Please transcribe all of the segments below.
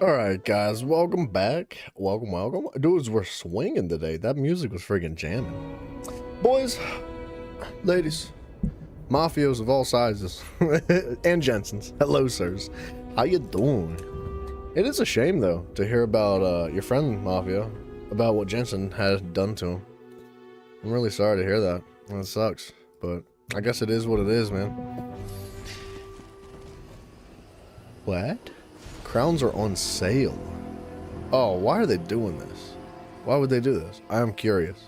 All right, guys, welcome back. Welcome. Dudes, we're swinging today. That music was friggin' jamming. Boys, ladies, mafios of all sizes, and Jensen's. Hello, sirs. How you doing? It is a shame, though, to hear about your friend Mafia, about what Jensen had done to him. I'm really sorry to hear that. That sucks, but I guess it is what it is, man. What? Crowns are on sale. Oh, why are they doing this? Why would they do this? I am curious.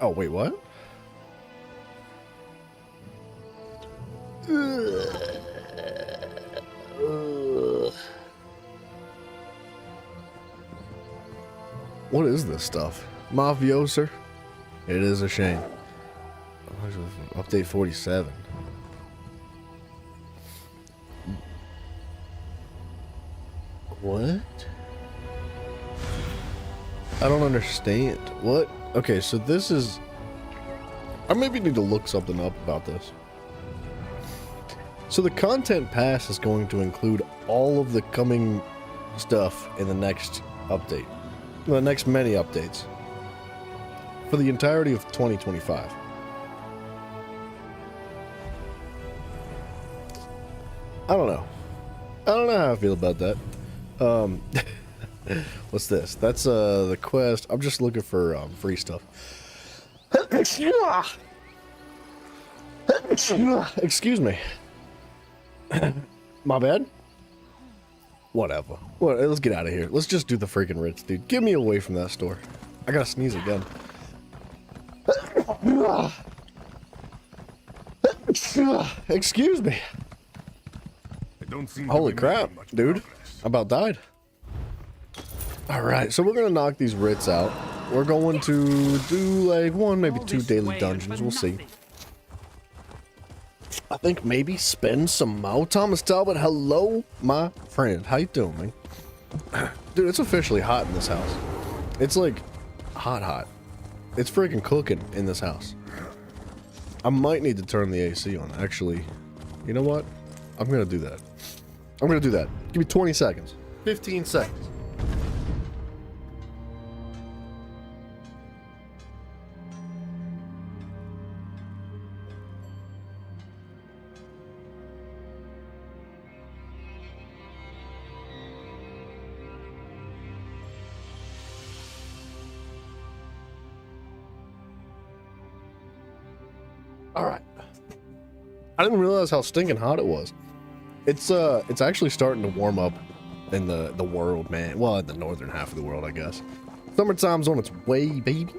Oh, wait, what? What is this stuff? Mafioser? It is a shame. Update 47. What? I don't understand. What? Okay, so this is... I maybe need to look something up about this. So the content pass is going to include all of the coming stuff in the next update. The next many updates. For the entirety of 2025. I don't know. I don't know how I feel about that. What's this? That's the quest. I'm just looking for free stuff. Excuse me. My bad. Whatever. What? Let's get out of here. Let's just do the freaking Ritz, dude. Get me away from that store. I gotta sneeze again. Excuse me. Holy crap, dude. I about died. Alright, so we're gonna knock these Ritz out. We're going to do like one, maybe two daily dungeons. We'll see. I think maybe spend some Mo. Thomas Talbot, hello, my friend. How you doing, man? Dude, it's officially hot in this house. It's like hot. It's freaking cooking in this house. I might need to turn the AC on. Actually, you know what? I'm gonna do that. Give me 20 seconds. 15 seconds. All right. I didn't realize how stinking hot it was. It's actually starting to warm up in the world, man. Well, in the northern half of the world, I guess. Summertime's on its way, baby.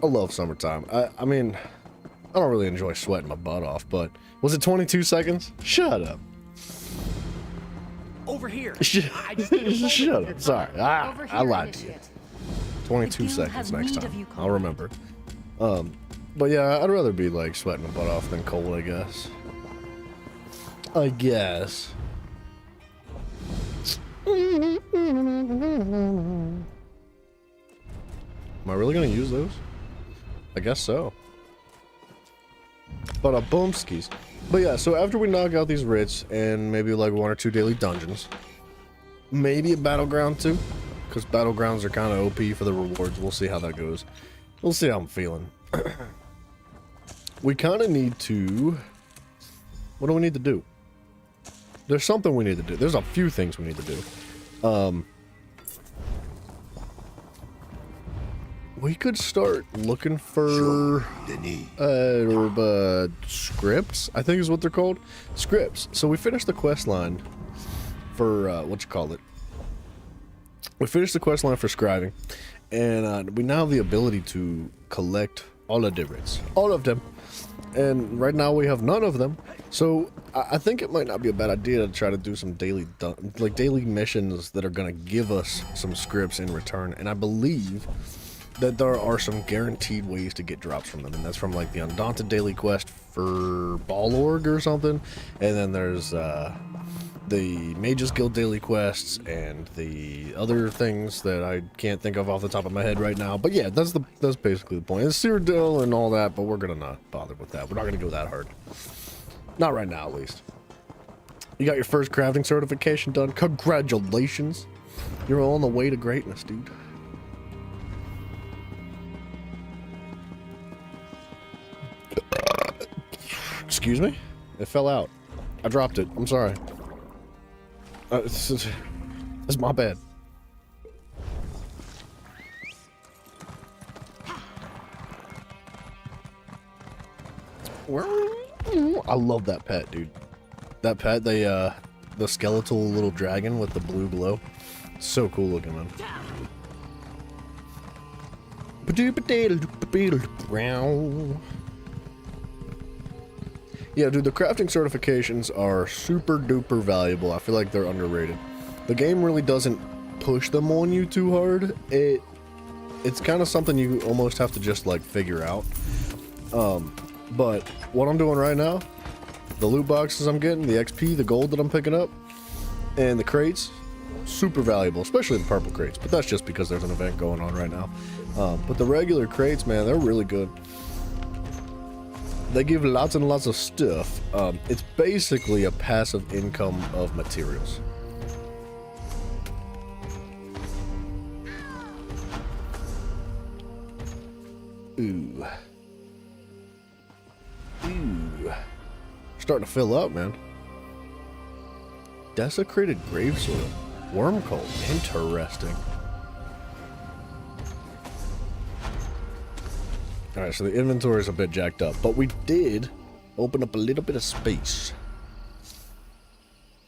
I love summertime. I mean, I don't really enjoy sweating my butt off, but was it 22 seconds? Shut up. Over here. Shut up. Sorry. I lied to you. 22 seconds next time. I'll remember. But yeah, I'd rather be like sweating my butt off than cold, I guess. Am I really gonna use those? I guess so. But boomskis. But yeah, so after we knock out these Ritz and maybe like one or two daily dungeons, maybe a battleground too, because battlegrounds are kind of OP for the rewards. We'll see how that goes. We'll see how I'm feeling. We kind of need to... What do we need to do? There's something we need to do. There's a few things we need to do. We could start looking for scripts, I think is what they're called. Scripts. So we finished the quest line for we finished the quest line for scribing, and we now have the ability to collect all of the Ritz. All of them. And right now we have none of them. So I think it might not be a bad idea to try to do some daily missions that are going to give us some scripts in return. And I believe that there are some guaranteed ways to get drops from them. And that's from like the Undaunted daily quest for Ballorg or something. And then there's the Mages Guild daily quests and the other things that I can't think of off the top of my head right now. But yeah, that's basically the point. It's Cyrodiil and all that, but we're gonna not bother with that. We're not gonna go that hard. Not right now, at least. You got your first crafting certification done. Congratulations. You're on the way to greatness, dude. Excuse me? It fell out. I dropped it. I'm sorry. It's my bad. I love that pet, dude. That pet, the skeletal little dragon with the blue glow. So cool looking, man. Yeah, dude, the crafting certifications are super duper valuable. I feel like they're underrated. The game really doesn't push them on you too hard. It's kind of something you almost have to just like figure out. But what I'm doing right now, the loot boxes I'm getting, the XP, the gold that I'm picking up, and the crates, super valuable, especially the purple crates. But that's just because there's an event going on right now. But the regular crates, man, they're really good. They give lots and lots of stuff. It's basically a passive income of materials. Ooh. Ooh. Starting to fill up, man. Desecrated Gravesoil. Worm Cult. Interesting. Alright, so the inventory is a bit jacked up, but we did open up a little bit of space.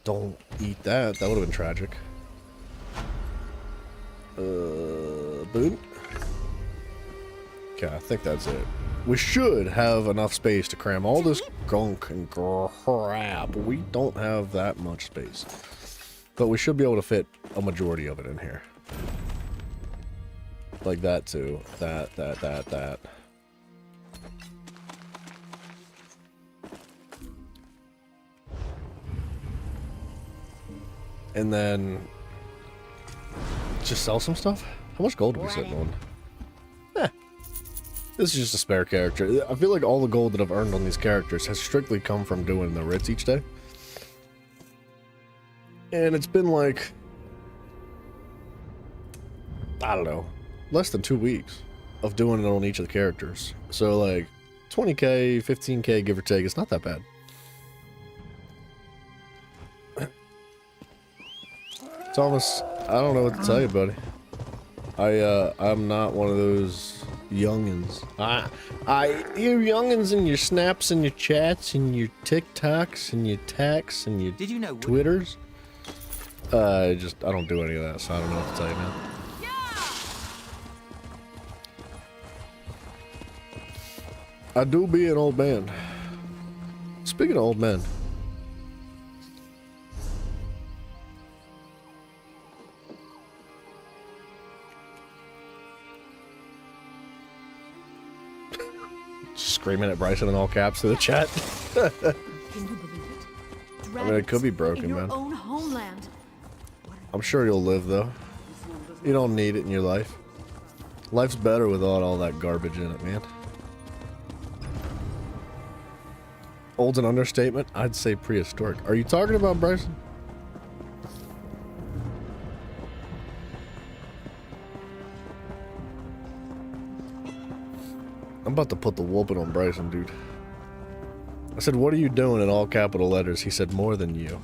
Don't eat that. That would have been tragic. Boom. Okay, I think that's it. We should have enough space to cram all this gunk and crap. We don't have that much space. But we should be able to fit a majority of it in here. Like that too. That. And then just sell some stuff? How much gold are we sitting on? This is just a spare character. I feel like all the gold that I've earned on these characters has strictly come from doing the writs each day. And it's been like, I don't know, less than 2 weeks of doing it on each of the characters. So like 20k, 15k, give or take, it's not that bad. Thomas, I don't know what to tell you, buddy. I'm not one of those youngins. You youngins and your snaps and your chats and your TikToks and your texts and your Twitters. I don't do any of that, so I don't know what to tell you, man. I do be an old man. Speaking of old men. Screaming at Bryson in all caps to the chat. Can you believe it? I mean, it could be broken, in your man. own homeland. I'm sure you'll live, though. You don't need it in your life. Life's better without all that garbage in it, man. Old's an understatement. I'd say prehistoric. Are you talking about Bryson? I'm about to put the whooping on Bryson, dude. I said, what are you doing in all capital letters? He said, more than you.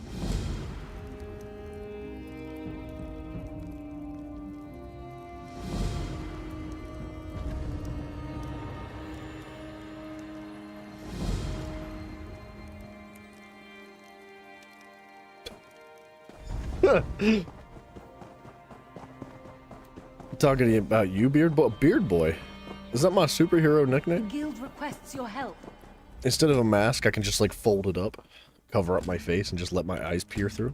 Talking about you, Beard Boy? Beard Boy? Is that my superhero nickname? The guild requests your help. Instead of a mask, I can just like fold it up, cover up my face, and just let my eyes peer through.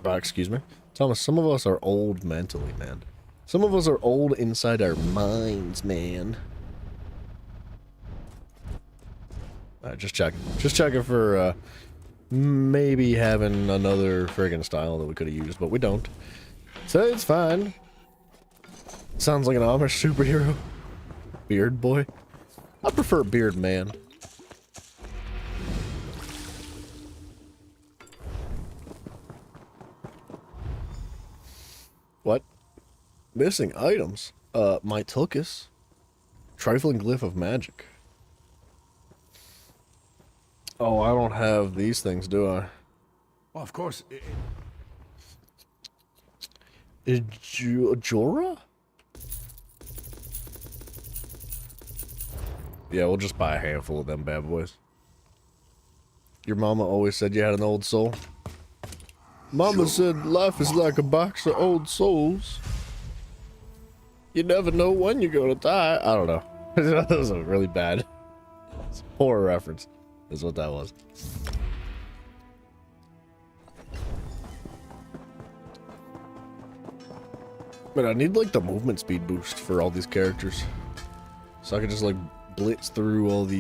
Excuse me. Thomas, some of us are old mentally, man. Some of us are old inside our minds, man. Just checking. Just checking for maybe having another friggin' style that we could have used, but we don't. So it's fine. Sounds like an Amish superhero. Beard boy. I prefer beard man. What? Missing items? My Tulkus. Trifling glyph of magic. Oh, I don't have these things, do I? Well, of course. Jorah? Yeah, we'll just buy a handful of them bad boys. Your mama always said you had an old soul. Mama said life is like a box of old souls. You never know when you're gonna die. I don't know. That was a really bad, poor reference. Is what that was. But I need like the movement speed boost for all these characters, so I can just like blitz through all the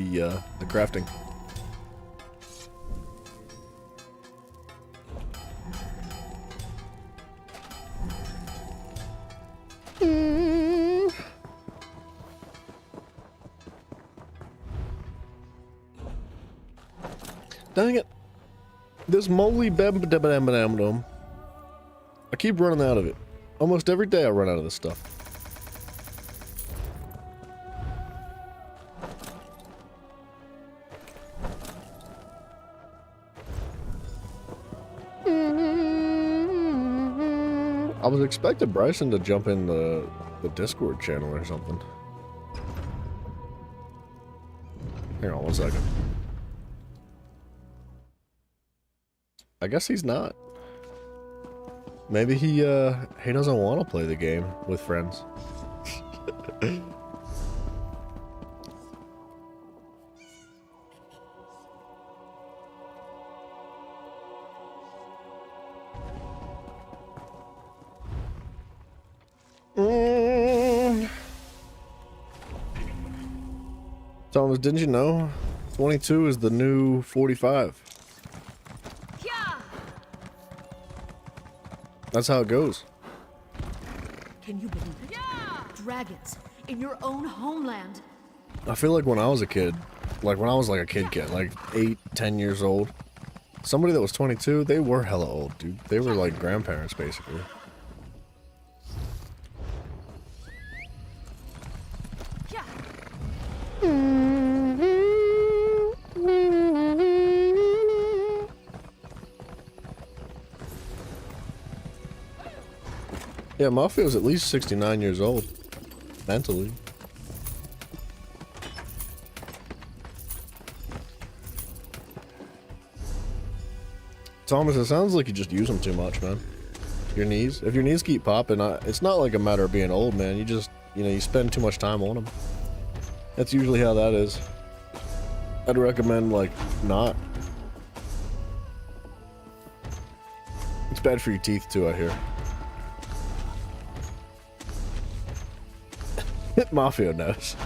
crafting. Dang it. This moly bam. I keep running out of it. Almost every day I run out of this stuff. I was expecting Bryson to jump in the Discord channel or something. Hang on one second. I guess he's not. Maybe he doesn't want to play the game with friends. Thomas, didn't you know 22 is the new 45? That's how it goes. Can you believe it? Dragons in your own homeland. I feel like when I was a kid, like when I was like a kid, like 8, 10 years old, somebody that was 22, they were hella old, dude. They were like grandparents, basically. Yeah, Mafio's at least 69 years old. Mentally. Thomas, it sounds like you just use them too much, man. Your knees? If your knees keep popping, it's not like a matter of being old, man. You just, you spend too much time on them. That's usually how that is. I'd recommend, like, not. It's bad for your teeth, too, I hear. Mafia knows.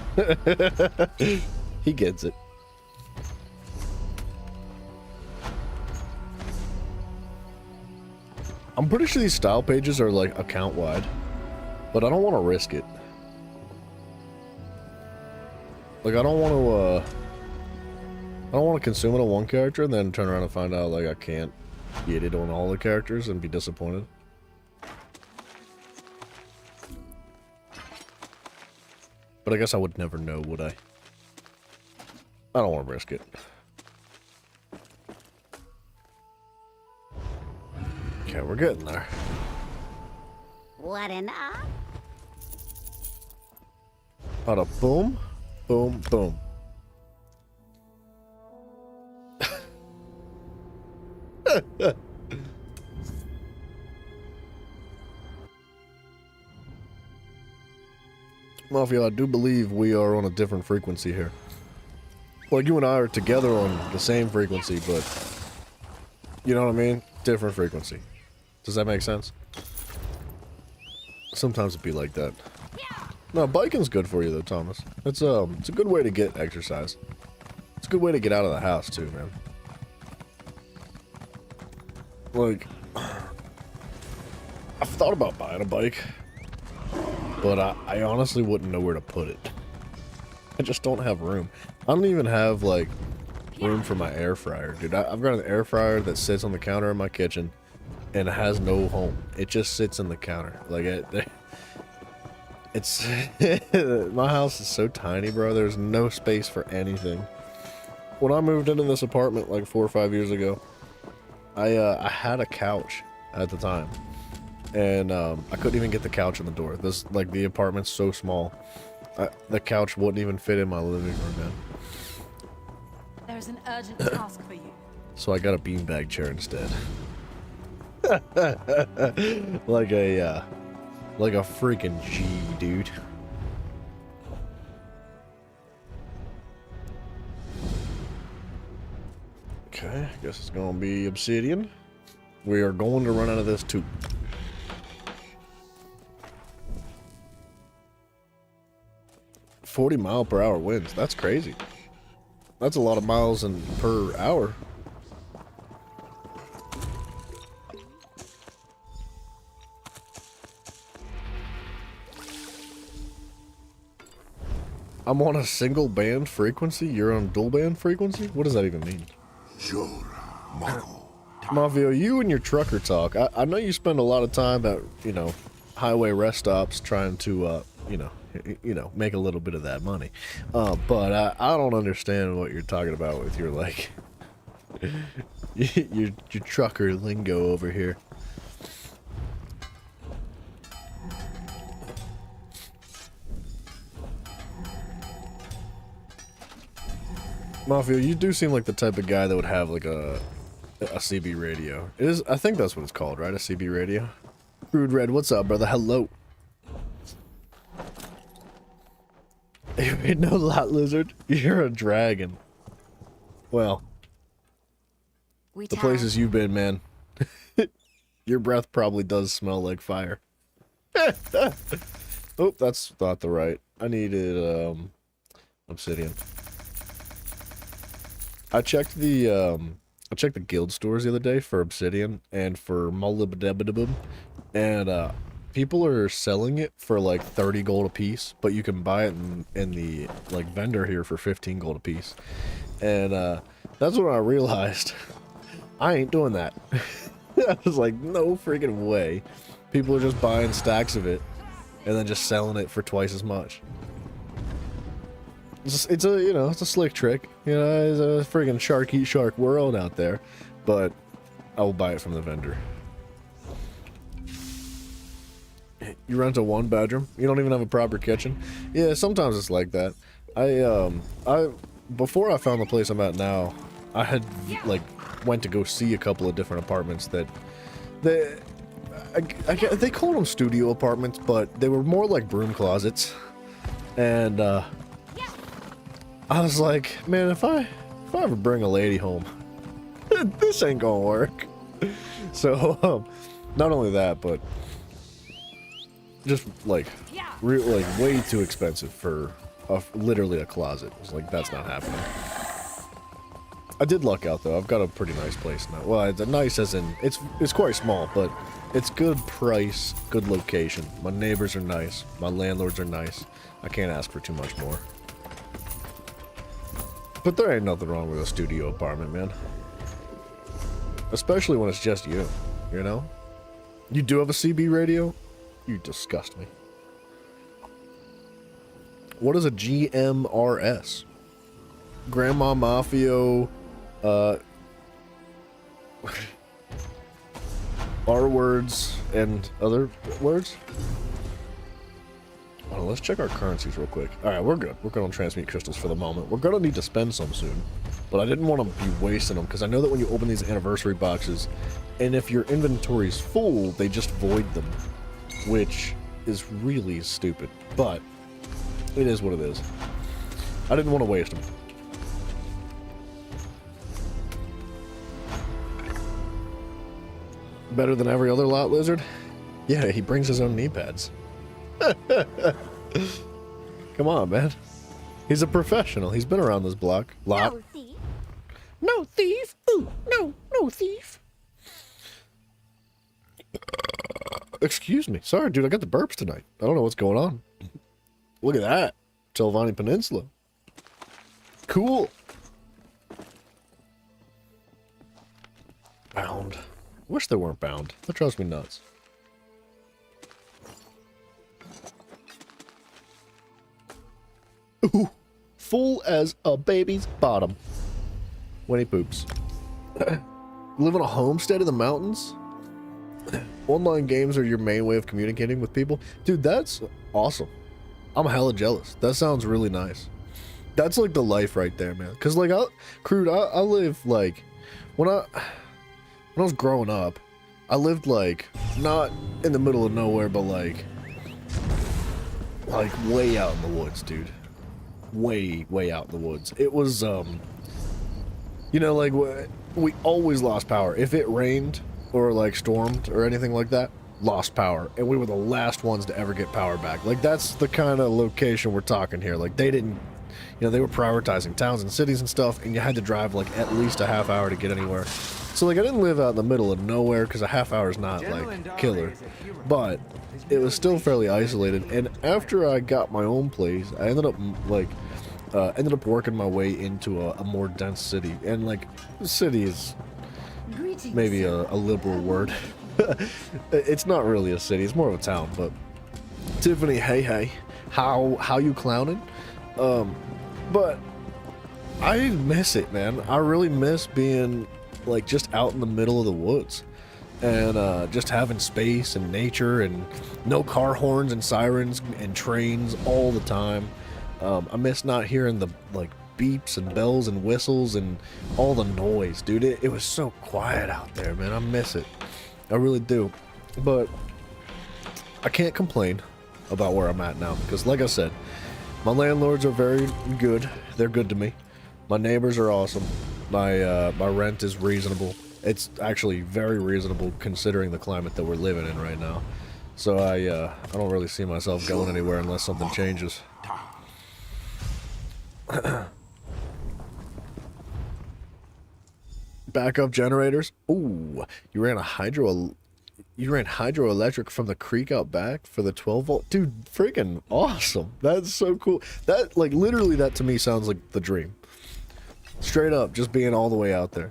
He gets it. I'm pretty sure these style pages are like account wide, but I don't want to risk it. Like I don't want to consume it on one character and then turn around and find out like I can't get it on all the characters and be disappointed. But I guess I would never know, would I? I don't want to risk it. Okay, we're getting there. What an up? Bada boom, boom, boom. Mafia, I do believe we are on a different frequency here. Like, you and I are together on the same frequency, but... You know what I mean? Different frequency. Does that make sense? Sometimes it'd be like that. No, biking's good for you, though, Thomas. It's a good way to get exercise. It's a good way to get out of the house too, man. Like, I've thought about buying a bike, but I honestly wouldn't know where to put it. I just don't have room. I don't even have, like, room for my air fryer, dude. I've got an air fryer that sits on the counter in my kitchen, and it has no home. It just sits in the counter. Like, it's... my house is so tiny, bro. There's no space for anything. When I moved into this apartment, like, 4 or 5 years ago, I had a couch at the time. And I couldn't even get the couch in the door. This, like, the apartment's so small. The couch wouldn't even fit in my living room, man. There's an urgent task for you. So I got a beanbag chair instead. like a freaking G, dude. Okay, I guess it's gonna be obsidian. We are going to run out of this too. $40-mile-per-hour winds. That's crazy. That's a lot of miles per hour. I'm on a single band frequency. You're on dual band frequency? What does that even mean? Mafio, you and your trucker talk. I know you spend a lot of time at, you know, highway rest stops trying to, you know, make a little bit of that money. But I don't understand what you're talking about with your, like, your trucker lingo over here. Mafia, you do seem like the type of guy that would have, like, a CB radio. It is, I think that's what it's called, right? A CB radio? Rude Red, what's up, brother? Hello. You ain't no lot lizard. You're a dragon. Well, the places you've been, man. Your breath probably does smell like fire. Oh, that's not the right. I needed obsidian. I checked the guild stores the other day for obsidian and for molybdenum, and people are selling it for like 30 gold a piece, but you can buy it in the like vendor here for 15 gold a piece. And that's when I realized I ain't doing that. I was like, no freaking way. People are just buying stacks of it and then just selling it for twice as much. It's a, you know, it's a slick trick. You know, it's a friggin' shark eat shark world out there, but I will buy it from the vendor. You rent a 1-bedroom? You don't even have a proper kitchen? Yeah, sometimes it's like that. Before I found the place I'm at now, I had, like, went to go see a couple of different apartments that, they called them studio apartments, but they were more like broom closets. And, I was like, man, if I ever bring a lady home, this ain't gonna work. So, not only that, but just like, way too expensive for literally a closet. It's like, that's not happening. I did luck out though. I've got a pretty nice place now. Well, it's nice as in it's quite small, but it's good price, good location. My neighbors are nice. My landlords are nice. I can't ask for too much more. But there ain't nothing wrong with a studio apartment, man. Especially when it's just you, you know? You do have a CB radio? You disgust me. What is a GMRS? Grandma Mafio, R words and other words? Well, let's check our currencies real quick. Alright, we're good. We're good on transmute crystals for the moment. We're gonna need to spend some soon. But I didn't want to be wasting them, because I know that when you open these anniversary boxes, and if your inventory's full, they just void them. Which is really stupid. But it is what it is. I didn't want to waste them. Better than every other lot lizard? Yeah, he brings his own knee pads. Come on, man. He's a professional. He's been around this block. Lot. No excuse me. Sorry, dude. I got the burps tonight. I don't know what's going on. Look at that. Telvanni Peninsula. Cool. Bound. Wish they weren't bound. That drives me nuts. Ooh. Full as a baby's bottom. When he poops. Live on a homestead in the mountains? Online games are your main way of communicating with people? Dude, that's awesome. I'm hella jealous. That sounds really nice. That's like the life right there, man. Cause like I live like when I was growing up, I lived like not in the middle of nowhere, but like way out in the woods, dude. Way out in the woods. It was you know, like we always lost power. If it rained or like stormed or anything like that, lost power, and we were the last ones to ever get power back. Like that's the kind of location we're talking here. Like they didn't, you know, they were prioritizing towns and cities and stuff, and you had to drive like at least a half hour to get anywhere. So like I didn't live out in the middle of nowhere because a half hour is not like killer, but it was still fairly isolated. And after I got my own place, I ended up like working my way into a more dense city. And like city is maybe a liberal word. It's not really a city, it's more of a town. But Tiffany, hey, how you clowning? But I miss it, man. I really miss being like just out in the middle of the woods and just having space and nature and no car horns and sirens and trains all the time. I miss not hearing the like beeps and bells and whistles and all the noise, dude. It was so quiet out there, man. I miss it. I really do. But I can't complain about where I'm at now because like I said, my landlords are very good. They're good to me. My neighbors are awesome. My rent is reasonable. It's actually very reasonable considering the climate that we're living in right now. So I don't really see myself going anywhere unless something changes. Backup generators. Ooh, you ran hydroelectric from the creek out back for the 12 volt. Dude, freaking awesome. That's so cool. That like literally that to me sounds like the dream. Straight up, just being all the way out there.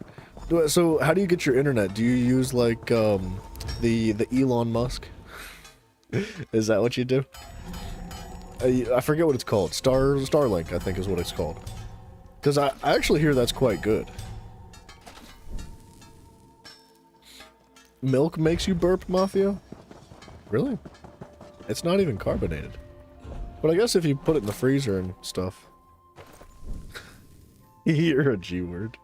So how do you get your internet? Do you use like the Elon Musk? Is that what you do? I forget what it's called. Starlink, I think is what it's called. Because I actually hear that's quite good. Milk makes you burp, Mafia? Really? It's not even carbonated. But I guess if you put it in the freezer and stuff. You're a G-word.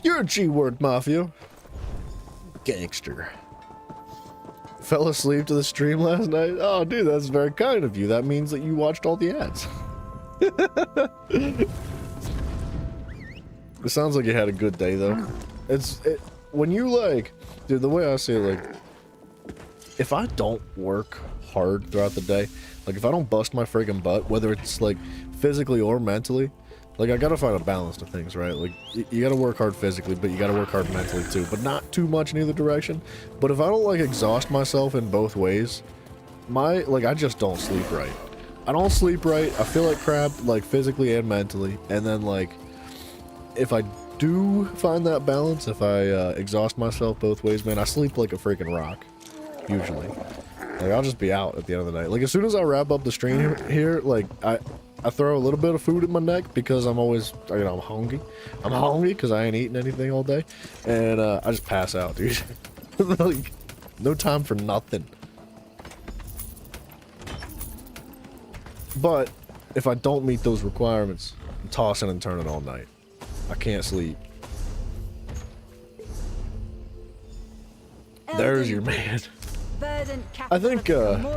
You're a G-word, Mafia. Gangster. Fell asleep to the stream last night? Oh, dude, that's very kind of you. That means that you watched all the ads. It sounds like you had a good day, though. When you, like... Dude, the way I say it, like... If I don't work hard throughout the day, like, if I don't bust my friggin' butt, whether it's, like, physically or mentally, like, I gotta find a balance to things, right? Like, you gotta work hard physically, but you gotta work hard mentally, too. But not too much in either direction. But if I don't, like, exhaust myself in both ways, I just don't sleep right. I don't sleep right. I feel like crap, like, physically and mentally. And then, like... If I do find that balance, if I exhaust myself both ways, man, I sleep like a freaking rock, usually. Like, I'll just be out at the end of the night. Like, as soon as I wrap up the stream here, like, I throw a little bit of food in my neck because I'm always, you know, I'm hungry. I'm hungry because I ain't eating anything all day. And I just pass out, dude. Like, no time for nothing. But if I don't meet those requirements, I'm tossing and turning all night. I can't sleep. There's your man. I think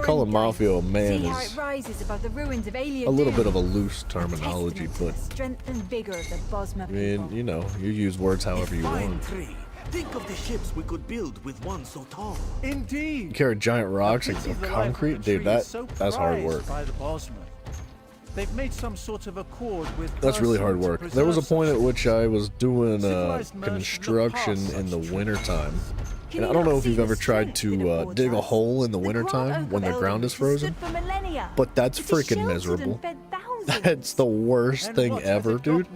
calling Mafia a man is a little bit of a loose terminology, but I mean, you know, you use words however you want. Think of the ships we could build with one so tall. You carry giant rocks and concrete, dude. That's hard work. They've made some sort of accord with. That's really hard Percy to work. There was a preserve point such at which I was doing civilized merchants construction look past in the such wintertime. Can And I you don't not know if see you've the ever tried strength in to a dig a fortress? hole in the The Grand wintertime Oak when of the ground is Eldritch has frozen. stood for millennia. But that's It has freaking sheltered miserable. and fed thousands. That's the worst And thing what has ever, it dude.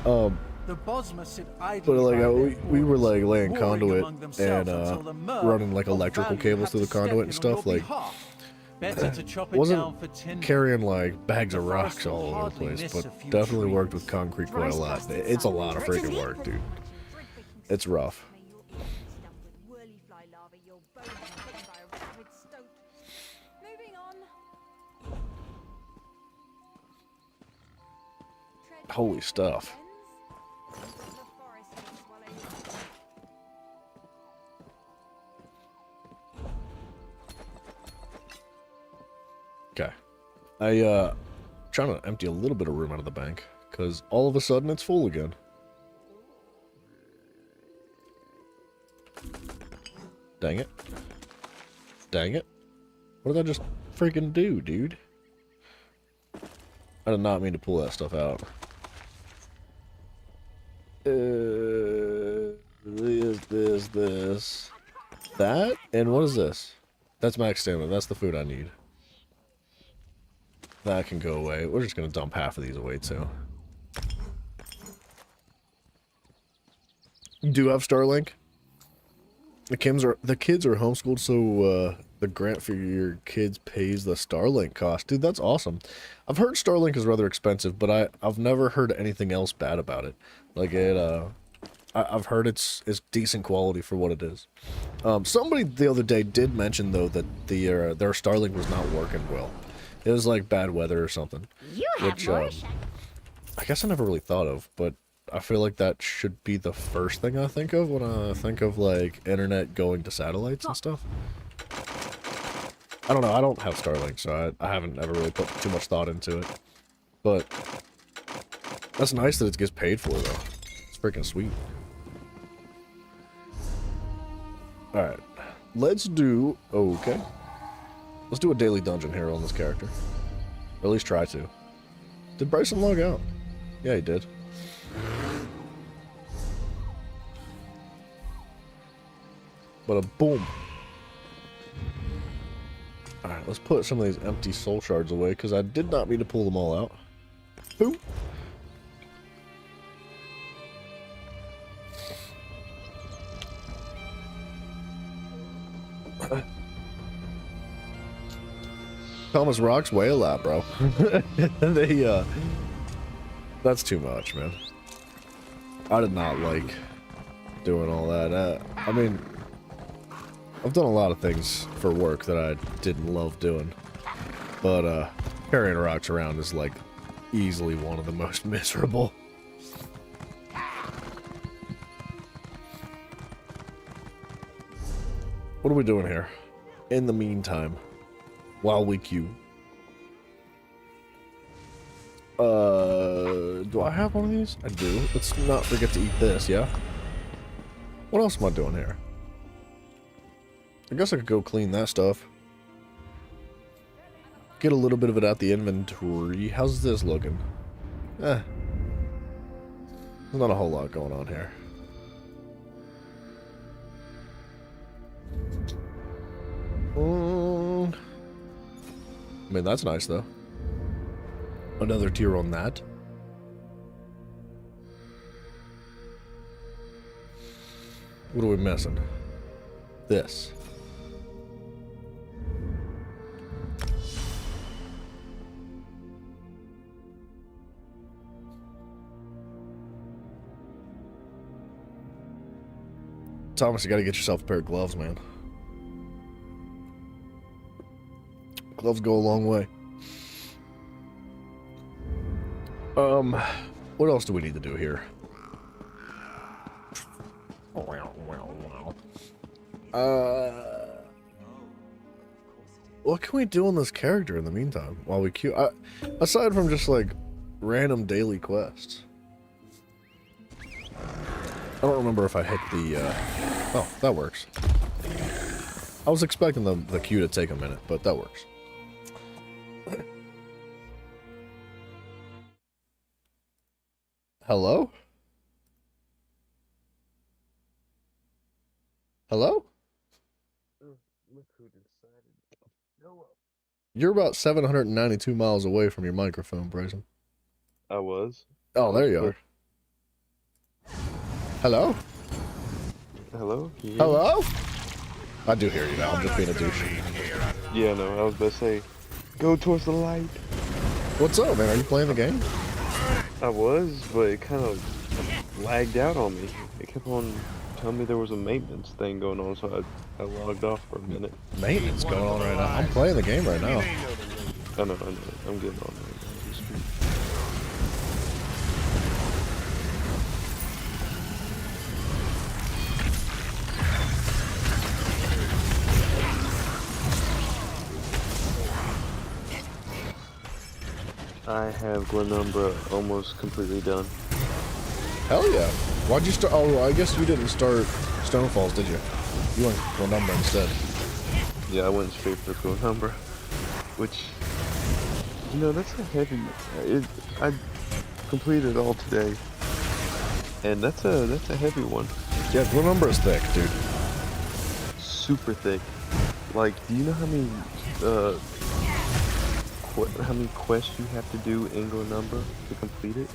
gotten? The Bosmer sit idly But like by their we were borders, like laying warring conduit among themselves and until the Merc running like of electrical value cables had through the to step conduit in and on stuff. your Like behalf. Better to chop it wasn't down for tin. carrying like bags of The forest rocks will all over the hardly place, miss but a few definitely worked trees. with concrete quite a lot. It's a lot of freaking work, dude. It's rough. Holy stuff. Okay. Trying to empty a little bit of room out of the bank, because all of a sudden it's full again. Dang it. Dang it. What did I just freaking do, dude? I did not mean to pull that stuff out. This. That? And what is this? That's max stamina. That's the food I need. That can go away. We're just gonna dump half of these away too. You do have Starlink? The kids are homeschooled, so the grant for your kids pays the Starlink cost. Dude, that's awesome. I've heard Starlink is rather expensive, but I've never heard anything else bad about it. Like I've heard it's decent quality for what it is. Somebody the other day did mention though that their Starlink was not working well. It was like bad weather or something. You have Which, more I guess I never really thought of, but I feel like that should be the first thing I think of when I think of like internet going to satellites and stuff. I don't know, I don't have Starlink, so I haven't ever really put too much thought into it. But that's nice that it gets paid for though. It's freaking sweet. Alright. Let's do okay. Let's do a daily dungeon here on this character. Or at least try to. Did Bryson log out? Yeah, he did. But a boom. Alright, let's put some of these empty soul shards away, because I did not mean to pull them all out. Boom. Thomas rocks way a lot, bro. That's too much, man. I did not like doing all that. I mean, I've done a lot of things for work that I didn't love doing. But, carrying rocks around is, like, easily one of the most miserable. What are we doing here? In the meantime, while we queue. Do I have one of these? I do. Let's not forget to eat this, yeah? What else am I doing here? I guess I could go clean that stuff. Get a little bit of it out the inventory. How's this looking? There's not a whole lot going on here. I mean, that's nice, though. Another tier on that. What are we missing? This. Thomas, you gotta get yourself a pair of gloves, man. Gloves go a long way. What else do we need to do here? What can we do on this character in the meantime while we queue? Aside from just like random daily quests. I don't remember if I hit the, oh, that works. I was expecting the queue to take a minute, but that works. Hello? Hello? Look who decided to show up. You're about 792 miles away from your microphone, Bryson. I was. Oh, there you are. Hello? Hello? Can you hear me? Hello? I do hear you now. I'm just being a douche. Yeah, no, I was about to say, go towards the light. What's up, man? Are you playing the game? I was, but it kind of lagged out on me. It kept on telling me there was a maintenance thing going on, so I logged off for a minute. Maintenance going on right now. I'm playing the game right now. I know. I'm getting on right now. I have Glenumbra almost completely done. Hell yeah. Why'd you start? Oh, I guess you didn't start Stonefalls, did you? You went Glenumbra instead. Yeah, I went straight for Glenumbra, which, you know, that's a heavy. I completed it all today, and that's a heavy one. Yeah, Glenumbra is thick, dude. Super thick. Like, do you know how many quests you have to do in Glenumbra to complete it?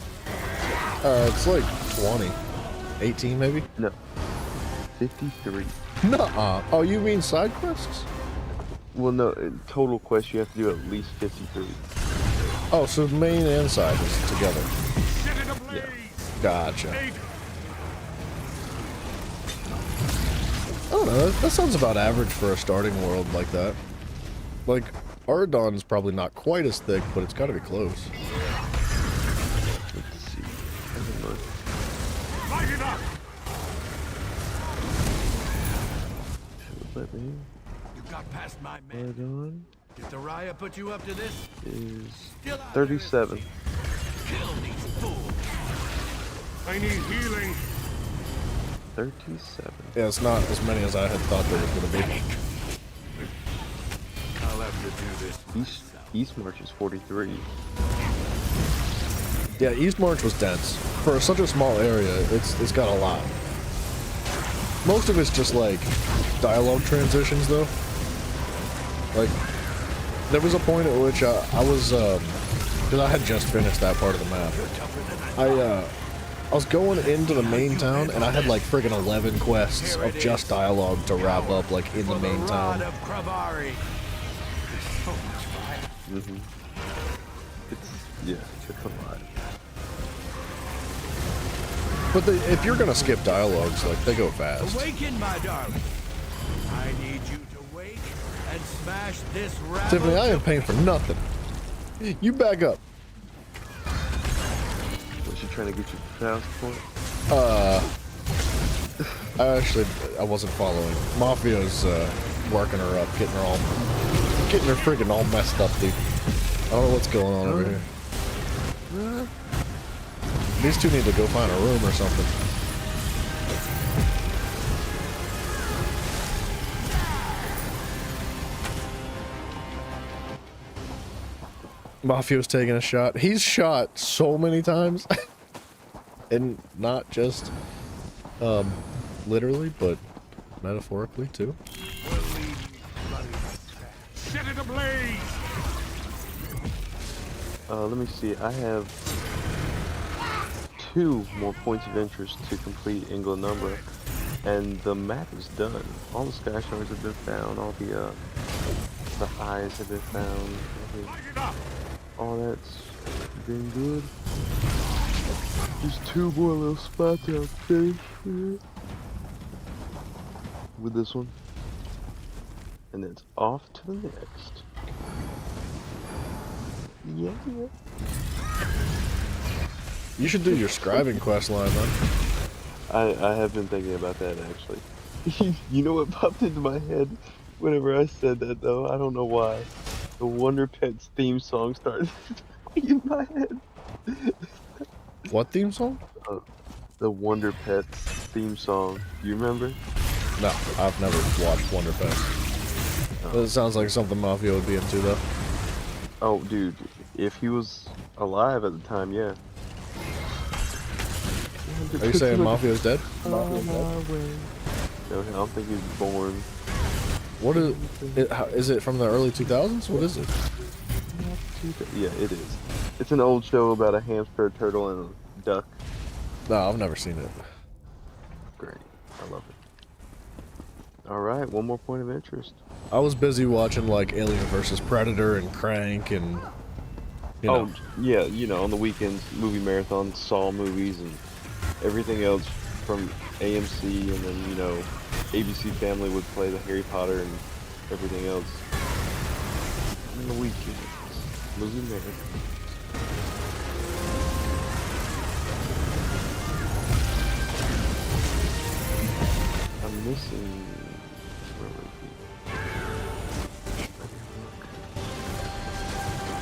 It's like 20. 18 maybe? No, 53. Nuh-uh. Oh, you mean side quests? Well, no, in total quests you have to do at least 53. Oh, so main and side is together. Yeah. Gotcha. I don't know, that sounds about average for a starting world like that. Like, Ardon's probably not quite as thick, but it's gotta be close. Let's see. I don't know. Let me. You got past my men. Ardon Did the Raya put you up to this? is 37. Kill these fools. I need healing. 37. Yeah, it's not as many as I had thought there was gonna be. I'll have to do this. East March is 43. Yeah, East March was dense. For such a small area, it's got a lot. Most of it's just like dialogue transitions though. Like, there was a point at which I was, because I had just finished that part of the map. I was going into the main town and I had like friggin' 11 quests of just dialogue to wrap up like in the main town. Mm-hmm. It's a lot. But if you're gonna skip dialogues, like, they go fast. Awaken, my darling. I need you to wake and smash this rabble. Tiffany, I ain't paying for nothing. You back up. Was she trying to get you fast for it? I wasn't following. Mafio's working her up, getting her friggin' all messed up, dude. I don't know what's going on over here. These two need to go find a room or something. Mafio's taking a shot. He's shot so many times. And not just literally, but metaphorically too. Set it ablaze. Let me see. I have 2 more points of interest to complete in Glenumbra, and the map is done. All the sky shards have been found. All the eyes have been found. All that's been good. Just 2 more little spots I'll finish with this one, and it's off to the next. Yeah. You should do your scribing quest line, man. I have been thinking about that actually. You know what popped into my head whenever I said that though? I don't know why. The Wonder Pets theme song started in my head. What theme song? The Wonder Pets theme song. Do you remember? No, I've never watched Wonder Pets. It sounds like something Mafia would be into though. Oh, dude, if he was alive at the time, yeah. Are you saying Mafio's dead? No, I don't think he's born. What is it from the early 2000s? What is it? Yeah, it is. It's an old show about a hamster, a turtle, and a duck. No, I've never seen it. Great. I love it. Alright, one more point of interest. I was busy watching like Alien vs Predator and Crank and you know. Oh, yeah, you know, on the weekends, movie marathon, Saw movies, and everything else from AMC, and then, you know, ABC Family would play the Harry Potter and everything else. On the weekends, movie marathon. I'm missing...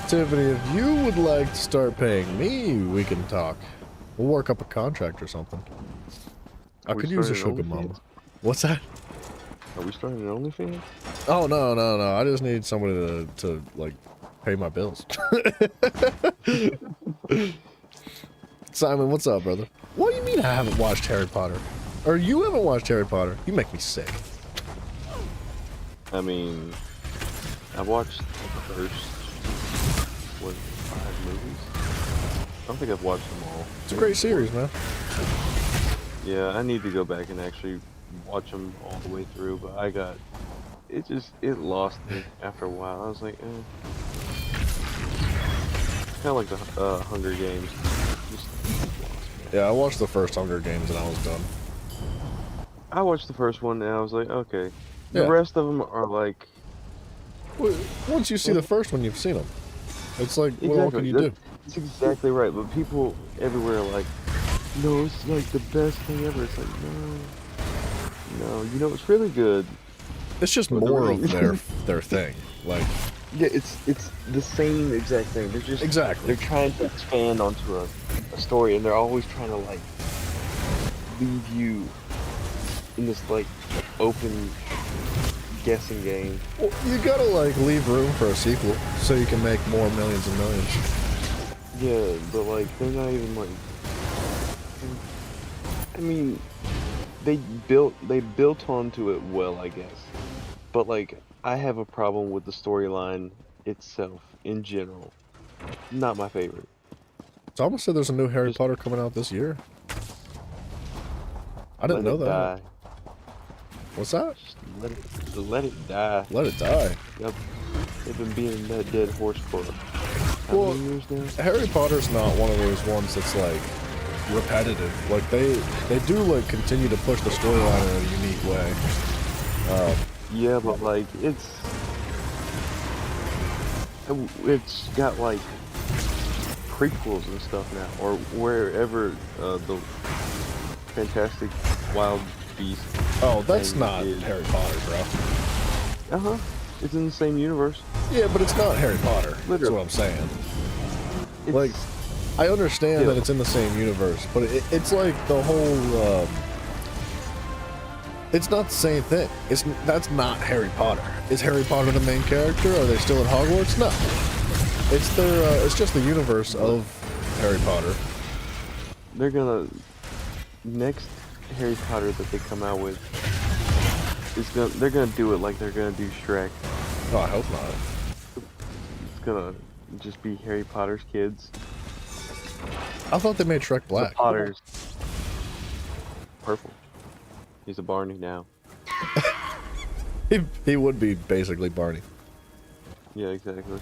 Tiffany, if you would like to start paying me, we can talk. We'll work up a contract or something. I Are we could use a starting sugar OnlyFans? mama. What's that? Are we starting an OnlyFans? Oh no! I just need somebody to like pay my bills. Simon, what's up, brother? What do you mean I haven't watched Harry Potter? Or you haven't watched Harry Potter? You make me sick. I mean, I watched the first, 5 movies? I don't think I've watched them all. It's a great series, man. Yeah, I need to go back and actually watch them all the way through, but it lost me after a while. I was like, kind of like the Hunger Games. Just lost me. Yeah, I watched the first Hunger Games and I was done. I watched the first one and I was like, okay. The Yeah. rest of them are like... Once you see the first one, you've seen them. It's like, what all can you do? That's exactly right, but people everywhere are like, no, it's like the best thing ever. It's like, no, you know, it's really good. It's just But the more movie- of their thing. Like, Yeah, it's the same exact thing. They're just exactly. they're trying to expand onto a story, and they're always trying to like leave you in this like open guessing game. Well, you gotta like leave room for a sequel so you can make more millions and millions. Yeah, but like they're not even like. I mean, they built onto it well, I guess. But like, I have a problem with the storyline itself in general. Not my favorite. Thomas said there's a new Harry Potter coming out this year. I didn't know that. Die. What's that? Just let it die. Let it die. Yep. They've been beating that dead horse for how Well, many years now? Harry Potter's not one of those ones that's like repetitive. Like they do like continue to push the storyline in a unique way. Yeah, but like it's got like prequels and stuff now, or wherever the Fantastic Wild Beast. Oh, that's thing not is. Harry Potter, bro. It's in the same universe. Yeah, but it's not Harry Potter. That's Literally. what I'm saying. It's, Like, I understand Yeah. that it's in the same universe, but it's like the whole. It's not the same thing. That's not Harry Potter. Is Harry Potter the main character? Are they still at Hogwarts? No. It's their. It's just the universe of Harry Potter. they're gonna next Harry Potter that they come out with they're gonna do it like they're gonna do Shrek. Oh, I hope not. It's gonna just be Harry Potter's kids. I thought they made Shrek The black. Potters. Purple. He's a Barney now. He would be basically Barney. Yeah, exactly.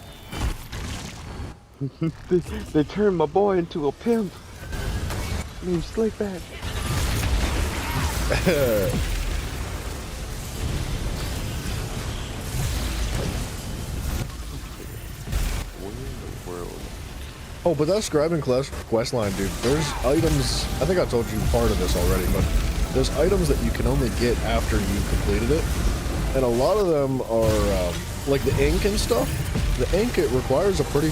they turned my boy into a pimp. Named Slickback. Where in the world? Oh, but that scribing quest line, dude. There's items. I think I told you part of this already, but there's items that you can only get after you completed it, and a lot of them are like the ink and stuff. The ink, it requires a pretty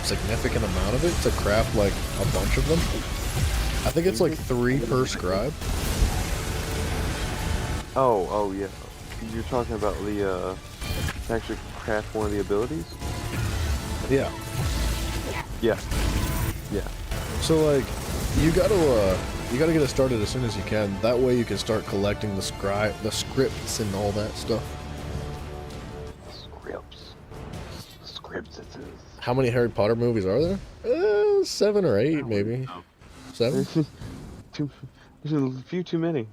significant amount of it to craft like a bunch of them. I think it's like 3 per scribe. Oh yeah. You're talking about the to actually craft one of the abilities? Yeah. Yeah. So like, You gotta get it started as soon as you can. That way you can start collecting the scripts and all that stuff. Scripts. How many Harry Potter movies are there? 7 or 8, maybe. 7? There's a few too many.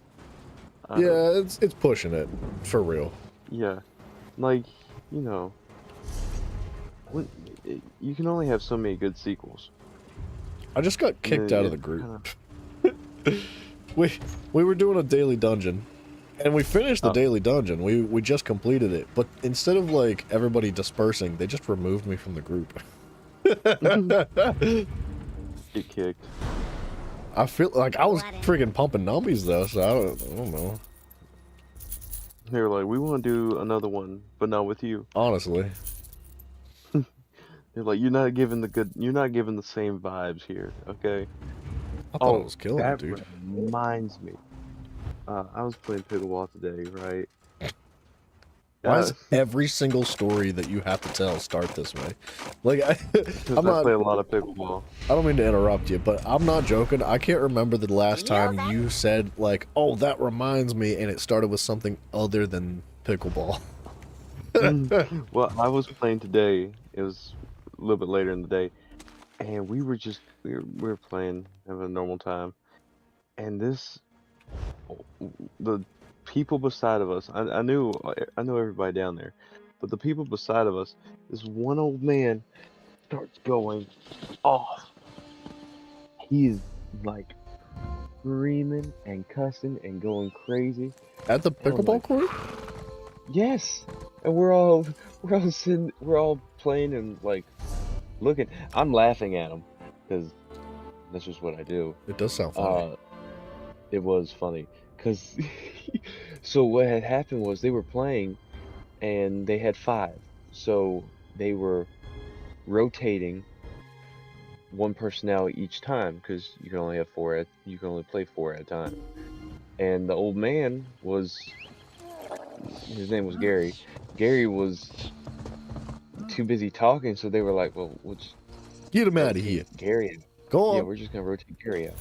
Yeah, it's pushing it for real. Yeah, like, you know, you can only have so many good sequels. I just got kicked out of the group. we were doing a daily dungeon, and we finished the daily dungeon. We just completed it, but instead of like everybody dispersing, they just removed me from the group. Get kicked. I feel like I was friggin' pumping numbies though, so I don't know. They were like, we want to do another one, but not with you. Honestly, They're like, you're not giving the same vibes here, okay? I thought it was killing that it, dude. reminds me. I was playing pickleball today, right? Why does every single story that you have to tell start this way? Like, I play a lot of pickleball. I don't mean to interrupt you, but I'm not joking. I can't remember the last time you said, like, oh, that reminds me, and it started with something other than pickleball. Well, I was playing today. It was a little bit later in the day, and we were playing, having a normal time, and the people beside of us, I knew everybody down there, but the people beside of us, this one old man starts going off. He's like screaming and cussing and going crazy At the pickleball court? Yes, and we're all sitting, we're all playing and like looking. I'm laughing at him because that's just what I do. It does sound funny. It was funny because so what had happened was they were playing and they had 5, so they were rotating one personnel each time because you can only have 4 you can only play 4 at a time. And the old man was, his name was Gary. Gary was too busy talking, so they were like, well, we'll just Get him out of here. Gary. Go on. Yeah, we're just gonna rotate Gary out.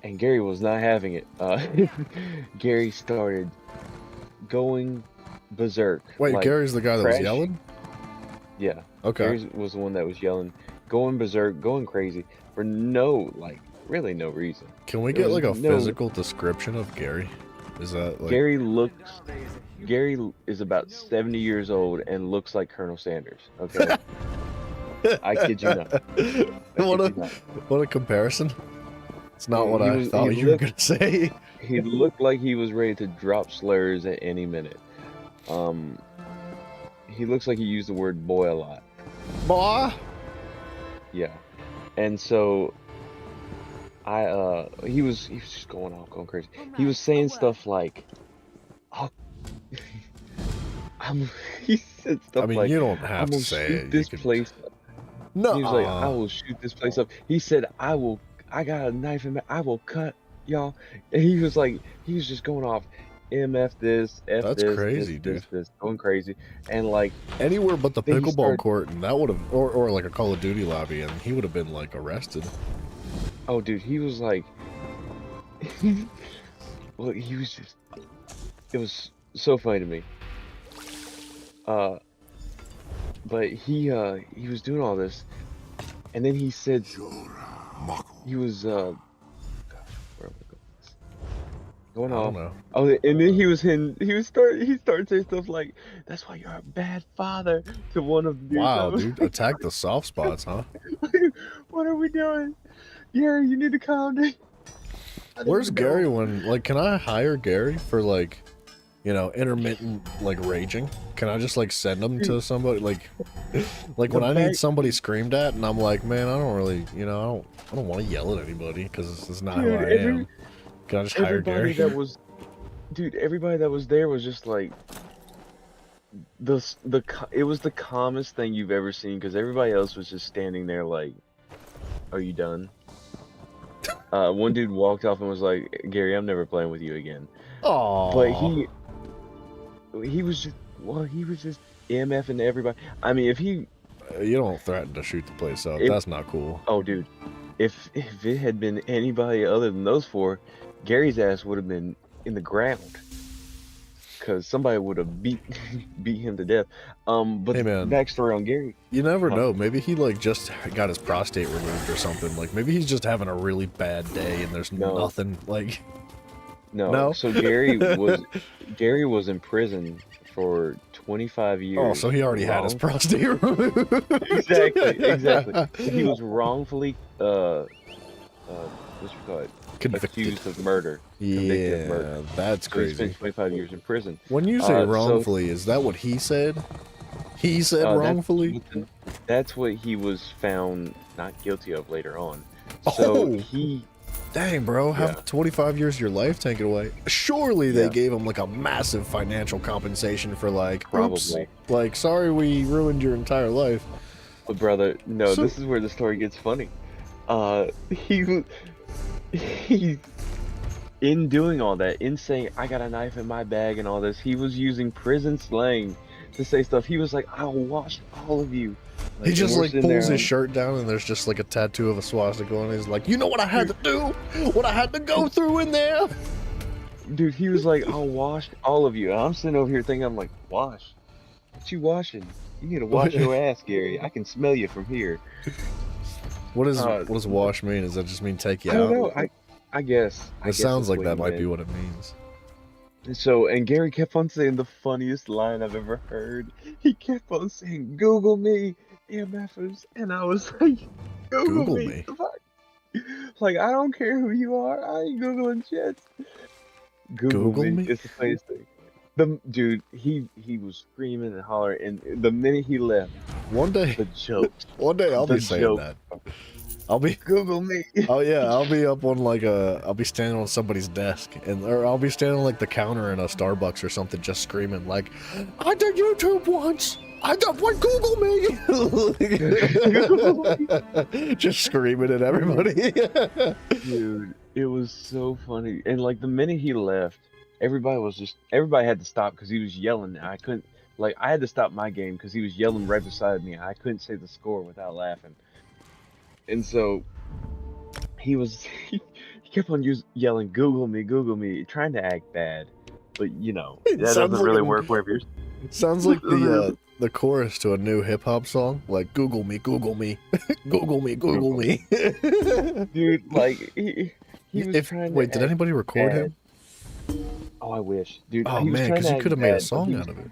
And Gary was not having it. Gary started going berserk. Wait, like, Gary's the guy that was yelling? Yeah. Okay. Gary was the one that was yelling, going berserk, going crazy for really no reason. Can we get like a physical description of Gary? Is that like... Gary is about 70 years old and looks like Colonel Sanders. Okay. I kid you not. What a comparison. It's not what I thought you were gonna say. He looked like he was ready to drop slurs at any minute. He looks like he used the word boy a lot. Boy? Yeah. And so he was just going off, going crazy. He was saying stuff like, oh, he said stuff like, I mean, you don't have to say it. This place up. No. He was like, I will shoot this place up. He said, I got a knife in my, I will cut y'all. And he was just going off. MF this, F That's this, crazy, dude. This, going crazy. And like anywhere but the pickleball court, and that would have, or like a Call of Duty lobby, and he would have been like arrested. Oh, dude, he was like, well, he was just, it was so funny to me. But he was doing all this, and then he said, he was, going off. Oh, and then he started saying stuff like, "That's why you're a bad father." To one of the dudes. Wow, dude, attack the soft spots, huh? What are we doing? Gary, you need to calm down. Where's Gary when, like, can I hire Gary for, like, you know, intermittent, like, raging? Can I just, like, send him to somebody, like when I need somebody screamed at, and I'm like, man, I don't really, you know, I don't want to yell at anybody, because this is not who I am. Can I just hire Gary? Everybody that was there was just like, it was the calmest thing you've ever seen, because everybody else was just standing there like, are you done? One dude walked off and was like, Gary, I'm never playing with you again. Oh. But he was just MFing everybody. I mean, if he... You don't threaten to shoot the place up. That's not cool. Oh, dude. if it had been anybody other than those four, Gary's ass would have been in the ground. Cause somebody would have beat him to death. But Hey, the man. backstory on Gary. You never Huh. know. Maybe he like just got his prostate removed or something. Like maybe he's just having a really bad day and there's No. nothing like. No. No? So Gary was in prison for 25 years. Oh, so he already had his wrong- prostate removed. Exactly. He was wrongfully what's you call it? Convicted. Accused of murder. Convicted of murder. Yeah, that's So he crazy. spent 25 years in prison. When you say so- wrongfully, is that what he said? He said That's wrongfully? That's what he was found not guilty of later on. So Oh. he Dang, bro, have Yeah. 25 years of your life taken away. Surely they Yeah. gave him like a massive financial compensation for like, oops, Probably. like, sorry we ruined your entire life. But brother, no, So- this is where the story gets funny. He in doing all that, in saying I got a knife in my bag and all this, he was using prison slang to say stuff. He was like, "I'll wash all of you." He just we're like sitting there pulls his and- shirt down and there's just like a tattoo of a swastika on it. He's like, you know what I had to do? What I had to go through in there? Dude, he was like, "I'll wash all of you." And I'm sitting over here thinking, I'm like, "Wash? What you washing? You need to wash your ass, Gary. I can smell you from here." What does Uh, what does wash mean? Does that just mean take you I don't out? know. I guess. It sounds like that he might be meant. what it means. So, and Gary kept on saying the funniest line I've ever heard. He kept on saying, "Google me, MFers," and I was like, "Google, Google me? me? The fuck?" Like, I don't care who you are. I ain't Googling shit. Google me? It's the funniest thing. The dude, he was screaming and hollering, and the minute he left, One day, the jokes. one day I'll be the saying joke. that. I'll be Google me. Oh yeah, I'll be up on like I'll be standing on somebody's desk, or I'll be standing on like the counter in a Starbucks or something, just screaming like, "I did YouTube once. I did what? Google me!" Just screaming at everybody. Dude, it was so funny. And like the minute he left, everybody had to stop because he was yelling. And I had to stop my game because he was yelling right beside me. I couldn't say the score without laughing. And so he kept on yelling, Google me," trying to act bad. But you know, It that sounds doesn't like really a- work wherever you're. Sounds like the chorus to a new hip hop song, like "Google me, Google me, Google me, Google me." Dude, like he was trying to Wait, did act anybody record bad. him? Oh, I wish, dude. Oh he was man, trying because to you act could have made a bad, but song he out was- of it.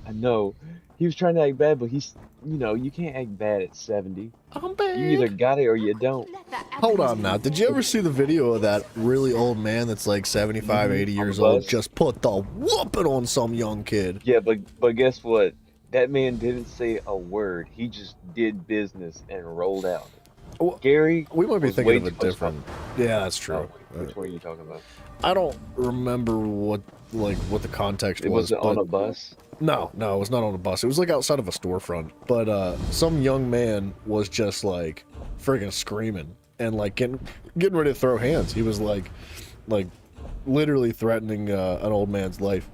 I know. He was trying to act bad, but you can't act bad at 70. I'm You either got it or you don't. Let that Hold on evidence now. Did you ever see the video of that really old man that's like 75, 80 On the years old bus? just put the whooping on some young kid? Yeah, but guess what? That man didn't say a word. He just did business and rolled out. Well, Gary, We might be was thinking way of a too much different. Yeah, that's true. Oh, which one are you talking about? I don't remember what the context It was. wasn't on but- a bus. No, it was not on a bus. It was like outside of a storefront. But some young man was just like friggin' screaming and like getting ready to throw hands. He was like literally threatening an old man's life.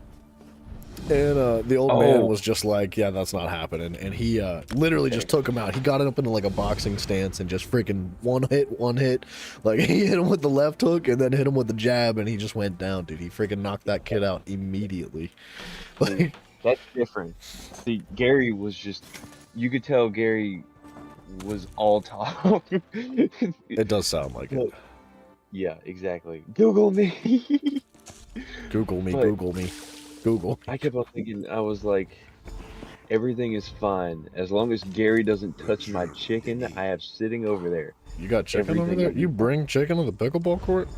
And the old man Oh. was just like, yeah, that's not happening. And he literally just took him out. He got up into like a boxing stance and just freaking one hit. Like he hit him with the left hook and then hit him with the jab and he just went down, dude. He freaking knocked that kid out immediately. Like, That's different. See, Gary was just. You could tell Gary was all talk. it does sound like it. Yeah, exactly. Google me. Google me, But- Google me, Google. I kept on thinking, I was like, everything is fine as long as Gary doesn't touch my chicken I have sitting over there. You got chicken over Everything there? will be You bring chicken to the pickleball court?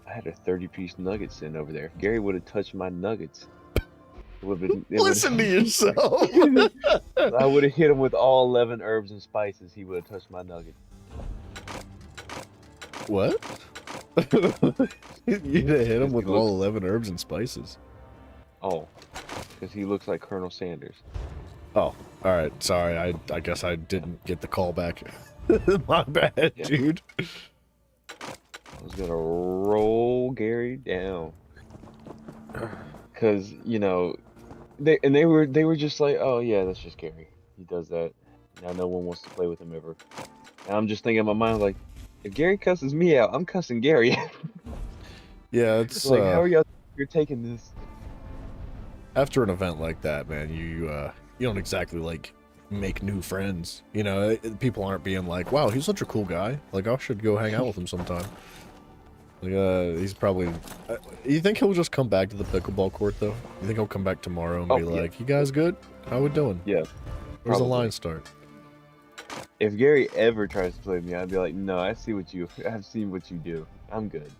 I had a 30-piece nugget sitting over there. If Gary would have touched my nuggets, it would've been, Listen to yourself. I would have hit him with all 11 herbs and spices. He would have touched my nugget. What? You'd have hit him with all 11 herbs and spices. Oh, because he looks like Colonel Sanders. Oh, alright. Sorry. I guess I didn't get the call back. My bad, Yeah. dude. I was gonna roll Gary down. Cause they were just like, oh yeah, that's just Gary. He does that. Now no one wants to play with him ever. And I'm just thinking in my mind like, If Gary cusses me out, I'm cussing Gary out. Yeah, it's Like, how are y'all? You're taking this. after an event like that, man. You don't exactly like make new friends. You know, people aren't being like, "Wow, he's such a cool guy. Like, I should go hang out with him sometime." Like, he's probably. You think he'll just come back to the pickleball court though? You think he'll come back tomorrow and be yeah. like, "You guys good? How we doing? Yeah. Where's the probably. line start?" If Gary ever tries to play me, I'd be like, no, I've seen what you do. I'm good.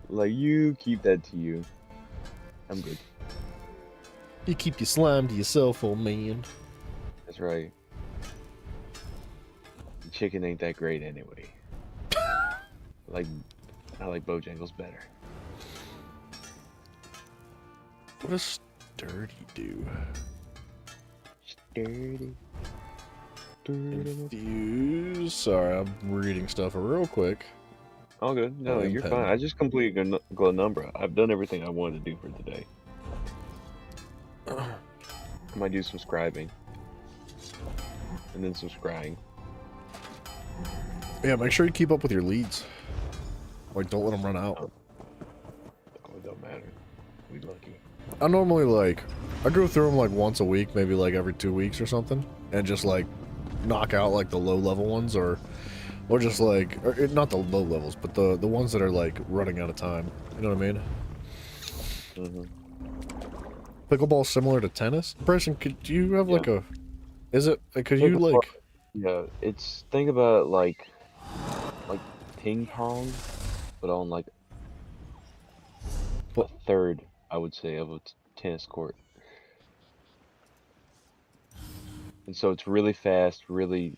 Like, you keep that to you. I'm good. You keep your slime to yourself, old man. That's right. The chicken ain't that great anyway. I like Bojangles better. What does sturdy do? Sturdy. Infuse. Sorry, I'm reading stuff real quick. All good. No, you're pen. fine. I just completed Glenumbra. I've done everything I wanted to do for today. I might do some scribing. And then some scrying. Yeah, make sure you keep up with your leads. Like, don't let them run out. Oh, it don't matter. We lucky. I normally, like, I go through them, like, once a week, maybe, like, every 2 weeks or something. And just, like, knock out, like, the low-level ones, or just, like, not the low levels, but the ones that are, like, running out of time. You know what I mean? Mm-hmm. Pickleball's similar to tennis? Bryson, could you have, like, a... Is it... Could you, like... Yeah, it's... Think about, like ping pong, but on, like, a third, I would say, of a tennis court. And so it's really fast, really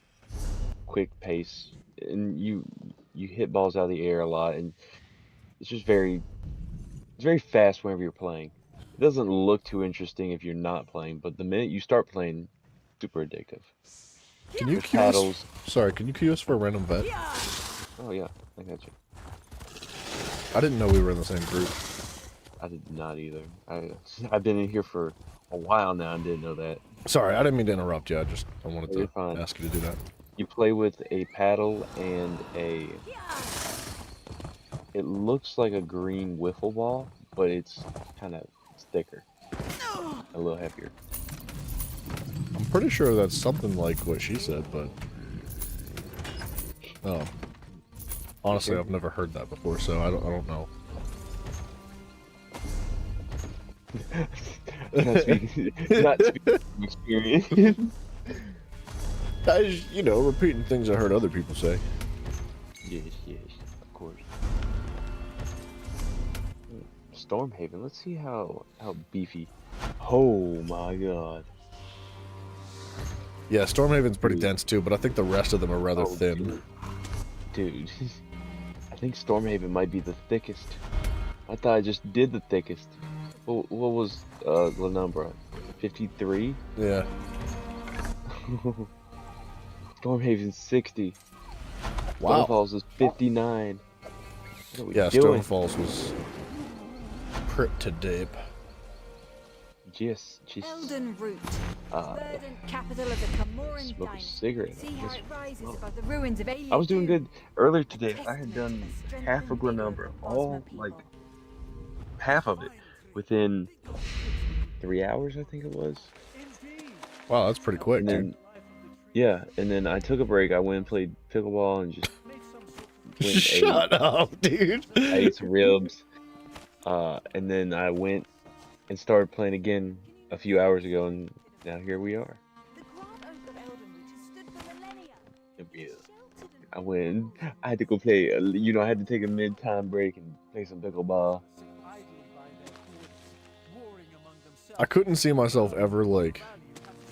quick pace, and you hit balls out of the air a lot, and it's just very fast whenever you're playing. It doesn't look too interesting if you're not playing, but the minute you start playing, super addictive. Can you There's queue us... paddles. Sorry, can you queue us for a random vet? Oh yeah, I got you. I didn't know we were in the same group. I did not either. I've been in here for a while now and didn't know that. Sorry, I didn't mean to interrupt you. I wanted You're to fine. ask you to do that. You play with a paddle and it looks like a green wiffle ball, but it's kind of thicker, a little heavier. I'm pretty sure that's something like what she said, but... Oh. Honestly, I've never heard that before, so I don't know. Not speaking from experience. I just, repeating things I heard other people say. Yes, of course. Stormhaven, let's see how beefy. Oh my god. Yeah, Stormhaven's pretty dense too, but I think the rest of them are rather thin. Dude. I think Stormhaven might be the thickest. I thought I just did the thickest. What was Glenumbra? 53? Yeah. Stormhaven's 60. Wow. Stonefalls is 59. What are we Yeah, doing? Stonefalls was pretty deep. Yes. Elden Root, verdant capital of the Camoran Smoke a dynasty. cigarette. See how it rises above the ruins of Aelia. I was doing good earlier today. I had done half of Glenumbra, all like half of it within 3 hours, I think it was. Wow, that's pretty quick, And dude. then, yeah, and then I took a break. I went and played pickleball and just went and Shut up, dude. I ate some ribs. And then I went and started playing again a few hours ago, and now here we are. The grand oak of Elden Root has stood for millennia. Yeah. I went. I had to go play. I had to take a mid-time break and play some pickleball. I couldn't see myself ever, like,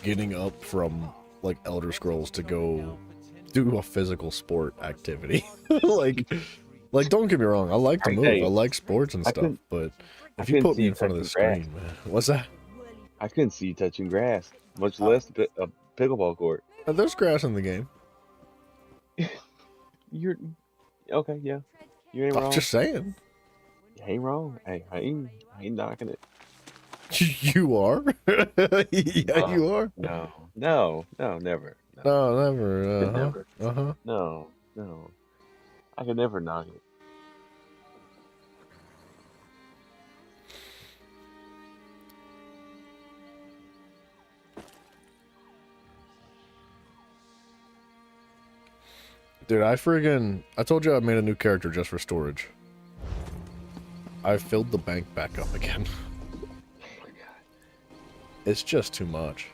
getting up from, like, Elder Scrolls to go do a physical sport activity. like, don't get me wrong, I like to move, I like sports and stuff, but if you put me in front of the screen, man, what's that? I couldn't see you touching grass, much less a pickleball court. There's grass in the game. You're okay, yeah. You ain't I'm wrong. just saying. You ain't wrong. Hey, I ain't knocking it. You are? Yeah, you are. No, never. No, never. Never. Uh-huh. No. I can never knock it. Dude, I told you I made a new character just for storage. I filled the bank back up again. Oh my god. It's just too much.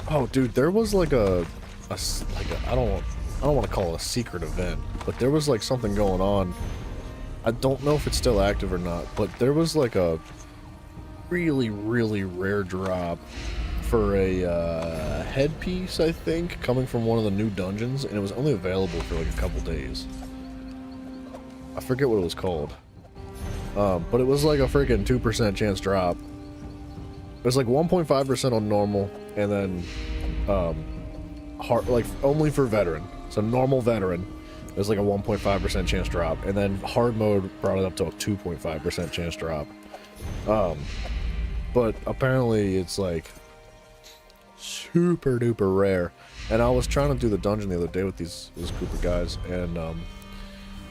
Oh, dude, there was like I don't want to call it a secret event, but there was like something going on. I don't know if it's still active or not, but there was like a really, really rare drop for a headpiece, I think, coming from one of the new dungeons, and it was only available for like a couple days. I forget what it was called. But it was like a freaking 2% chance drop. It was like 1.5% on normal, and then hard, like only for veteran. So normal veteran, it was like a 1.5% chance drop, and then hard mode brought it up to a 2.5% chance drop. But apparently it's like super duper rare. And I was trying to do the dungeon the other day with this group of guys, and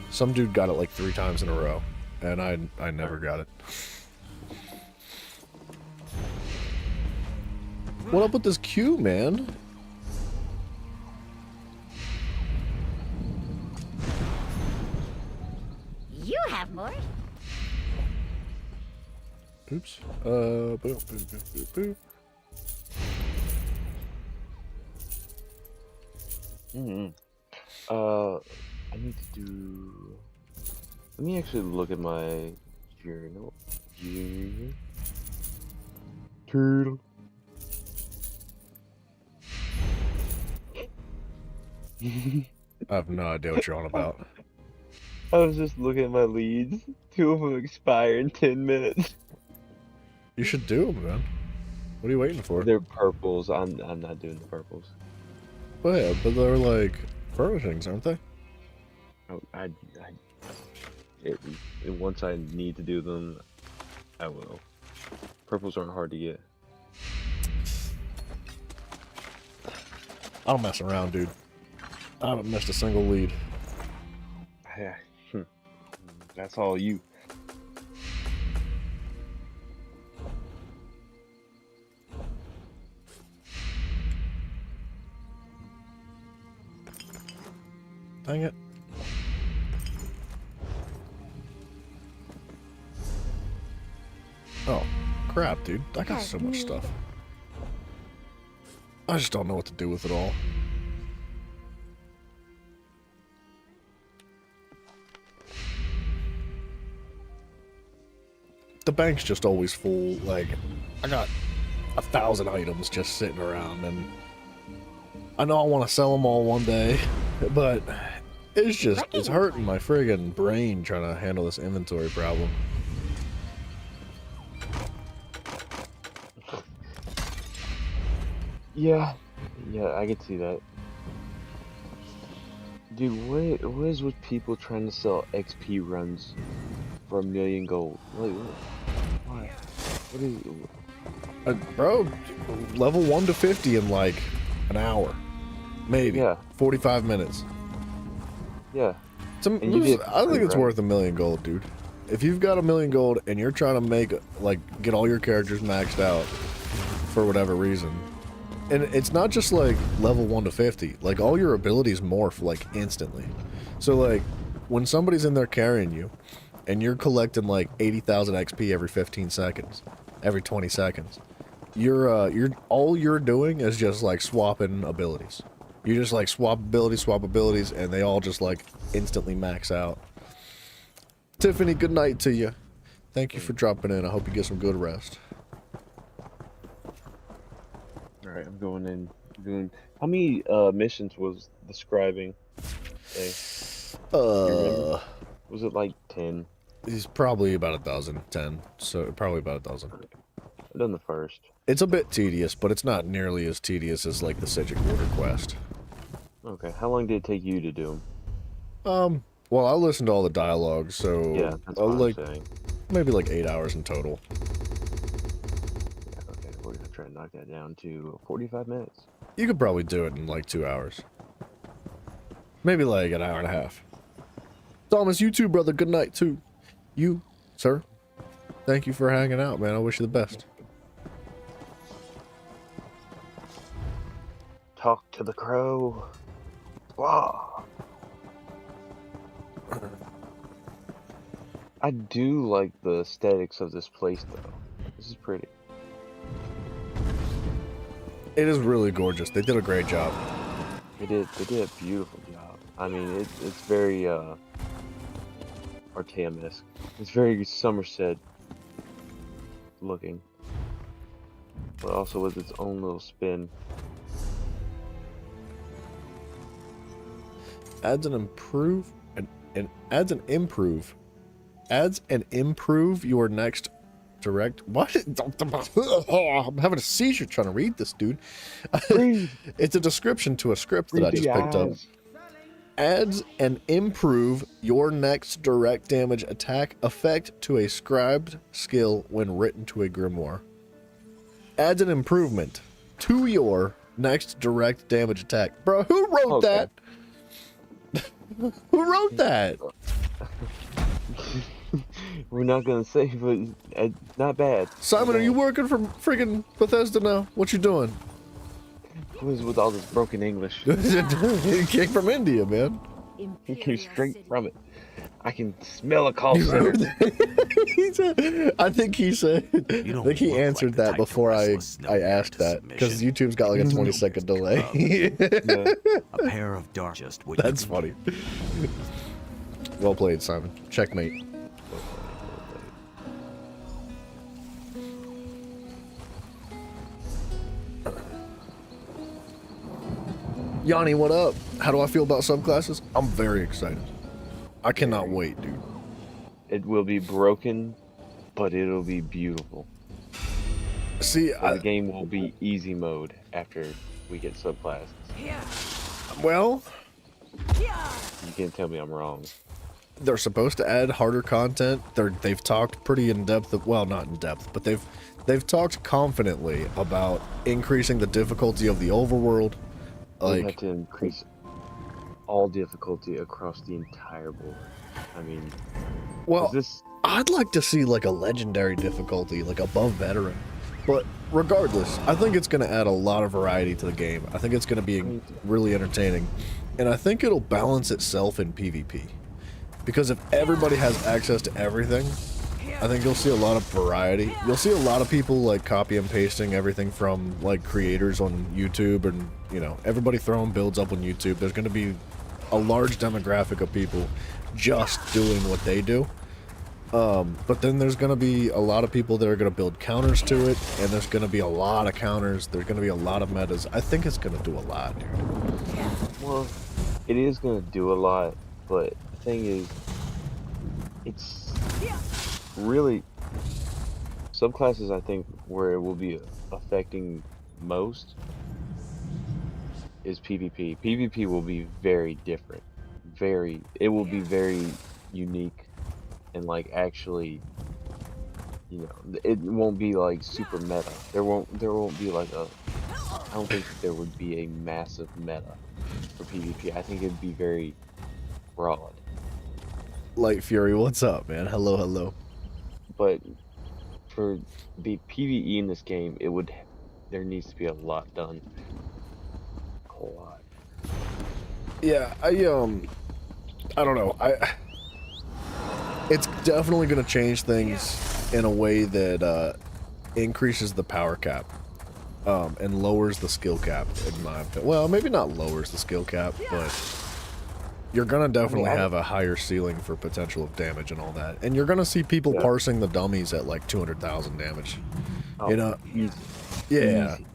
some dude got it like 3 times in a row, and I never got it. What up with this queue, man? You have more. Oops. Boop, boop, boop, boop, boop. I need to do. Let me actually look at my journal. Turtle. I have no idea what you're on about. I was just looking at my leads. 2 of them expire in 10 minutes. You should do them, man. What are you waiting for? They're purples. I'm not doing the purples. Well, yeah, but they're like furnishings, aren't they? Oh, once I need to do them, I will. Purples aren't hard to get. I don't mess around, dude. I haven't missed a single lead. Yeah. That's all you. Dang it. Oh, crap, dude. I got so much stuff. I just don't know what to do with it all. The bank's just always full. Like, I got 1,000 items just sitting around, and I know I want to sell them all one day, but it's hurting my friggin' brain trying to handle this inventory problem. Yeah, I can see that. Dude, what is with people trying to sell XP runs for 1 million gold? Like, why? What is it? Bro, level 1 to 50 in like an hour. Maybe. Yeah. 45 minutes. Yeah. I think it's worth 1 million gold, dude. If you've got 1 million gold and you're trying to get all your characters maxed out for whatever reason, and it's not just like level 1 to 50, like all your abilities morph like instantly. So like when somebody's in there carrying you and you're collecting like 80,000 XP every 15 seconds, every 20 seconds, all you're doing is just like swapping abilities. You just like swap abilities, and they all just like instantly max out. Tiffany, good night to you. Thank you for dropping in. I hope you get some good rest. Alright, I'm going in. How many missions was the scribing day? Was it like 10? He's probably about 1,000, 10. So probably about 1,000. I've done the first. It's a bit tedious, but it's not nearly as tedious as like the Sigil Order quest. Okay, how long did it take you to do them? Well, Well, I listened to all the dialogue, so Yeah, that's what like I'm saying. maybe like 8 hours in total. Yeah, okay, we're gonna try and knock that down to 45 minutes. You could probably do it in like 2 hours. Maybe like an hour and a half. Thomas, you too, brother. Good night, too. You, sir. Thank you for hanging out, man. I wish you the best. Talk to the crow. Wow. I do like the aesthetics of this place, though. This is pretty. It is really gorgeous. They did a great job. They did a beautiful job. I mean, it's very Artaeum-esque. It's very Somerset looking, but also with its own little spin. Adds an improve your next direct. What? I'm having a seizure trying to read this, dude. It's a description to a script that I just picked up. Adds and improve your next direct damage attack effect to a scribed skill when written to a grimoire. Adds an improvement to your next direct damage attack. Bro, who wrote that? Who wrote that? We're not gonna say, but not bad. Simon, are you working for friggin' Bethesda now? What you doing? What is with all this broken English? He came from India, man. He came straight from it. I can smell a call center. I think he said. I think he answered that before I asked that, because YouTube's got like a 20-second delay. A pair of dark just That's funny. Well played, Simon. Checkmate. Yanni, what up? How do I feel about subclasses? I'm very excited. I cannot wait, dude. It will be broken, but it'll be beautiful. See, the game will be easy mode after we get subclasses. Well, You can't tell me I'm wrong. they're supposed to add harder content. They've talked pretty in depth. Well, not in depth, but they've talked confidently about increasing the difficulty of the overworld. We have to increase all difficulty across the entire board. I mean, well, I'd like to see like a legendary difficulty, like above veteran. But regardless, I think it's going to add a lot of variety to the game. I think it's going to be really entertaining. And I think it'll balance itself in PvP. Because if everybody has access to everything, I think you'll see a lot of variety. You'll see a lot of people like copy and pasting everything from like creators on YouTube, and you know, everybody throwing builds up on YouTube. There's going to be a large demographic of people just doing what they do. But then there's going to be a lot of people that are going to build counters to it, and there's going to be a lot of counters. There's going to be a lot of metas. I think it's going to do a lot, dude. Well, it is going to do a lot, but the thing is, it's really subclasses, I think, where it will be affecting most is PvP. PvP will be very different. It will be very unique. And like actually, you know, it won't be like super meta. There won't be like I don't think there would be a massive meta for PvP. I think it'd be very broad. Light Fury, what's up, man? Hello, hello. But for the PvE in this game, there needs to be a lot done. A whole lot. Yeah, I don't know. It's definitely going to change things in a way that increases the power cap and lowers the skill cap, in my opinion. Well, maybe not lowers the skill cap, but you're going to definitely have a higher ceiling for potential of damage and all that. And you're going to see people parsing the dummies at like 200,000 damage. Oh, you know? easy. Yeah. Easy.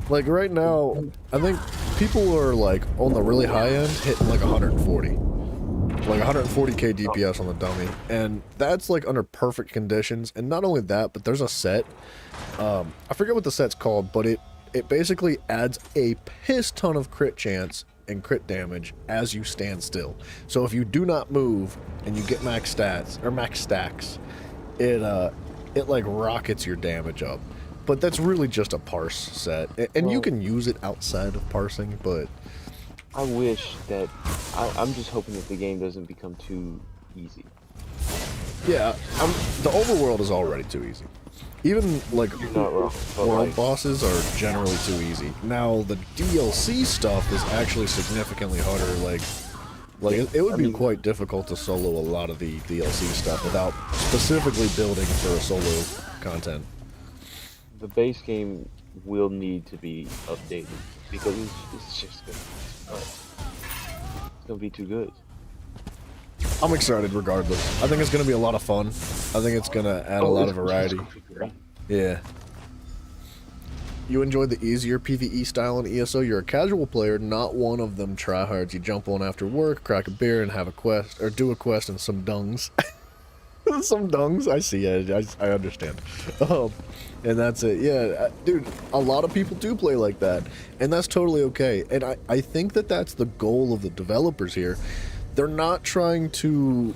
Like right now, I think people are like on the really high end hitting like 140. Like 140k DPS on the dummy, and that's like under perfect conditions. And not only that, but there's a set, I forget what the set's called, but it basically adds a piss ton of crit chance and crit damage as you stand still. So if you do not move and you get max stats or max stacks, it like rockets your damage up. But that's really just a parse set, and you can use it outside of parsing, but I wish that I'm just hoping that the game doesn't become too easy. yeah, the overworld is already too easy. Even like You're not wrong, but world like, bosses are generally too easy. Now the DLC stuff is actually significantly harder. Like it would be quite difficult to solo a lot of the DLC stuff without specifically building for a solo content. the base game will need to be updated because it's just gonna be too good. I'm excited regardless. I think it's gonna be a lot of fun. I think it's gonna add a lot of variety. Yeah. You enjoyed the easier PvE style in ESO. You're a casual player, not one of them tryhards. You jump on after work, crack a beer, and have a quest, or do a quest and some dungs. Some dungs? I see it. I understand. And that's it. Yeah, dude, a lot of people do play like that, and that's totally okay. And I think that that's the goal of the developers here. They're not trying to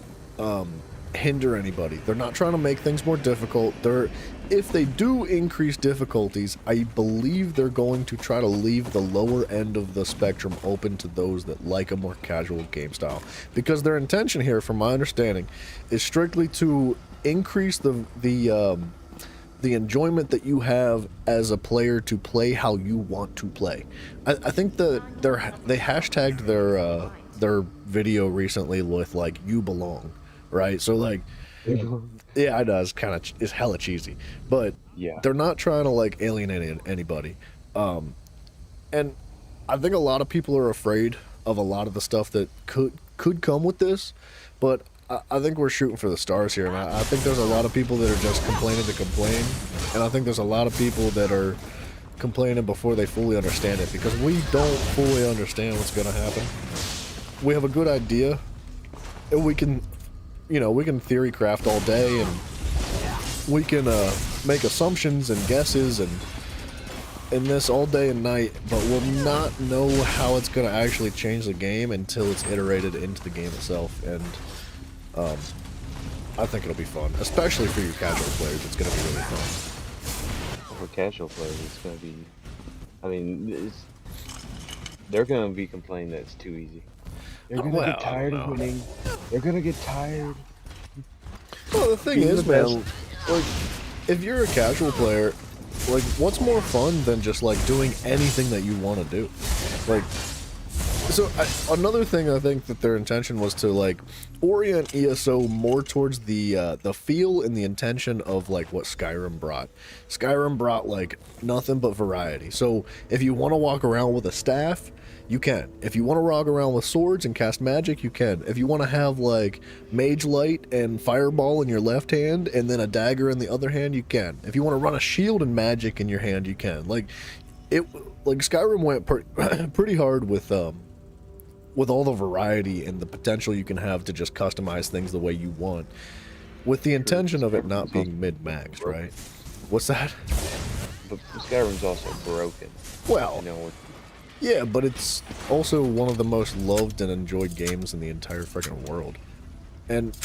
hinder anybody. They're not trying to make things more difficult. If they do increase difficulties, I believe they're going to try to leave the lower end of the spectrum open to those that like a more casual game style. Because their intention here, from my understanding, is strictly to increase the enjoyment that you have as a player to play how you want to play. I think that they hashtagged their video recently with like "you belong," right? So like. Yeah, I know, it's hella cheesy, but Yeah. they're not trying to like alienate anybody. And I think a lot of people are afraid of a lot of the stuff that could come with this, but I think we're shooting for the stars here, and I think there's a lot of people that are just complaining to complain, and I think there's a lot of people that are complaining before they fully understand it, because we don't fully understand what's going to happen. We have a good idea, and we can theory craft all day, and we can make assumptions and guesses and this all day and night, but we'll not know how it's going to actually change the game until it's iterated into the game itself. And I think it'll be fun, especially for you casual players. It's going to be really fun. For casual players, it's gonna be. I mean, they're gonna be complaining that it's too easy. They're gonna get tired of winning. They're gonna get tired. Well, the thing is, man, like, if you're a casual player, like, what's more fun than just, like, doing anything that you want to do? Like, so, another thing I think that their intention was to, like, orient ESO more towards the feel and the intention of, like, what Skyrim brought. Skyrim brought, like, nothing but variety. So, if you want to walk around with a staff, you can. If you want to walk around with swords and cast magic, you can. If you want to have, like, mage light and fireball in your left hand and then a dagger in the other hand, you can. If you want to run a shield and magic in your hand, you can. Like Skyrim went pretty hard with all the variety and the potential you can have to just customize things the way you want, with the intention of it not being mid-maxed, right? What's that? But Skyrim's also broken. Well, You know, yeah, but it's also one of the most loved and enjoyed games in the entire freaking world. And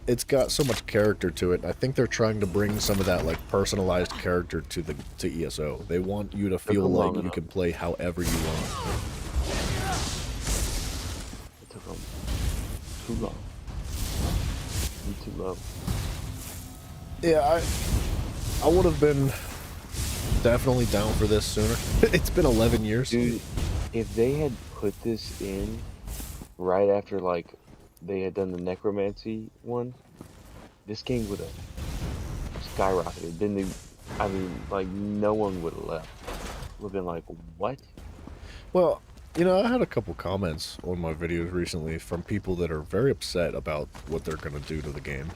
it's got so much character to it. I think they're trying to bring some of that, like, personalized character to ESO. They want you to feel like you can play however you want. it took them too long. Too low. Yeah, I would have been definitely down for this sooner. It's been 11 years. Dude, if they had put this in right after, like, they had done the necromancy one, this game would have skyrocketed. Like, no one would have left. Would have been like, what? Well, I had a couple comments on my videos recently from people that are very upset about what they're going to do to the game.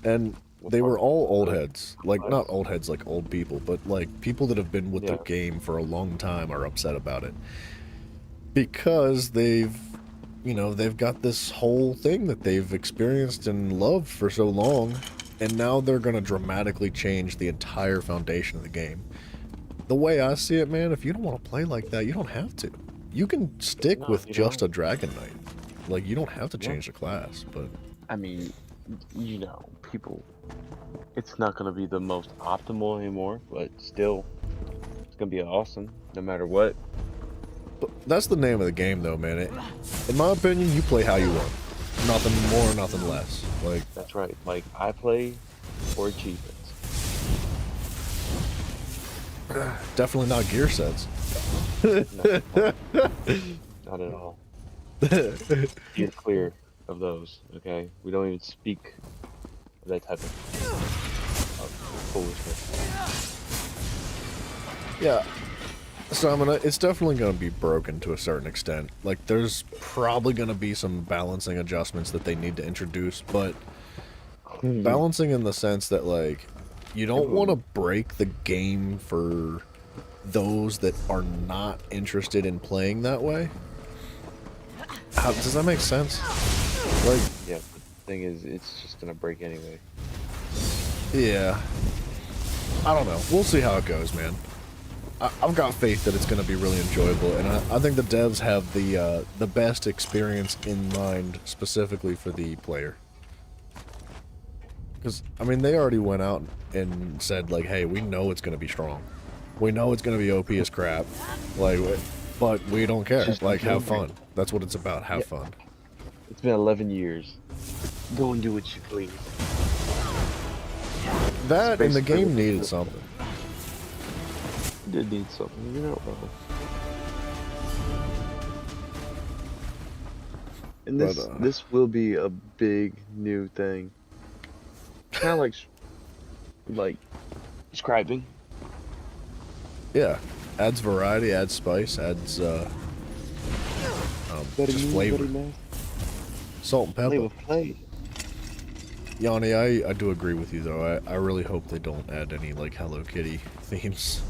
And they were all old heads. Like, not old heads like old people, but like people that have been with the game for a long time are upset about it. Because they've got this whole thing that they've experienced and loved for so long, and now they're going to dramatically change the entire foundation of the game. The way I see it, man, if you don't want to play like that, you don't have to. you can stick No, with you just don't. a Dragon Knight. Like, you don't have to Yeah. change the class, but I mean, you know, people. It's not gonna be the most optimal anymore, but still, it's gonna be awesome no matter what. that's the name of the game, though, man. In my opinion, you play how you want. Nothing more, nothing less. Like, That's right. Like I play for achievements. definitely not gear sets. No, not at all. You're clear of those, okay? We don't even speak of that type of foolishness. Yeah. So it's definitely going to be broken to a certain extent. Like, there's probably going to be some balancing adjustments that they need to introduce, but balancing in the sense that, like, you don't want to break the game for those that are not interested in playing that way. Does that make sense? Like, Yeah, but the thing is, it's just gonna break anyway. yeah. I don't know. We'll see how it goes, man. I've got faith that it's going to be really enjoyable, and I think the devs have the best experience in mind specifically for the player. Because, I mean, they already went out and said, like, hey, we know it's going to be strong. We know it's going to be OP as crap. Like, but we don't care. Just Like, have enjoy fun. That's what it's about. Have Yep. fun. It's been 11 years. Go and do what you please. That and the basically game what- needed something. You did need something. You're not wrong. And But, this will be a big new thing. Kind of like scribing. Yeah. Adds variety, adds spice, adds just flavor. Salt and pepper. Play. Yanni, I do agree with you though. I really hope they don't add any like Hello Kitty themes.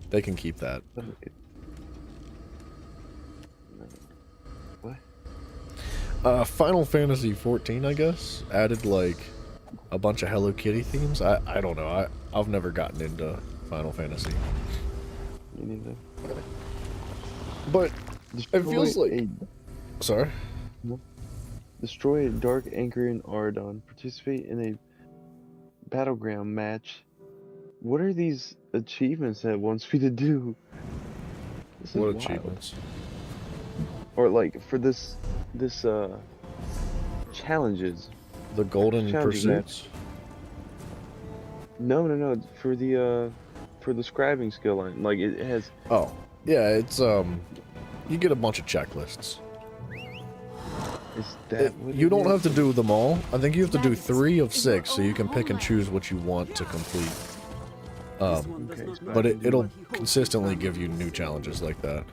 They can keep that. What? Final Fantasy 14, I guess, added like a bunch of Hello Kitty themes. I don't know. I've never gotten into Final Fantasy, Me neither. but it feels Destroy like. Sorry. Destroy a Dark Anchor in Ardon. Participate in a battleground match. What are these achievements that it wants me to do? This is What wild. achievements? Or like for this challenges. The Golden Challenges Pursuits. No. For the scribing skill line. Like it has. Oh, yeah. It's you get a bunch of checklists. Is that what You it don't is? have to do them all. I think you have to do 3 of 6, so you can pick and choose what you want to complete. Okay. But it'll consistently give you new challenges like that.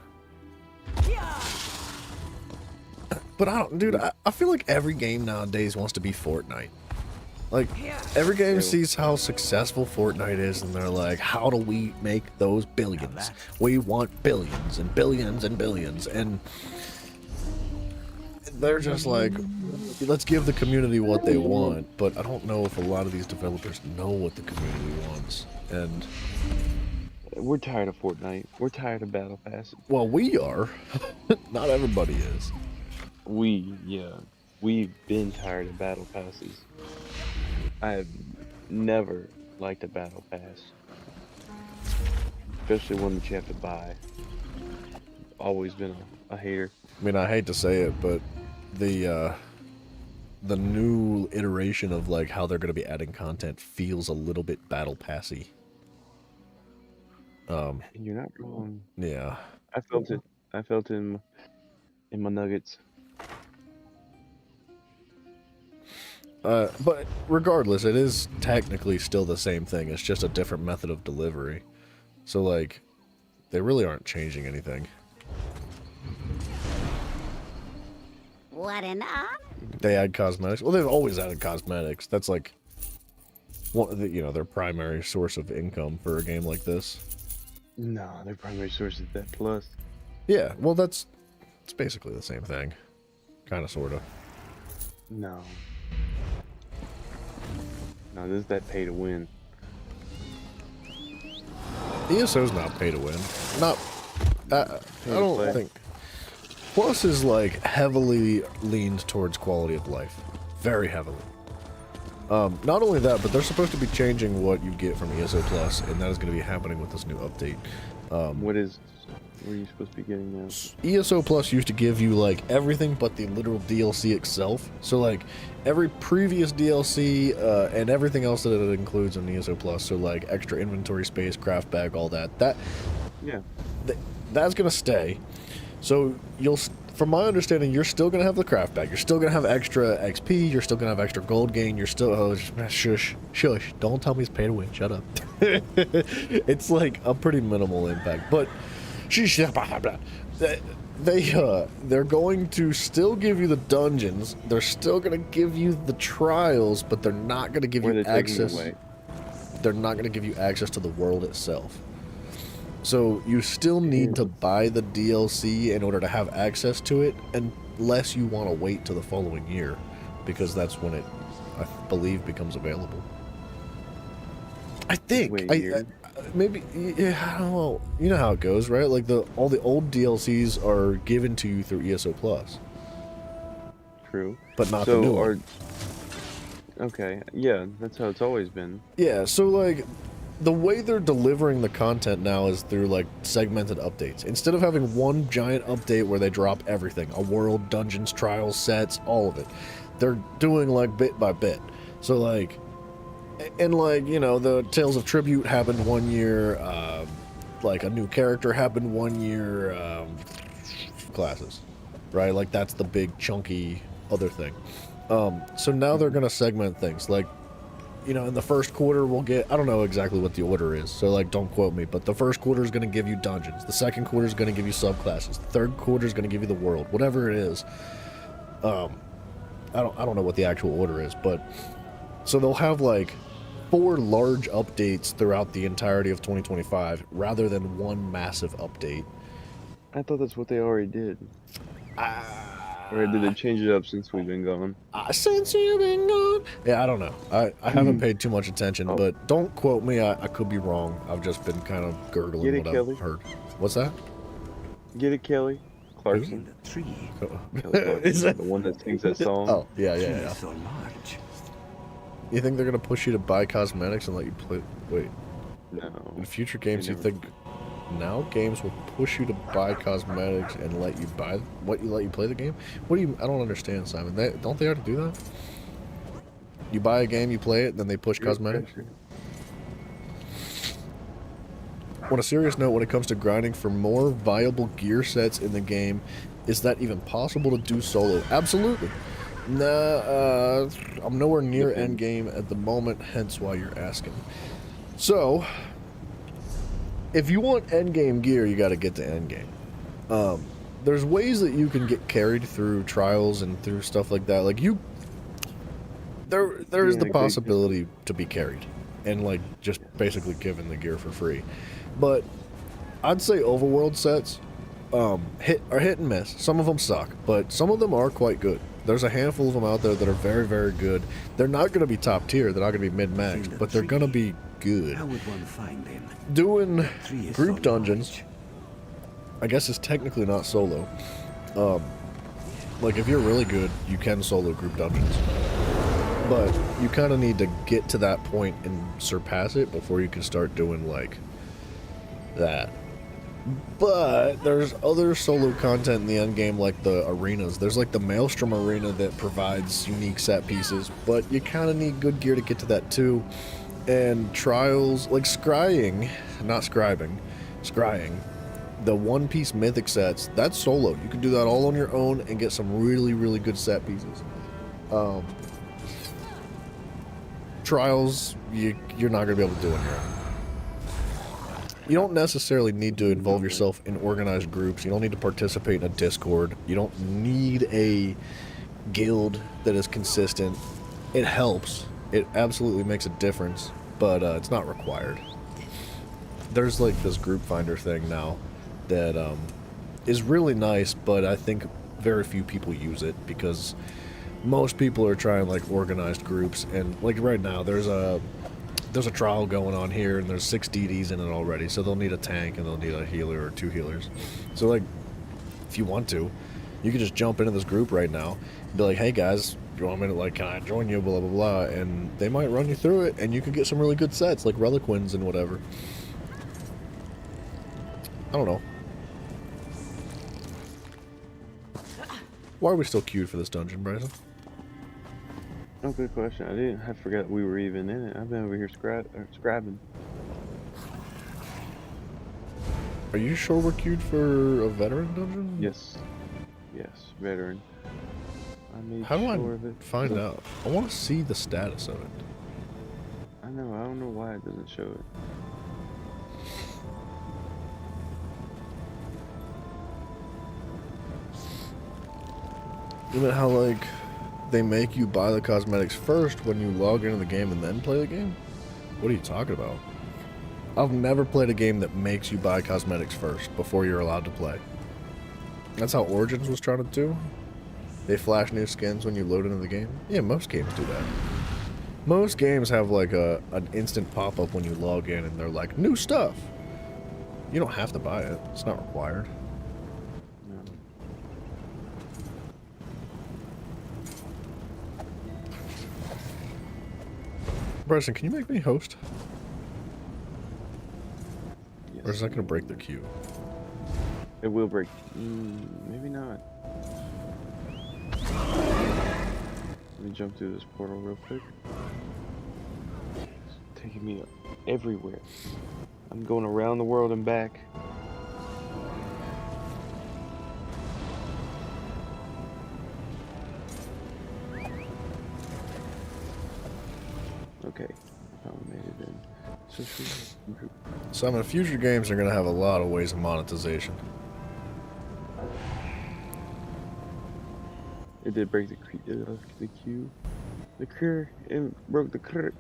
But I don't, dude. I feel like every game nowadays wants to be Fortnite. Like every game sees how successful Fortnite is, and they're like, "How do we make those billions? We want billions and billions and billions." And they're just like, let's give the community what they want, but I don't know if a lot of these developers know what the community wants. And, We're tired of Fortnite. We're tired of Battle Pass. well, we are. Not everybody is. We've been tired of Battle Passes. I have never liked a Battle Pass. Especially one that you have to buy. Always been a hater. I mean, I hate to say it, but the new iteration of like how they're going to be adding content feels a little bit Battle Passy. And you're not wrong. Yeah. I felt it. I felt it in my nuggets. But regardless, it is technically still the same thing. It's just a different method of delivery. So, like, they really aren't changing anything. What an honor. They add cosmetics. Well, they've always added cosmetics. That's like, one of the, their primary source of income for a game like this. No, their primary source is that plus. Yeah, well, it's basically the same thing. Kind of, sort of. No. No, this is that pay to win. ESO's not pay to win. Not I don't think Plus is like heavily leaned towards quality of life, very heavily. Not only that, but they're supposed to be changing what you get from ESO Plus, and that is going to be happening with this new update. What are you supposed to be getting now? ESO Plus used to give you like everything but the literal DLC itself. So like every previous DLC and everything else that it includes in ESO Plus. So like extra inventory space, craft bag, all that. That's gonna stay. So from my understanding, you're still gonna have the craft bag. You're still gonna have extra XP. You're still gonna have extra gold gain. You're still shush. Don't tell me it's pay to win. Shut up. It's like a pretty minimal impact, but. They're going to still give you the dungeons. They're still going to give you the trials, but they're not going to give you access. They're not going to give you access to the world itself. So you still need to buy the DLC in order to have access to it, unless you want to wait till the following year, because that's when it, I believe, becomes available. I think. Maybe, yeah, I don't know. You know how it goes, right? Like all the old DLCs are given to you through ESO Plus. True. But not the new one. Okay, yeah, that's how it's always been. Yeah, so like the way they're delivering the content now is through like segmented updates. Instead of having one giant update where they drop everything, a world, dungeons, trials, sets, all of it, they're doing like bit by bit. So like, and like, you know, the Tales of Tribute happened one year, like a new character happened one year, classes, right? Like that's the big chunky other thing. So now they're gonna segment things, like, you know, in the first quarter we'll get, I don't know exactly what the order is, so like don't quote me, but the first quarter is gonna give you dungeons, the second quarter is gonna give you subclasses, the third quarter is gonna give you the world, whatever it is. I don't know what the actual order is, but so they'll have like 4 large updates throughout the entirety of 2025 rather than one massive update. I thought that's what they already did. Or did they change it up since we've been gone? Since you've been gone? Yeah, I don't know. I haven't paid too much attention, but don't quote me. I could be wrong. I've just been kind of gurgling what I've heard. What's that? Get it, Kelly Clarkson. Is that the one that sings that song? Oh, yeah. You think they're gonna push you to buy cosmetics and let you play? Wait. No. In future games, you think now games will push you to buy cosmetics and let you let you play the game? What do you? I don't understand, Simon. Don't they already do that? You buy a game, you play it, and then they push cosmetics. On a serious note, when it comes to grinding for more viable gear sets in the game, is that even possible to do solo? Absolutely. Nah, I'm nowhere near endgame at the moment, hence why you're asking. So, if you want endgame gear, you got to get to endgame. There's ways that you can get carried through trials and through stuff like that. Like there is the possibility to be carried and like just basically given the gear for free. But I'd say overworld sets are hit and miss. Some of them suck, but some of them are quite good. There's a handful of them out there that are very, very good. They're not going to be top tier. They're not going to be mid-max, but they're going to be good. How would one find them? Doing group dungeons, I guess, is technically not solo. Like if you're really good, you can solo group dungeons, but you kind of need to get to that point and surpass it before you can start doing like that. But there's other solo content in the end game, like the arenas. There's like the Maelstrom arena that provides unique set pieces, but you kind of need good gear to get to that too. And trials, like scrying, the One Piece mythic sets, that's solo. You can do that all on your own and get some really, really good set pieces. Trials, you're not going to be able to do on your own. You don't necessarily need to involve yourself in organized groups. You don't need to participate in a Discord. You don't need a guild that is consistent. It helps. It absolutely makes a difference, but it's not required. There's like this group finder thing now that is really nice, but I think very few people use it because most people are trying like organized groups, and like right now there's a there's a trial going on here, and there's 6 DDs in it already, so they'll need a tank, and they'll need a healer or 2 healers. So, like, if you want to, you can just jump into this group right now, and be like, hey guys, you want me to, like, can I join you, blah, blah, blah, and they might run you through it, and you can get some really good sets, like Reliquins and whatever. I don't know. Why are we still queued for this dungeon, Bryson? Oh, good question. I forgot we were even in it. I've been over here scribing. Are you sure we're queued for a veteran dungeon? Yes. Yes, veteran. I made How do sure I of it. find out? I want to see the status of it. I know, I don't know why it doesn't show it. Even how, like, they make you buy the cosmetics first when you log into the game and then play the game? What are you talking about? I've never played a game that makes you buy cosmetics first before you're allowed to play. That's how Origins was trying to do. They flash new skins when you load into the game. Yeah, most games do that. Most games have like an instant pop-up when you log in and they're like, new stuff! You don't have to buy it. It's not required. No. Bryson, can you make me host? Yes. Or is that going to break the queue? It will break. Maybe not. Let me jump through this portal real quick. It's taking me everywhere. I'm going around the world and back. Okay, I finally made it in. Some of the future games are going to have a lot of ways of monetization. It did break the queue. The cur. It broke the cur.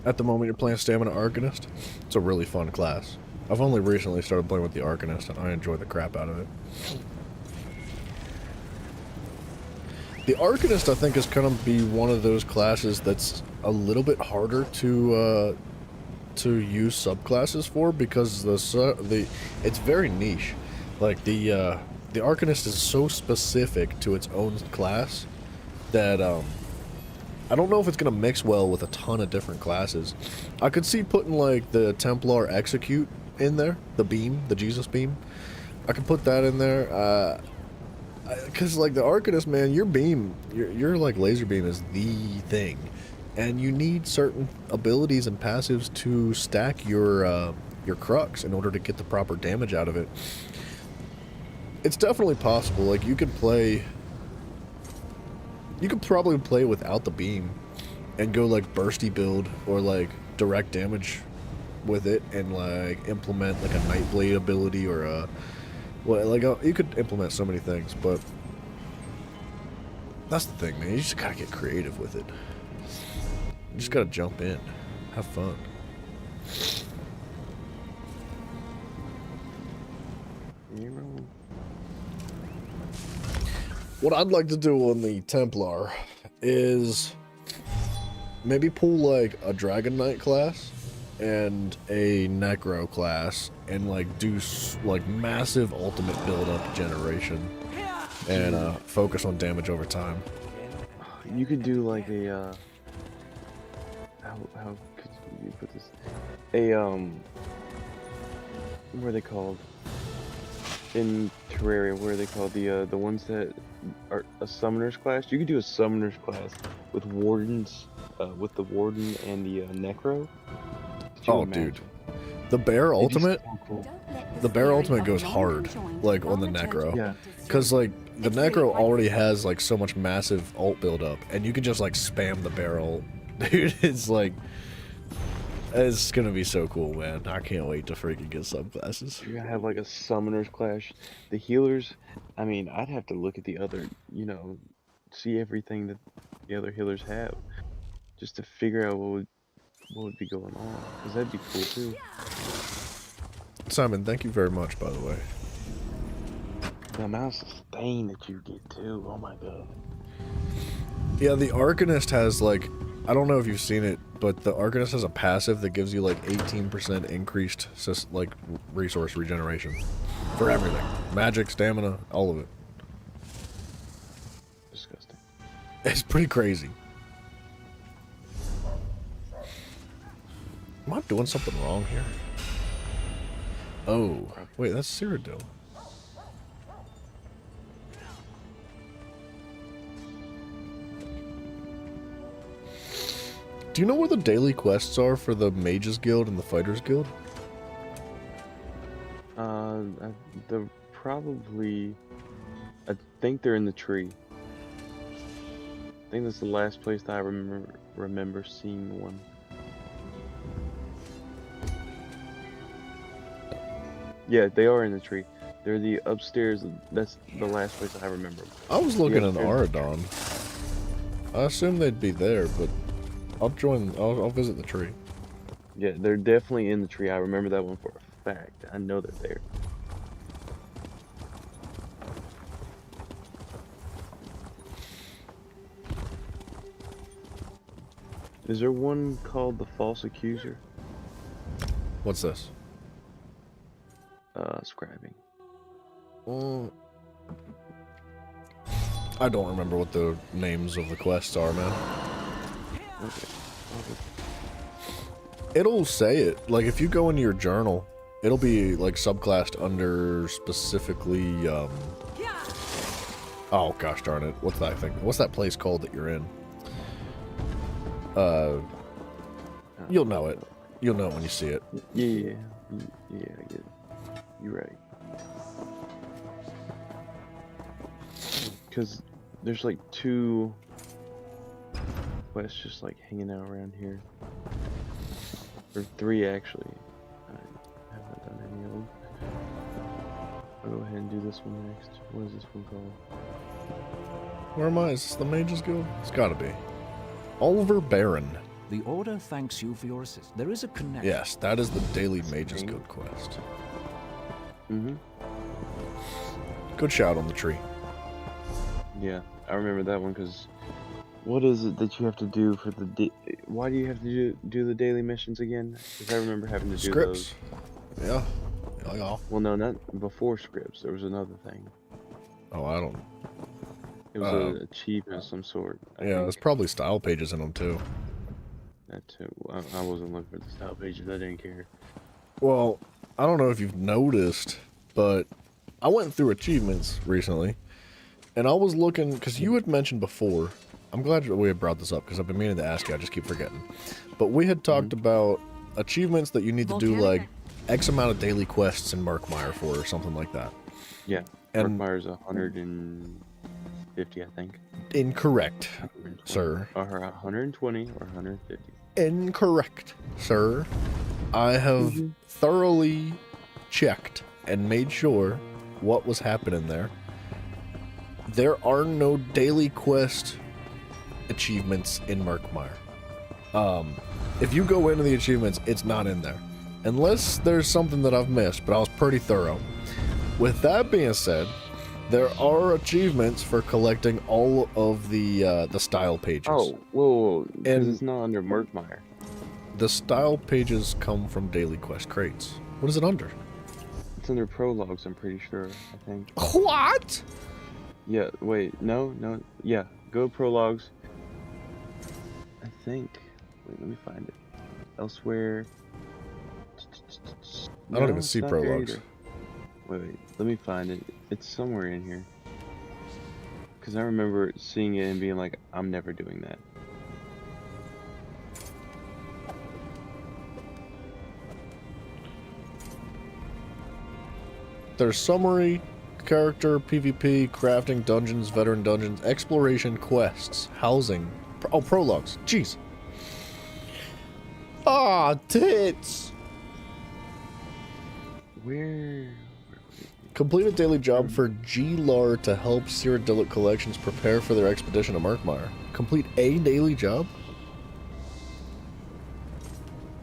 At the moment, you're playing Stamina Arcanist. It's a really fun class. I've only recently started playing with the Arcanist, and I enjoy the crap out of it. The Arcanist, I think, is going to be one of those classes that's a little bit harder to use subclasses for, because it's very niche. Like the Arcanist is so specific to its own class that I don't know if it's gonna mix well with a ton of different classes. I could see putting like the Templar Execute in there, the beam, the Jesus beam. I could put that in there. Because like the Arcanist, man, your beam, your like laser beam is the thing, and you need certain abilities and passives to stack your Crux in order to get the proper damage out of it. It's definitely possible. Like you could probably play without the beam and go like bursty build or like direct damage with it, and like implement like a Nightblade ability or a. Well, like, you could implement so many things, but that's the thing, man. You just gotta get creative with it. You just gotta jump in. Have fun. What I'd like to do on the Templar is maybe pull, like, a Dragon Knight class and a Necro class and like do like massive ultimate build-up generation and focus on damage over time. You could do like a how could you put this? What are they called? In Terraria, what are they called? The ones that are a summoner's class? You could do a summoner's class with wardens, with the warden and the Necro. Oh, dude. The bear ultimate, the bear ultimate goes hard, like, on the Necro. Yeah. Because, like, the Necro already has, like, so much massive ult buildup, and you can just, like, spam the bear ult. Dude, it's, like, it's gonna be so cool, man. I can't wait to freaking get subclasses. You're gonna have, like, a summoner's class. The healers, I mean, I'd have to look at the other, you know, see everything that the other healers have, just to figure out what would be going on, because that'd be cool too. Simon, thank you very much, by the way. The amount of sustain that you get too. Oh my god. Yeah, the Arcanist has like, I don't know if you've seen it, but the Arcanist has a passive that gives you like 18% increased like resource regeneration for everything. Magic, stamina, all of it. Disgusting. It's pretty crazy. Am I doing something wrong here? Oh, wait, that's Cyrodiil. Do you know where the daily quests are for the Mages Guild and the Fighters Guild? They're probably. I think they're in the tree. I think that's the last place that I remember seeing one. Yeah, they are in the tree. They're the upstairs. That's the last place I remember. I was looking in upstairs. Aradon. I assume they'd be there, but I'll join. I'll visit the tree. Yeah, they're definitely in the tree. I remember that one for a fact. I know they're there. Is there one called the False Accuser? What's this? Scribing. I don't remember what the names of the quests are, man. Okay. It'll say it. Like, if you go into your journal, it'll be, like, subclassed under specifically, oh, gosh darn it. What's that thing? What's that place called that you're in? You'll know it. You'll know it when you see it. Yeah, I get it. You're right. Because there's, like, 2 quests just, like, hanging out around here. Or 3, actually. I haven't done any of them. I'll go ahead and do this one next. What is this one called? Where am I? Is this the Mages Guild? It's gotta be. Oliver Baron. The Order thanks you for your assist. There is a connection. Yes, that is the daily Mages Guild quest. Mm-hmm. Good shout on the tree. Yeah, I remember that one because what is it that you have to do for the why do you have to do the daily missions again? Because I remember having to do Scripts. those. Yeah. Yeah. Well, no, not before scripts. There was another thing. Oh, I don't. It was an achievement of some sort. I Yeah, think. there's probably style pages in them too. That too. I wasn't looking for the style pages. I didn't care. Well, I don't know if you've noticed, but I went through achievements recently, and I was looking, because you had mentioned before, I'm glad we had brought this up, because I've been meaning to ask you, I just keep forgetting. But we had talked about achievements that you need to do, like, X amount of daily quests in Murkmire for, or something like that. Yeah, And Murkmire's 150, I think. incorrect, sir. Or 120 or 150. Incorrect, sir. I have thoroughly checked and made sure what was happening there. There are no daily quest achievements in Murkmire. If you go into the achievements, it's not in there. Unless there's something that I've missed, but I was pretty thorough. With that being said, there are achievements for collecting all of the style pages. Oh, whoa, because And- it's not under Murkmire. The style pages come from daily quest crates. What is it under? It's under prologues, I'm pretty sure, I think. What? Yeah, wait, no, yeah, go prologues. I think, wait, let me find it. Elsewhere. I don't even it's see not there prologues. either. Wait, let me find it. It's somewhere in here. Because I remember seeing it and being like, I'm never doing that. There's summary, character, PvP, crafting, dungeons, veteran dungeons, exploration, quests, housing. Prologues. Jeez. Ah, tits. Where Complete a daily job for G-Lar to help Cyrodiilic collections prepare for their expedition to Murkmire. Complete a daily job?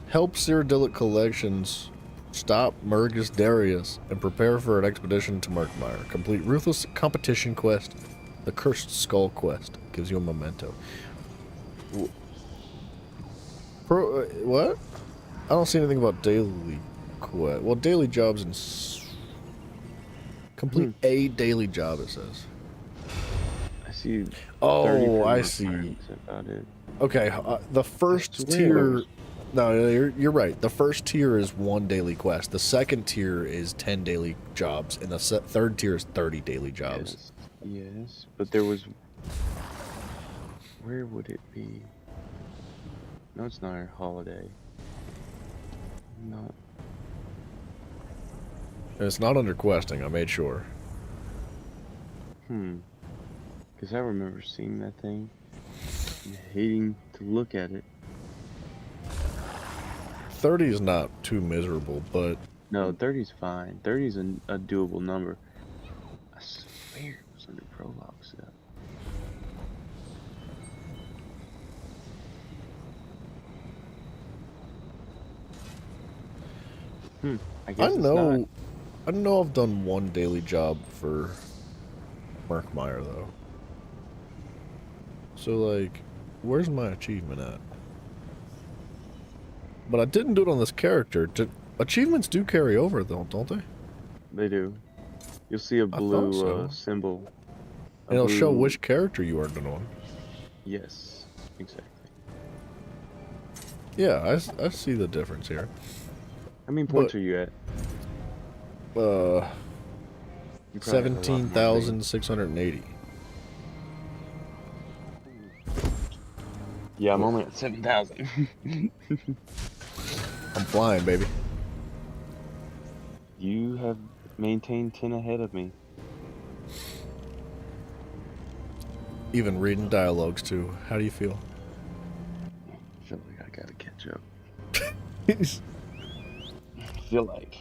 Help Cyrodiilic collections Stop Mergus Darius and prepare for an expedition to Murkmire. Complete Ruthless Competition Quest. The Cursed Skull Quest. Gives you a memento. What? I don't see anything about daily quest. Well, daily jobs and... Complete a daily job, it says. I see. Oh, I 30 see. That's about it. Okay, the first tier... No, you're right. The first tier is 1 daily quest. The second tier is 10 daily jobs. And the third tier is 30 daily jobs. Yes, but there was... Where would it be? No, it's not a holiday. No. And it's not under questing, I made sure. Because I remember seeing that thing and hating to look at it. 30 is not too miserable, but... No, 30's fine. 30's a doable number. I swear it was under prologue stuff. I guess it's not. I know I've done 1 daily job for Murkmire, though. So, like, where's my achievement at? But I didn't do it on this character. Achievements do carry over, though, don't they? They do. You'll see a blue so. symbol. And it'll show which character you earned it on. Yes, exactly. Yeah, I see the difference here. How many points are you at? 17,680. Yeah, I'm only at 7,000. I'm flying, baby. You have maintained 10 ahead of me. Even reading dialogues, too. How do you feel? I feel like I gotta catch up. I feel like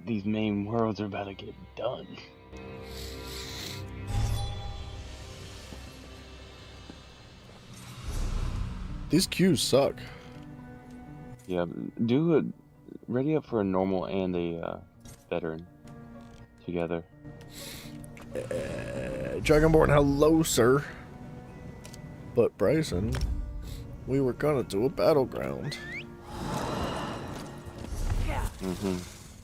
these main worlds are about to get done. These queues suck. Yeah, ready up for a normal and a veteran together. Dragonborn, hello, sir. But Bryson, we were gonna do a battleground.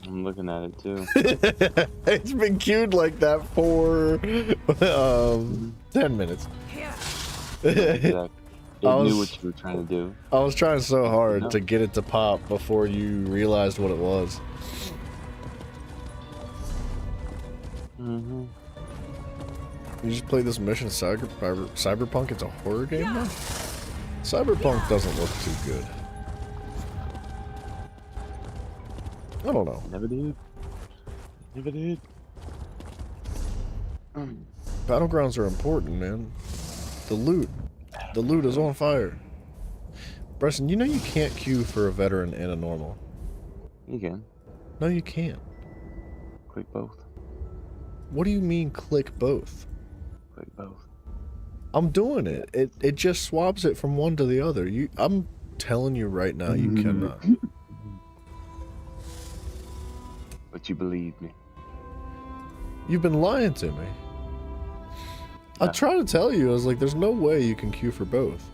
I'm looking at it too. It's been queued like that for 10 minutes. Exactly. It knew what you were trying to do. I was trying so hard to get it to pop before you realized what it was. You just play this mission Cyberpunk? It's a horror game now? Cyberpunk doesn't look too good. I don't know. Never did. Never did. Battlegrounds are important, man. The loot. The loot is on fire. Bryson, you know you can't queue for a veteran and a normal. You can. No, you can't. Click both. What do you mean click both? Click both. I'm doing it. It just swaps it from one to the other. I'm telling you right now, you cannot. But you believe me. You've been lying to me. I tried to tell you, I was like, there's no way you can queue for both.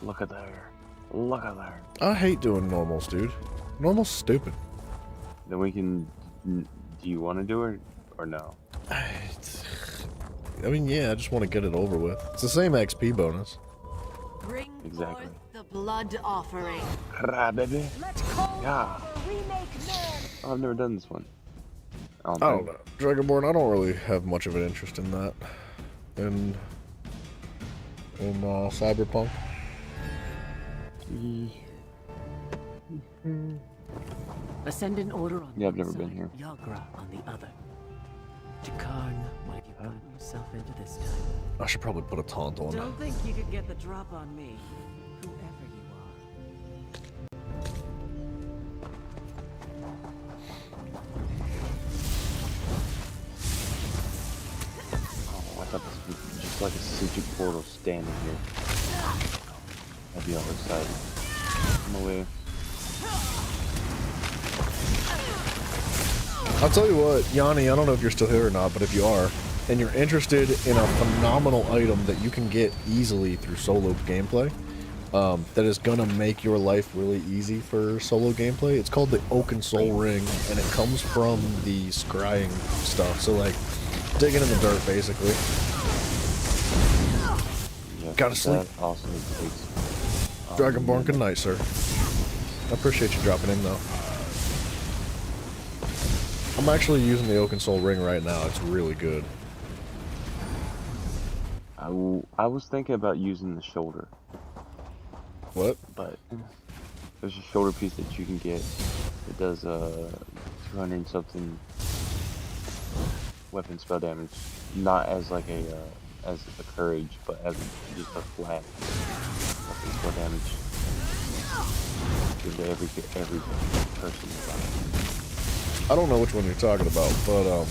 Look at there. Look at there. I hate doing normals, dude. Normal's stupid. Then we can... Do you want to do it or no? I mean, yeah, I just want to get it over with. It's the same XP bonus. Bring Exactly. forth the blood offering. Hurrah, baby. Let's call Yeah. for a remake man. Oh, I've never done this one. I don't know. Dragonborn, I don't really have much of an interest in that. In Cyberpunk. Ascendant Order on Yeah, I've one never been side, here. Yagra on the other. Jakarn, what have you gotten yourself into this time? I should probably put a taunt on. Don't think you could get the drop on me, whoever you Oh, I thought this was just like a Suji portal standing here. I'd be all excited. On the way. I'll tell you what, Yanni, I don't know if you're still here or not, but if you are, and you're interested in a phenomenal item that you can get easily through solo gameplay, that is gonna make your life really easy for solo gameplay, it's called the Oaken Soul Ring, and it comes from the scrying stuff, so like, digging in the dirt, basically. Yeah, Gotta sleep. Also takes, Dragonborn, good night, sir. I appreciate you dropping in, though. I'm actually using the Oaken Soul Ring right now. It's really good. I was thinking about using the shoulder. What? But there's a shoulder piece that you can get. It does 200 and something weapon spell damage, not as like a as a courage, but as just a flat weapon spell damage. Gives to every person. I don't know which one you're talking about, but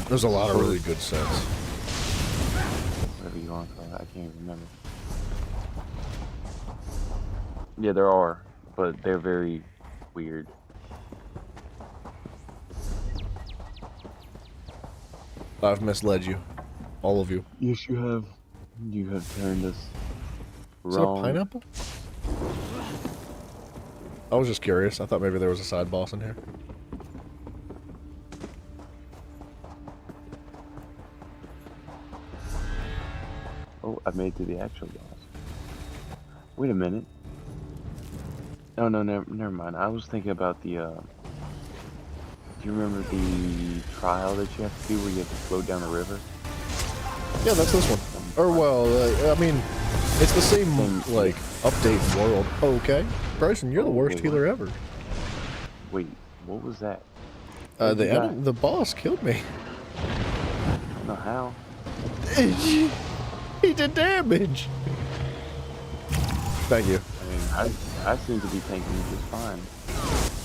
there's a lot of really good sets. Whatever you want to call it, I can't even remember. Yeah, there are, but they're very weird. I've misled you. All of you. Yes, you have. You have turned us Is that a pineapple? I was just curious. I thought maybe there was a side boss in here. Oh, I made it to the actual boss. Wait a minute. Oh no, never mind. I was thinking about the. Do you remember the trial that you have to do where you have to float down the river? Yeah, that's this one. Or well, I mean, it's the same like update world. Okay, Bryson, you're the worst healer ever. Wait, what was that? The boss killed me. I don't know how. He did damage. Thank you. I mean, I seem to be tanking just fine.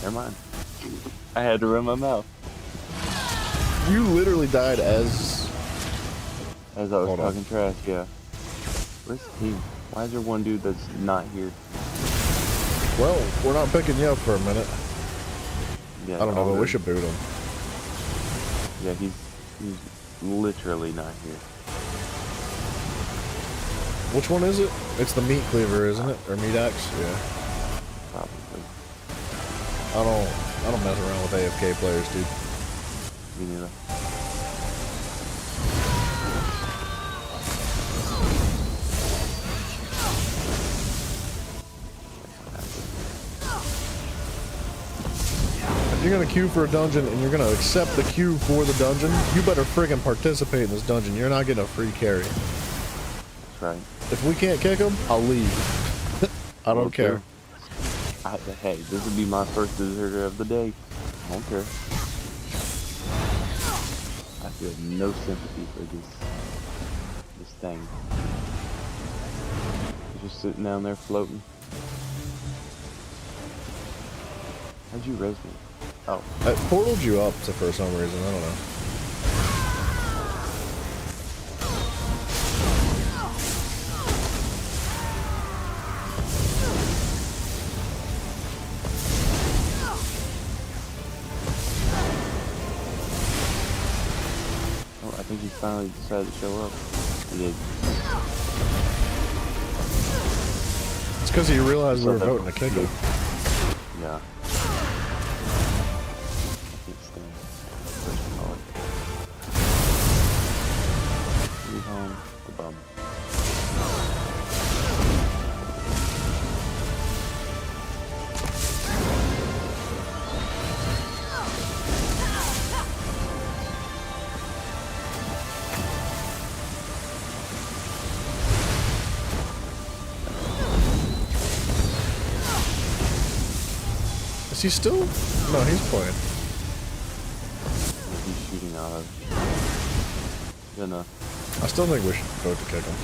Never mind. I had to run my mouth. You literally died as I was talking trash, yeah. Where's the team? Why is there one dude that's not here? Well, we're not picking you up for a minute. Yeah, I don't know, but we should boot him. Yeah, he's literally not here. Which one is it? It's the meat cleaver, isn't it? Or meat axe? Yeah. Probably. I don't mess around with AFK players, dude. Me neither. If you're gonna queue for a dungeon and you're gonna accept the queue for the dungeon, you better friggin' participate in this dungeon. You're not getting a free carry. That's right. If we can't kick them, I'll leave. I don't care. Hey, this would be my first deserter of the day. I don't care. I feel no sympathy for this thing. You're just sitting down there floating. How'd you raise me? Oh. I portaled you up for some reason, I don't know. Oh, I think he finally decided to show up. He did. It's because he realized we were voting to kick him. Yeah. I can't stand what you call it. Leave home the bum. Is he still? No, he's playing. He's shooting out of. Good enough. I still think we should vote to kick him.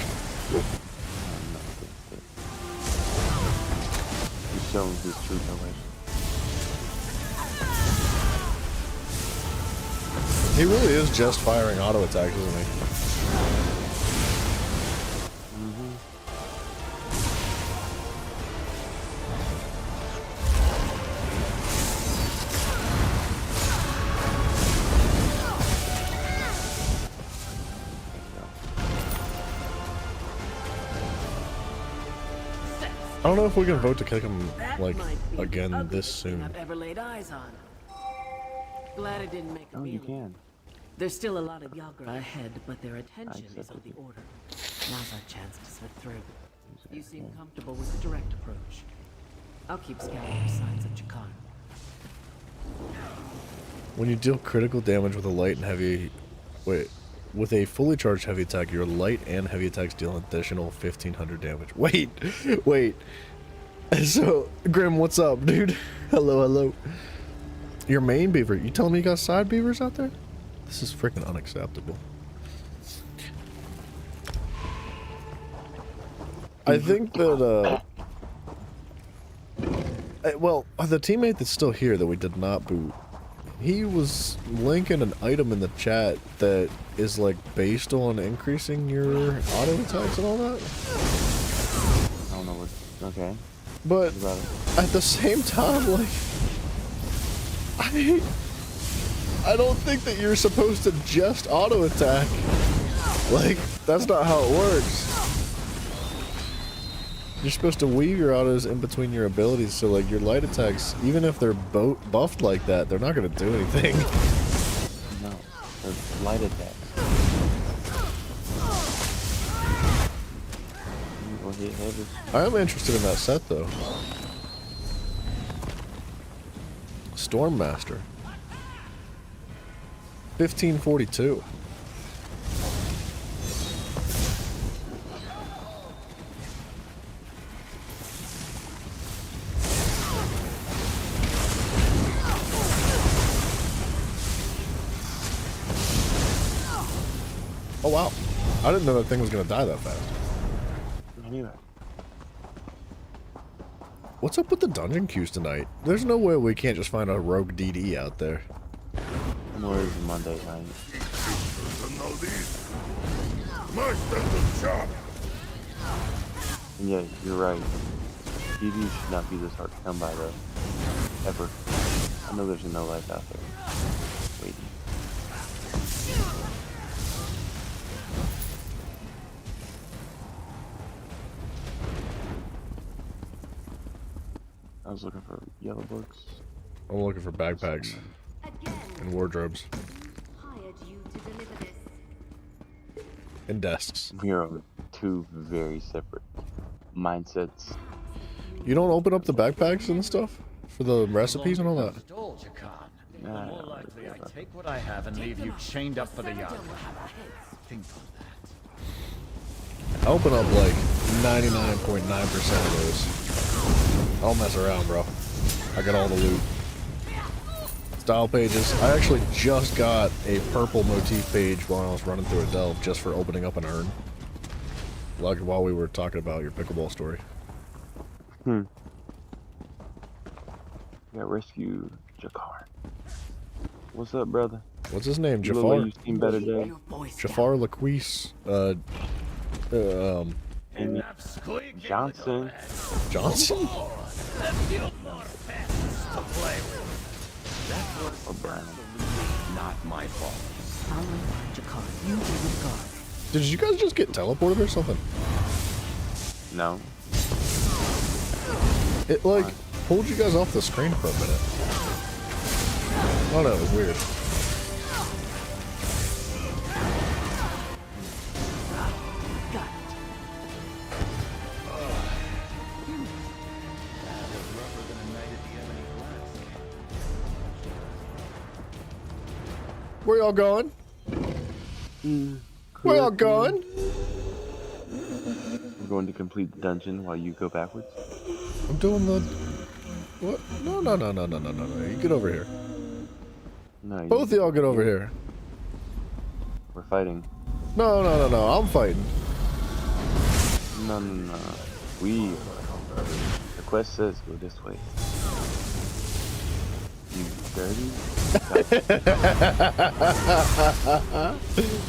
He's showing his true colors. He really is just firing auto attacks, isn't he? don't know if we can vote to kick him, That like, might be the again this ugliest thing soon. I've ever laid eyes on. Glad I didn't make a Oh, you meal. can. There's still a lot of Yagra ahead, but their attention is on the order. Now's our chance to slip through. You seem comfortable with the direct approach. I'll keep scouting the signs of Jakar. When you deal critical damage with a light and heavy... Wait. With a fully charged heavy attack, your light and heavy attacks deal an additional 1,500 damage. Wait! Wait! So, Grim, what's up, dude? Hello, hello. Your main beaver. You telling me you got side beavers out there? This is freaking unacceptable. I think that, well, the teammate that's still here that we did not boot, he was linking an item in the chat that is, like, based on increasing your auto attacks and all that. I don't know what. Okay. But What about it? at the same time, like, I don't think that you're supposed to just auto attack. Like, that's not how it works. You're supposed to weave your autos in between your abilities, so like your light attacks, even if they're buffed like that, they're not going to do anything. No. They're light attacks. You go hit heavy. I am interested in that set though. Stormmaster. 1542. Oh wow. I didn't know that thing was gonna die that fast. Anyway. What's up with the dungeon queues tonight? There's no way we can't just find a rogue DD out there. Where is Monday night? To know these. My special job. And yeah, you're right. DD should not be this hard to come by though. Ever. I know there's no life out there. Waiting. I was looking for yellow books. I'm looking for backpacks and wardrobes Hired you to deliver this. and desks. We are on two very separate mindsets. You don't open up the backpacks and stuff for the recipes and all that? Nah, More likely I take what I have and leave you chained up for the yard. Think on that. I open up like 99.9% of those. I don't mess around, bro. I got all the loot. Style pages. I actually just got a purple motif page while I was running through a delve just for opening up an urn. Like while we were talking about your pickleball story. We got rescue Jakar. What's up, brother? What's his name? You look like Jafar? you've seen better days. Jafar Laquise. Amy Johnson. Johnson? O'Brien. Not my fault. I'll remind Jakar. You be the guard. Did you guys just get teleported or something? No. It like pulled you guys off the screen for a minute. Oh no, it was weird. Got it. Where y'all going? Where y'all going? We're going to complete the dungeon while you go backwards. I'm doing the... What? No. You get over here. No, Both of y'all get over here. We're fighting. No. I'm fighting. No. We. The quest says go this way. You dirty?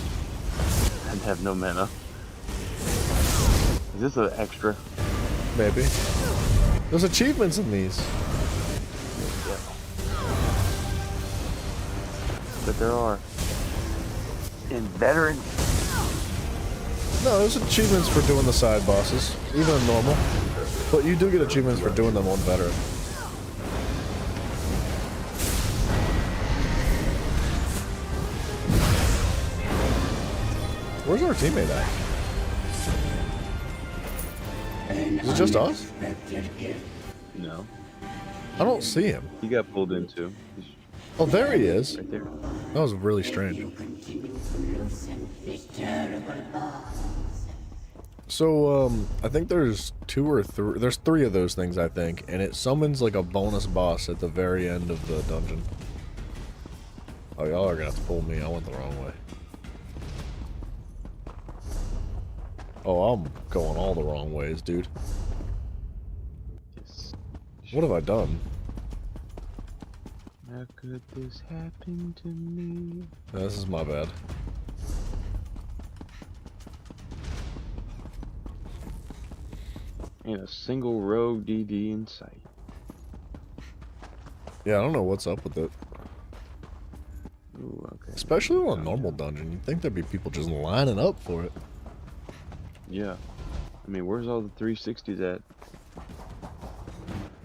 I have no mana. Is this an extra? Maybe. There's achievements in these. Yeah. But there are. In veteran. No, there's achievements for doing the side bosses, even in normal. But you do get achievements for doing them on veteran. Where's our teammate at? Is it just us? No. I don't see him. He got pulled into. He's Oh, there he is. right there. That was really strange. So, I think there's there's 3 of those things, I think, and it summons like a bonus boss at the very end of the dungeon. Oh, y'all are gonna have to pull me. I went the wrong way. Oh, I'm going all the wrong ways, dude. Yes. What have I done? How could this happen to me? No, this is my bad. Ain't a single rogue DD in sight. Yeah, I don't know what's up with it. Ooh, okay. Especially on a normal dungeon. You'd think there'd be people just lining up for it. Yeah. I mean, where's all the 360s at?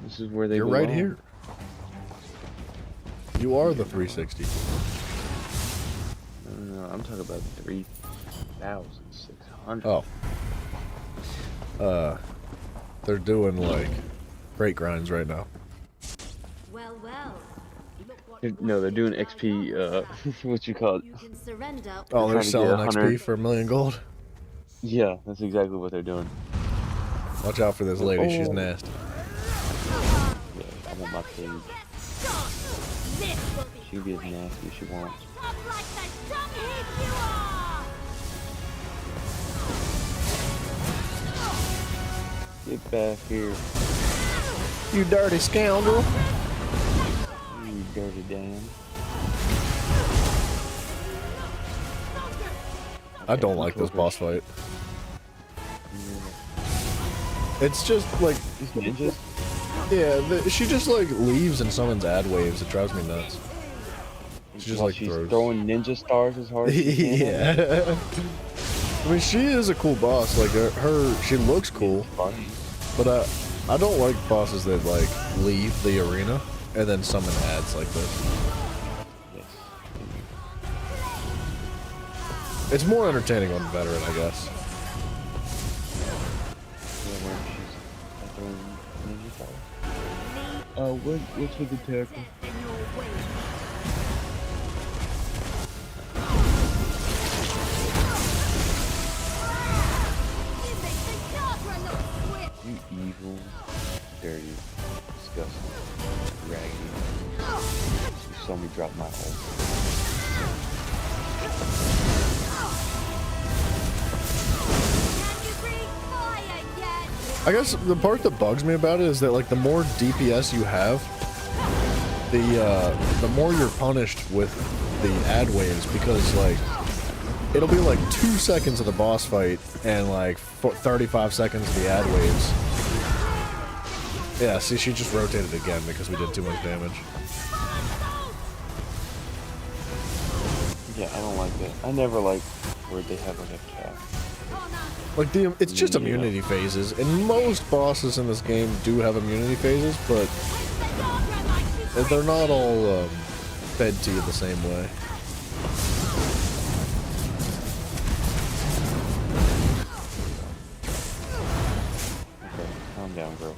This is where they You're belong. right here. You are the 360. No, I'm talking about 3,600. Oh. They're doing like crate grinds right now. Well, well. Look what No, they're doing XP, what you call it? you can surrender. Oh, they're trying to get selling 100. XP for 1 million gold. Yeah, that's exactly what they're doing. Watch out for this lady, she's Oh. nasty. Yeah, I want my page. She can be as nasty as she wants. Get back here, You dirty scoundrel. you dirty damn. I don't like this boss fight. It's just like, These ninjas? yeah, she just like leaves and summons ad waves. It drives me nuts. She just While like she's throws. throwing ninja stars as hard as she can. Yeah. I mean, she is a cool boss. Like she looks cool. Funny. But I don't like bosses that like leave the arena and then summon ads like this. Yes. It's more entertaining on veteran, I guess. Yeah, where she's throwing ninja stars. What's with the tackle? You evil, dirty, disgusting, raggedy. You saw me drop my ult. I guess the part that bugs me about it is that like the more DPS you have, the more you're punished with the ad waves, because like it'll be like 2 seconds of the boss fight and like 35 seconds of the ad waves. Yeah, see, she just rotated again because we did too much damage. Yeah, I don't like that. I never like where they have like a cap. Like it's just immunity phases, and most bosses in this game do have immunity phases, but they're not all fed to you the same way. Okay, calm down, girl.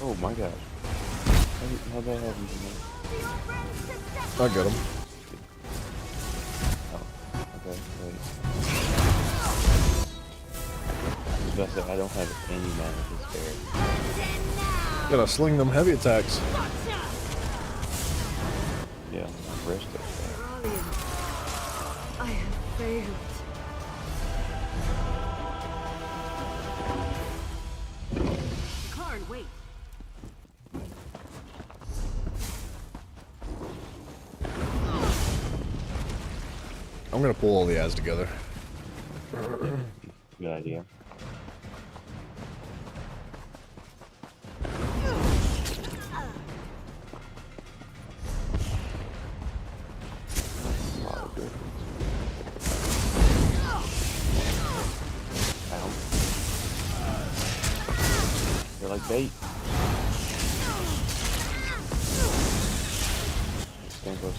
Oh my gosh. How'd that happen to me? I get him. Oh, okay, wait. I was about to say, I don't have any mana to spare. Gotta sling them heavy attacks. Yeah, my wrist is there. I have failed. Karn, wait. I'm gonna pull all the ads together. Good idea. A lot of difference. They're like bait. Stand close.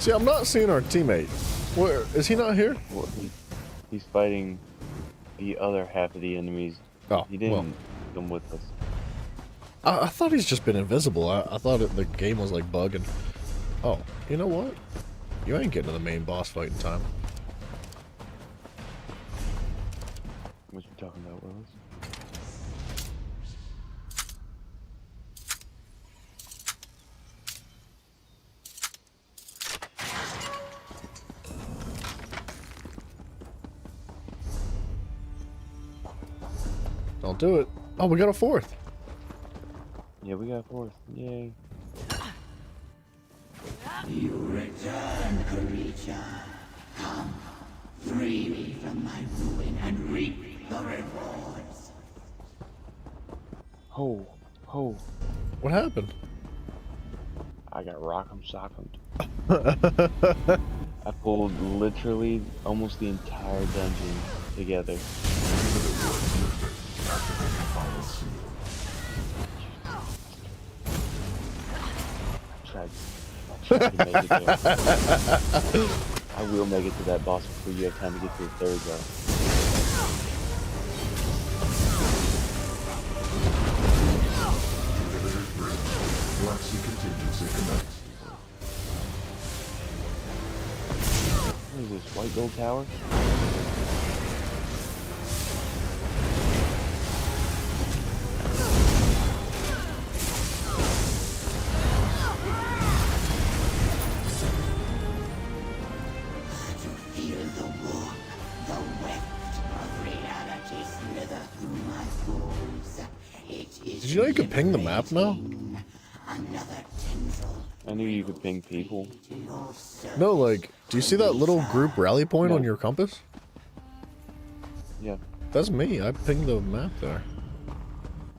See, I'm not seeing our teammate. Where is he not here? Well, he's fighting the other half of the enemies. Oh, he didn't come with us. I thought he's just been invisible. I thought the game was like bugging. Oh, you know what? You ain't getting to the main boss fight in time. What you talking about, Willis? Don't do it. Oh, we got a fourth. Yeah, we got a fourth. Yay. You return, creature. Come, free me from my ruin and reap the rewards. Ho, ho. What happened? I got rock'em sock'em. I pulled literally almost the entire dungeon together. I tried to make it there. I will make it to that boss before you have time to get to the third guy. What is this, white gold tower? Did you know you could ping the map now? I knew you could ping people. No, like, do you see that little group rally point on your compass? Yeah. That's me. I pinged the map there.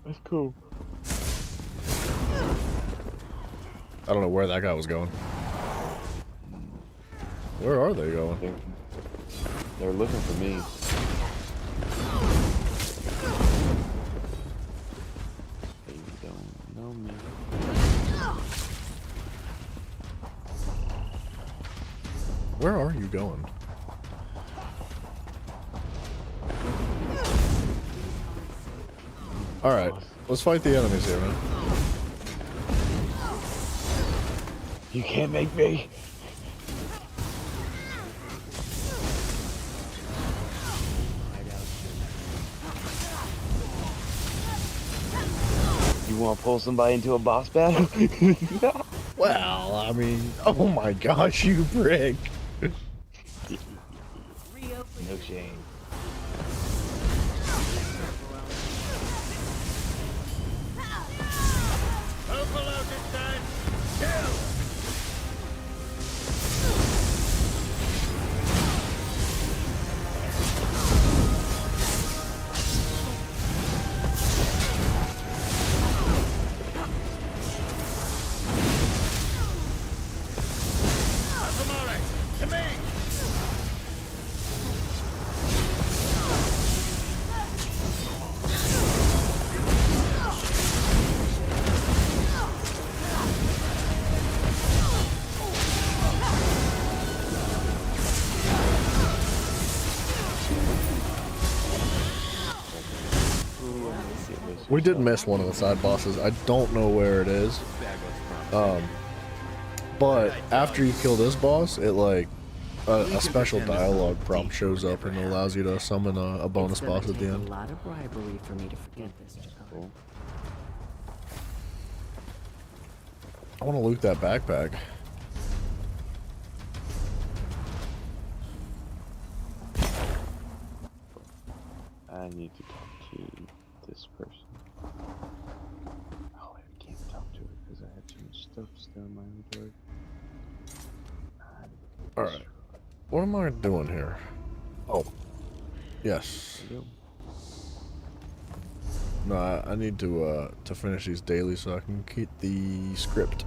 That's cool. I don't know where that guy was going. Where are they going? They're looking for me. They don't know me. Where are you going? Alright, let's fight the enemies here, man. You can't make me. You want to pull somebody into a boss battle? Well, I mean, oh my gosh, you prick. No shame. We did miss one of the side bosses. I don't know where it is. But after you kill this boss, it like a special dialogue prompt shows up and allows you to summon a bonus boss at the end. A lot of bribery for me to forget this job. I want to loot that backpack. I need to talk to this person. Oh, I can't talk to her because I have too much stuff still in my inventory. Alright. What am I doing here? Oh. Yes. No, I need to finish these daily so I can keep the script.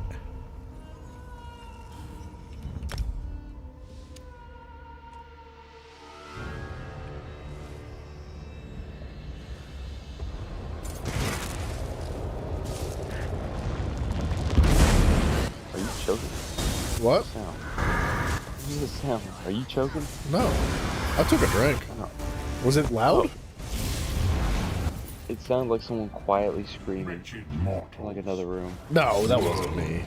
choking? What? Sound. What is the sound? Are you choking? No. I took a drink. Oh. Was it loud? It sounded like someone quietly screaming from like another room. No, that wasn't me.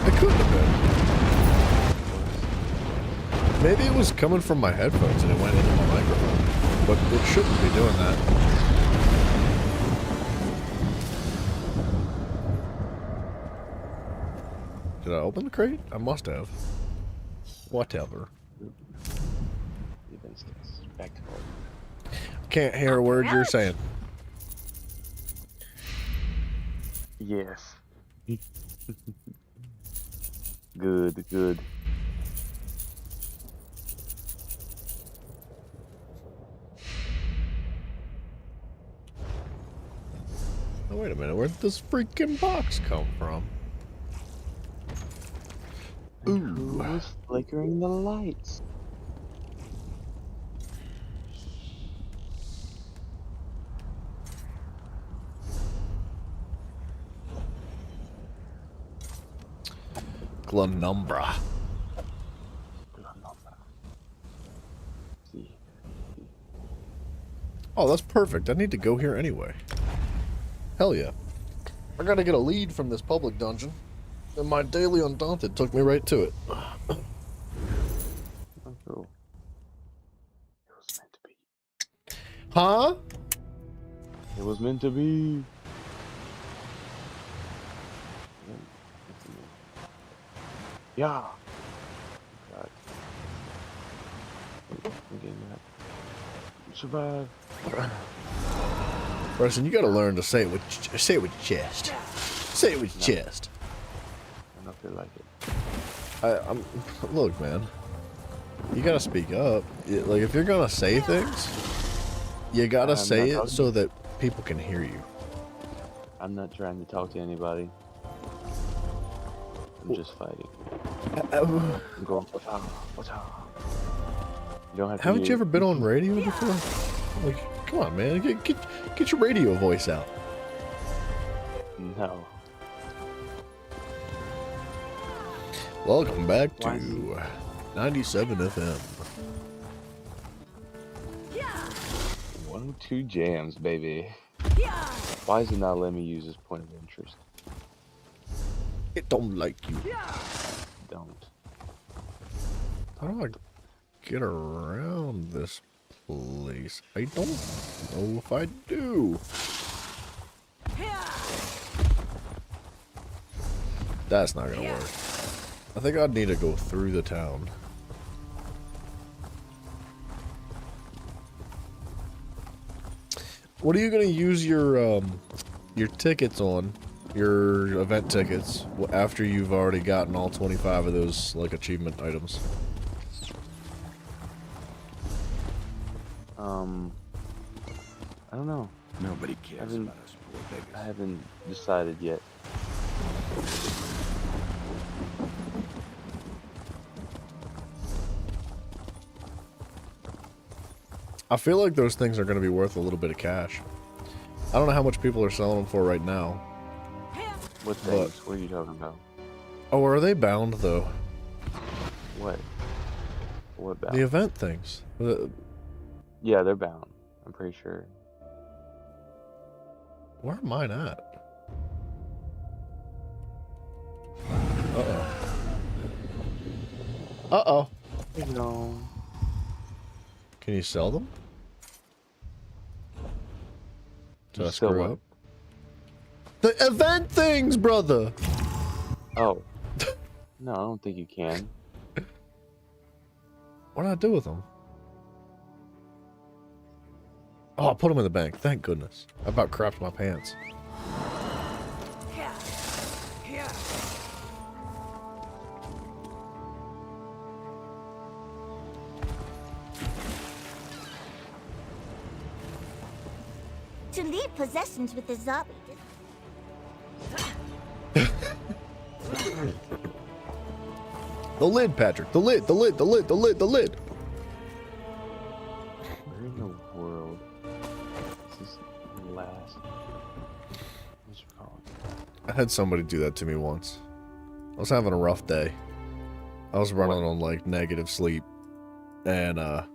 It couldn't have been. Maybe it was coming from my headphones and it went into my microphone. But it shouldn't be doing that. Did I open the crate? I must have. Whatever. Back to work. Can't hear a word you're saying. Yes. Good, good. Oh, wait a minute. Where did this freaking box come from? Ooh. Who's flickering the lights? Glanumbra. Oh, that's perfect. I need to go here anyway. Hell yeah. I gotta get a lead from this public dungeon. And my daily Undaunted took me right to it. Oh, cool. It was meant to be. Huh? It was meant to be. Yeah. God. I'm getting that. Survive. Preston, you gotta learn to say it with your chest. Say it with your chest. I don't feel like it. I'm look, man. You gotta speak up. Like if you're gonna say things, you gotta say it so that people can hear you. I'm not trying to talk to anybody. I'm just fighting. I'm going. What's up? You don't have to. Haven't you ever been on radio before? Like, come on, man. Get your radio voice out. No. Welcome back to 97 FM. 102 jams, baby. Why is it not letting me use this point of interest? It don't like you. Don't. How do I get around this place? I don't know if I do. That's not gonna work. I think I'd need to go through the town. What are you gonna use your tickets on? Your event tickets after you've already gotten all 25 of those like achievement items? I don't know. Nobody cares about us poor beggars. I haven't decided yet. I feel like those things are going to be worth a little bit of cash. I don't know how much people are selling them for right now. What things? What are you talking about? Oh, are they bound though? What? What bound? The event things. Yeah, they're bound. I'm pretty sure. Where are mine at? Uh-oh. Uh-oh. No. Can you sell them? Did I Sell screw what? up? The event things, brother! Oh. No, I don't think you can. What did I do with them? Oh, I put them in the bank. Thank goodness. I about crapped my pants. To leave possessions with the zombie. The lid, Patrick. The lid, the lid, the lid, the lid, the lid. Where in the world is this last? What's it called? I had somebody do that to me once. I was having a rough day. I was running on like negative sleep, and I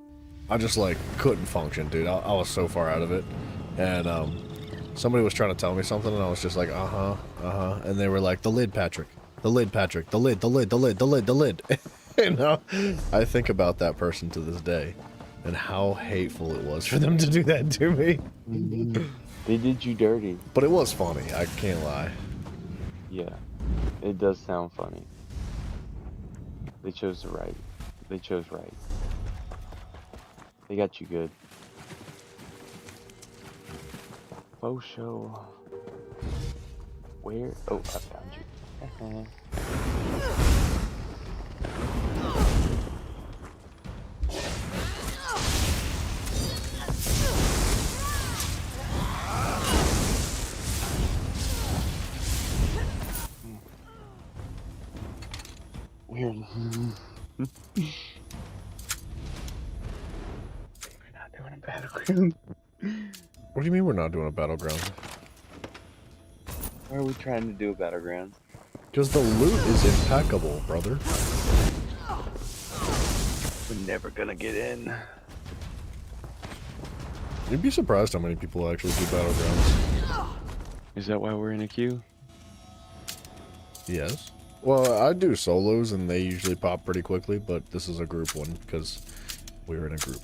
just like couldn't function, dude. I was so far out of it, and somebody was trying to tell me something, and I was just like, and they were like, the lid, Patrick, the lid, Patrick, the lid, the lid, the lid, the lid, the lid. You know, I think about that person to this day, and how hateful it was for them to do that to me. They did you dirty. But it was funny, I can't lie. Yeah, it does sound funny. They chose the right. They chose right. They got you good. Faux show. Where? Oh, I found you. Weird. We're not doing a battleground. What do you mean we're not doing a battleground? Why are we trying to do a battleground? Because the loot is impeccable, brother. We're never gonna get in. You'd be surprised how many people actually do battlegrounds. Is that why we're in a queue? Yes. Well, I do solos, and they usually pop pretty quickly, but this is a group one, because we're in a group.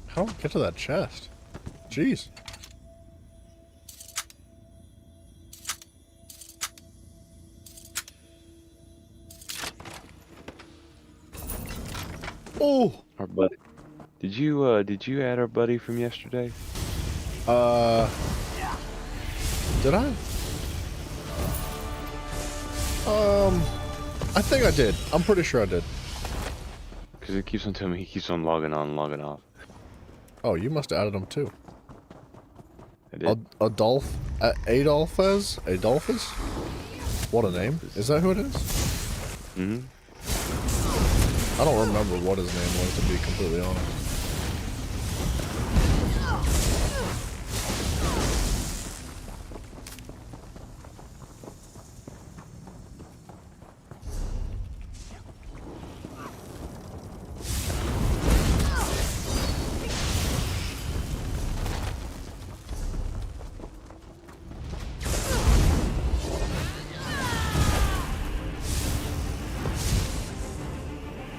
How do I get to that chest? Jeez. Oh! Our buddy. Did you add our buddy from yesterday? Did I? I think I did. I'm pretty sure I did. Because it keeps on telling me he keeps on logging on and logging off. Oh, you must have added them too. I did. Adolphus? What a name. Is that who it is? Mm-hmm. I don't remember what his name was, to be completely honest.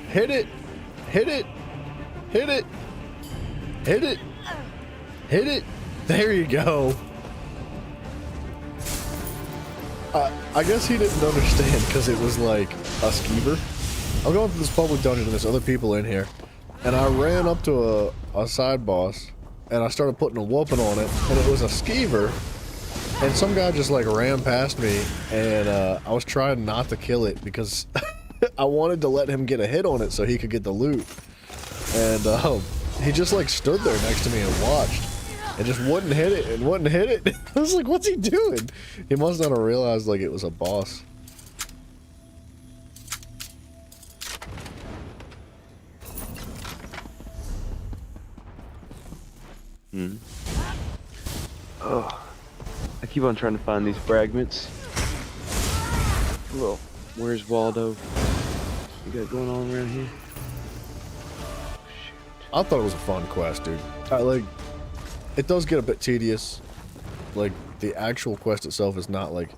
Hit it! Hit it! Hit it! Hit it! Hit it! There you go! I guess he didn't understand because it was like a skeever. I'm going through this public dungeon and there's other people in here. And I ran up to a side boss and I started putting a whooping on it and it was a skeever. And some guy just like ran past me and I was trying not to kill it because I wanted to let him get a hit on it so he could get the loot. And he just like stood there next to me and watched. And just wouldn't hit it and wouldn't hit it. I was like, what's he doing? He must not have realized like it was a boss. Oh, I keep on trying to find these fragments. Well, where's Waldo? You got going on around here? Shoot. I thought it was a fun quest, dude. Like, it does get a bit tedious. Like, the actual quest itself is not like...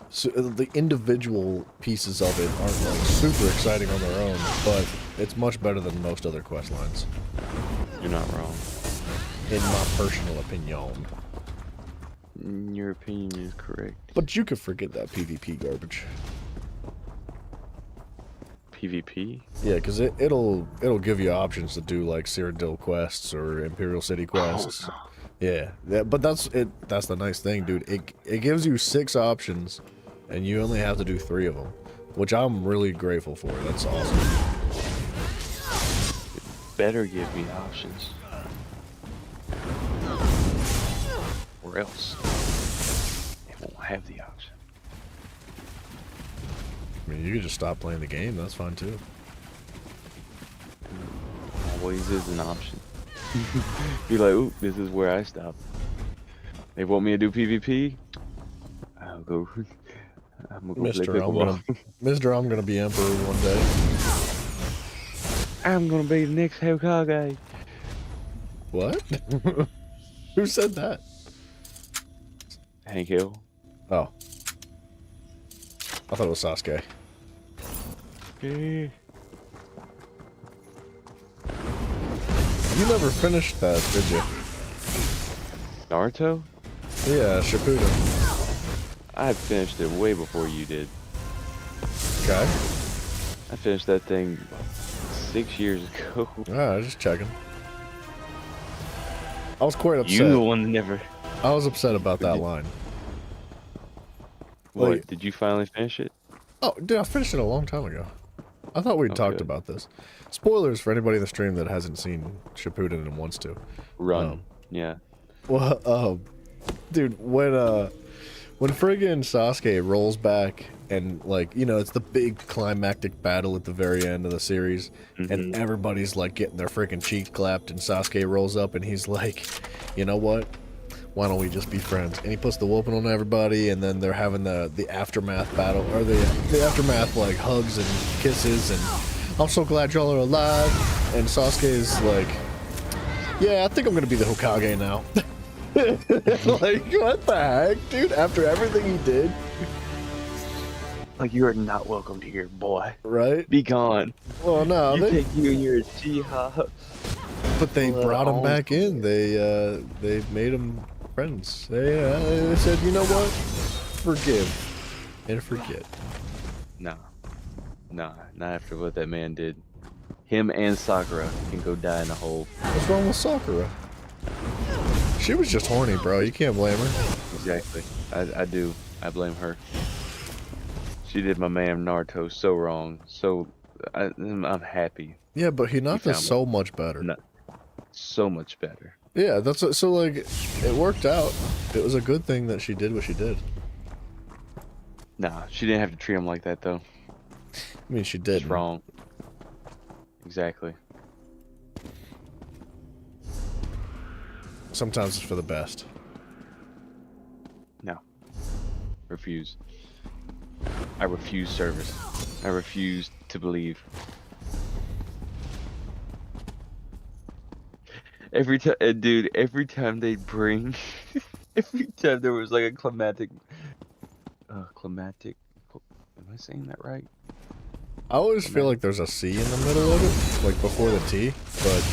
So, the individual pieces of it aren't like super exciting on their own, but it's much better than most other quest lines. You're not wrong. In my personal opinion. Your opinion is correct. But you could forget that PvP garbage. PvP? Yeah, because it'll give you options to do like Cyrodiil quests or Imperial City quests. Oh, Yeah, but that's it. That's the nice thing, dude. It gives you 6 options, and you only have to do 3 of them, which I'm really grateful for. That's awesome. Better give me options. Or else it won't have the option. I mean, you could just stop playing the game. That's fine too. Always is an option. Be like, oop, this is where I stop. They want me to do PvP? I'll go. I'm gonna go Mister, play pickleball. I'm gonna be Emperor one day. I'm gonna be the next Hokage. What? Who said that? Hank Hill. Oh. I thought it was Sasuke. Yeah. You never finished that, did you? Naruto? Yeah, Shippuden. I finished it way before you did. Okay. I finished that thing 6 years ago. Alright, just checking. I was quite upset. You the one that never. I was upset about that line. What? Like- Did you finally finish it? Oh, dude, I finished it a long time ago. I thought we'd talked Okay. about this. Spoilers for anybody in the stream that hasn't seen Shippuden and wants to. Run. Yeah. Well, dude, when friggin' Sasuke rolls back and, like, you know, it's the big climactic battle at the very end of the series, and everybody's, like, getting their freaking cheeks clapped, and Sasuke rolls up and he's like, you know what? Why don't we just be friends? And he puts the whooping on everybody, and then they're having the aftermath battle, or the aftermath, like, hugs and kisses, and I'm so glad y'all are alive. And Sasuke is like, yeah, I think I'm gonna be the Hokage now. Like, what the heck, dude? After everything he did, Like, you are not welcome here, boy. right? Be gone. Well, no, You they, think you and your Uchiha. but they brought him back in. They made him friends. They said, you know what? Forgive and forget. Nah. Nah, not after what that man did. Him and Sakura can go die in a hole. What's wrong with Sakura? She was just horny, bro. You can't blame her. Exactly. I do. I blame her. She did my man Naruto so wrong. So, I'm happy. Yeah, but Hinata's found so much better. No, so much better. Yeah, that's so like it worked out. It was a good thing that she did what she did. Nah, she didn't have to treat him like that, though. I mean, she did. It's wrong. Exactly. Sometimes it's for the best. No. Refuse. I refuse service. I refuse to believe. Every time, dude, every time they bring, every time there was like a climatic, am I saying that right? I always feel like there's a C in the middle of it, like before the T, but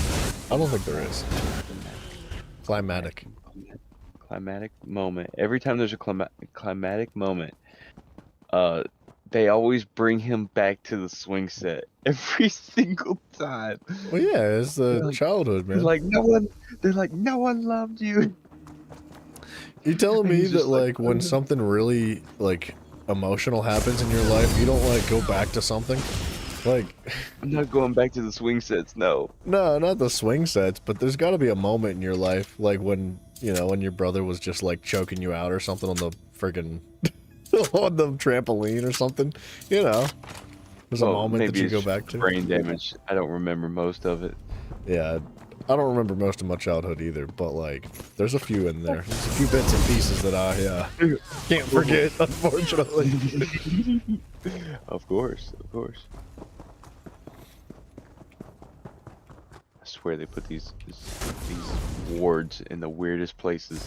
I don't think there is. Climatic. Climatic moment. Every time there's a climatic moment, they always bring him back to the swing set every single time. Well, yeah, it's the childhood, man. They're like, no one loved you. You telling and me he's that just like, like when something really like emotional happens in your life, you don't like go back to something? Like, I'm not going back to the swing sets, no. no, not the swing sets, but there's got to be a moment in your life, like when, you know, when your brother was just like choking you out or something on the friggin' on the trampoline or something, you know. There's a moment that maybe you go it's back to. brain damage. I don't remember most of it. Yeah, I don't remember most of my childhood either, but like, there's a few in there. There's a few bits and pieces that I can't forget, unfortunately. Of course, of course. I swear they put these wards in the weirdest places.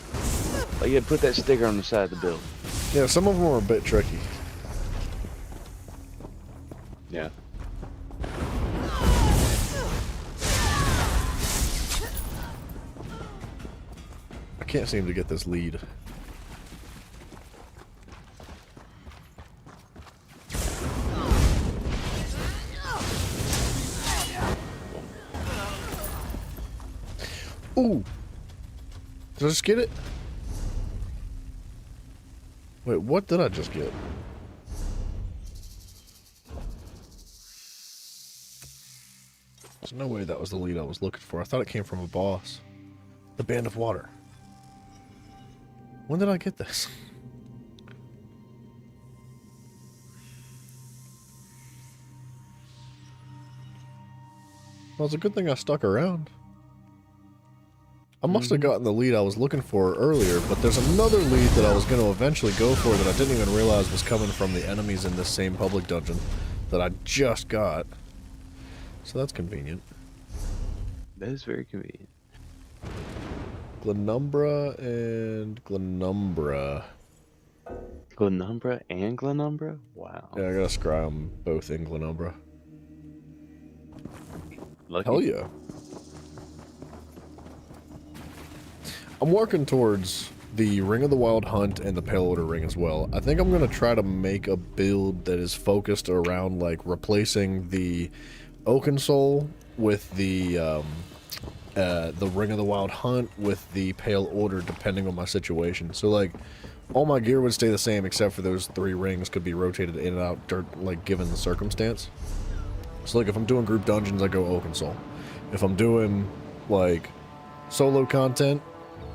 Like, yeah, put that sticker on the side of the building. Yeah, some of them are a bit tricky. Yeah. I can't seem to get this lead. Ooh. Did I just get it? Wait, what did I just get? There's no way that was the lead I was looking for. I thought it came from a boss. The Band of Water. When did I get this? Well, it's a good thing I stuck around. I must have gotten the lead I was looking for earlier, but there's another lead that I was going to eventually go for that I didn't even realize was coming from the enemies in this same public dungeon that I just got. So that's convenient. That is very convenient. Glenumbra and Glenumbra. Glenumbra and Glenumbra? Wow. Yeah, I gotta scry them both in Glenumbra. Lucky. Hell yeah. I'm working towards the Ring of the Wild Hunt and the Pale Order Ring as well. I think I'm going to try to make a build that is focused around, like, replacing the Oaken Soul with the Ring of the Wild Hunt with the Pale Order, depending on my situation. So, like, all my gear would stay the same except for those 3 rings could be rotated in and out, like, given the circumstance. So, like, if I'm doing group dungeons, I go Oaken Soul. If I'm doing, like, solo content...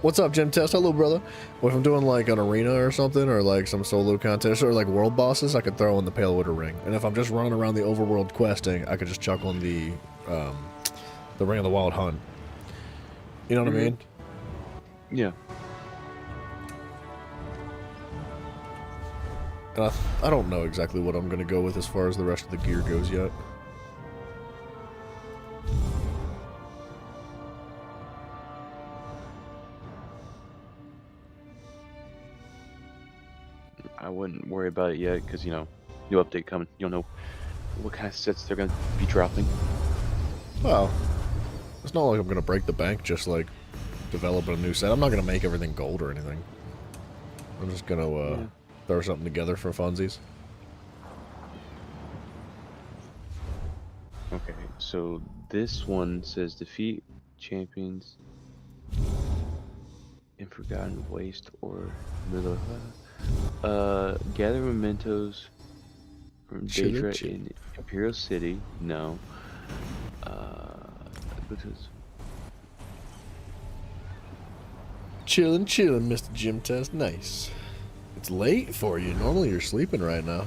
What's up, Gym Test? Hello, brother. Or if I'm doing, like, an arena or something, or, like, some solo contest, or, like, world bosses, I could throw in the Pale Order Ring. And if I'm just running around the overworld questing, I could just chuck on the Ring of the Wild Hunt. You know what I mean? Yeah. And I don't know exactly what I'm going to go with as far as the rest of the gear goes yet. I wouldn't worry about it yet, because, you know, new update coming. You don't know what kind of sets they're going to be dropping. Well, it's not like I'm going to break the bank just, like, developing a new set. I'm not going to make everything gold or anything. I'm just going to throw something together for funsies. Okay, so this one says defeat champions in Forgotten Waste or middle. Gather mementos from Daedra in Imperial City. No. Chillin', Mr. Gym Test. Nice. It's late for you. Normally you're sleeping right now.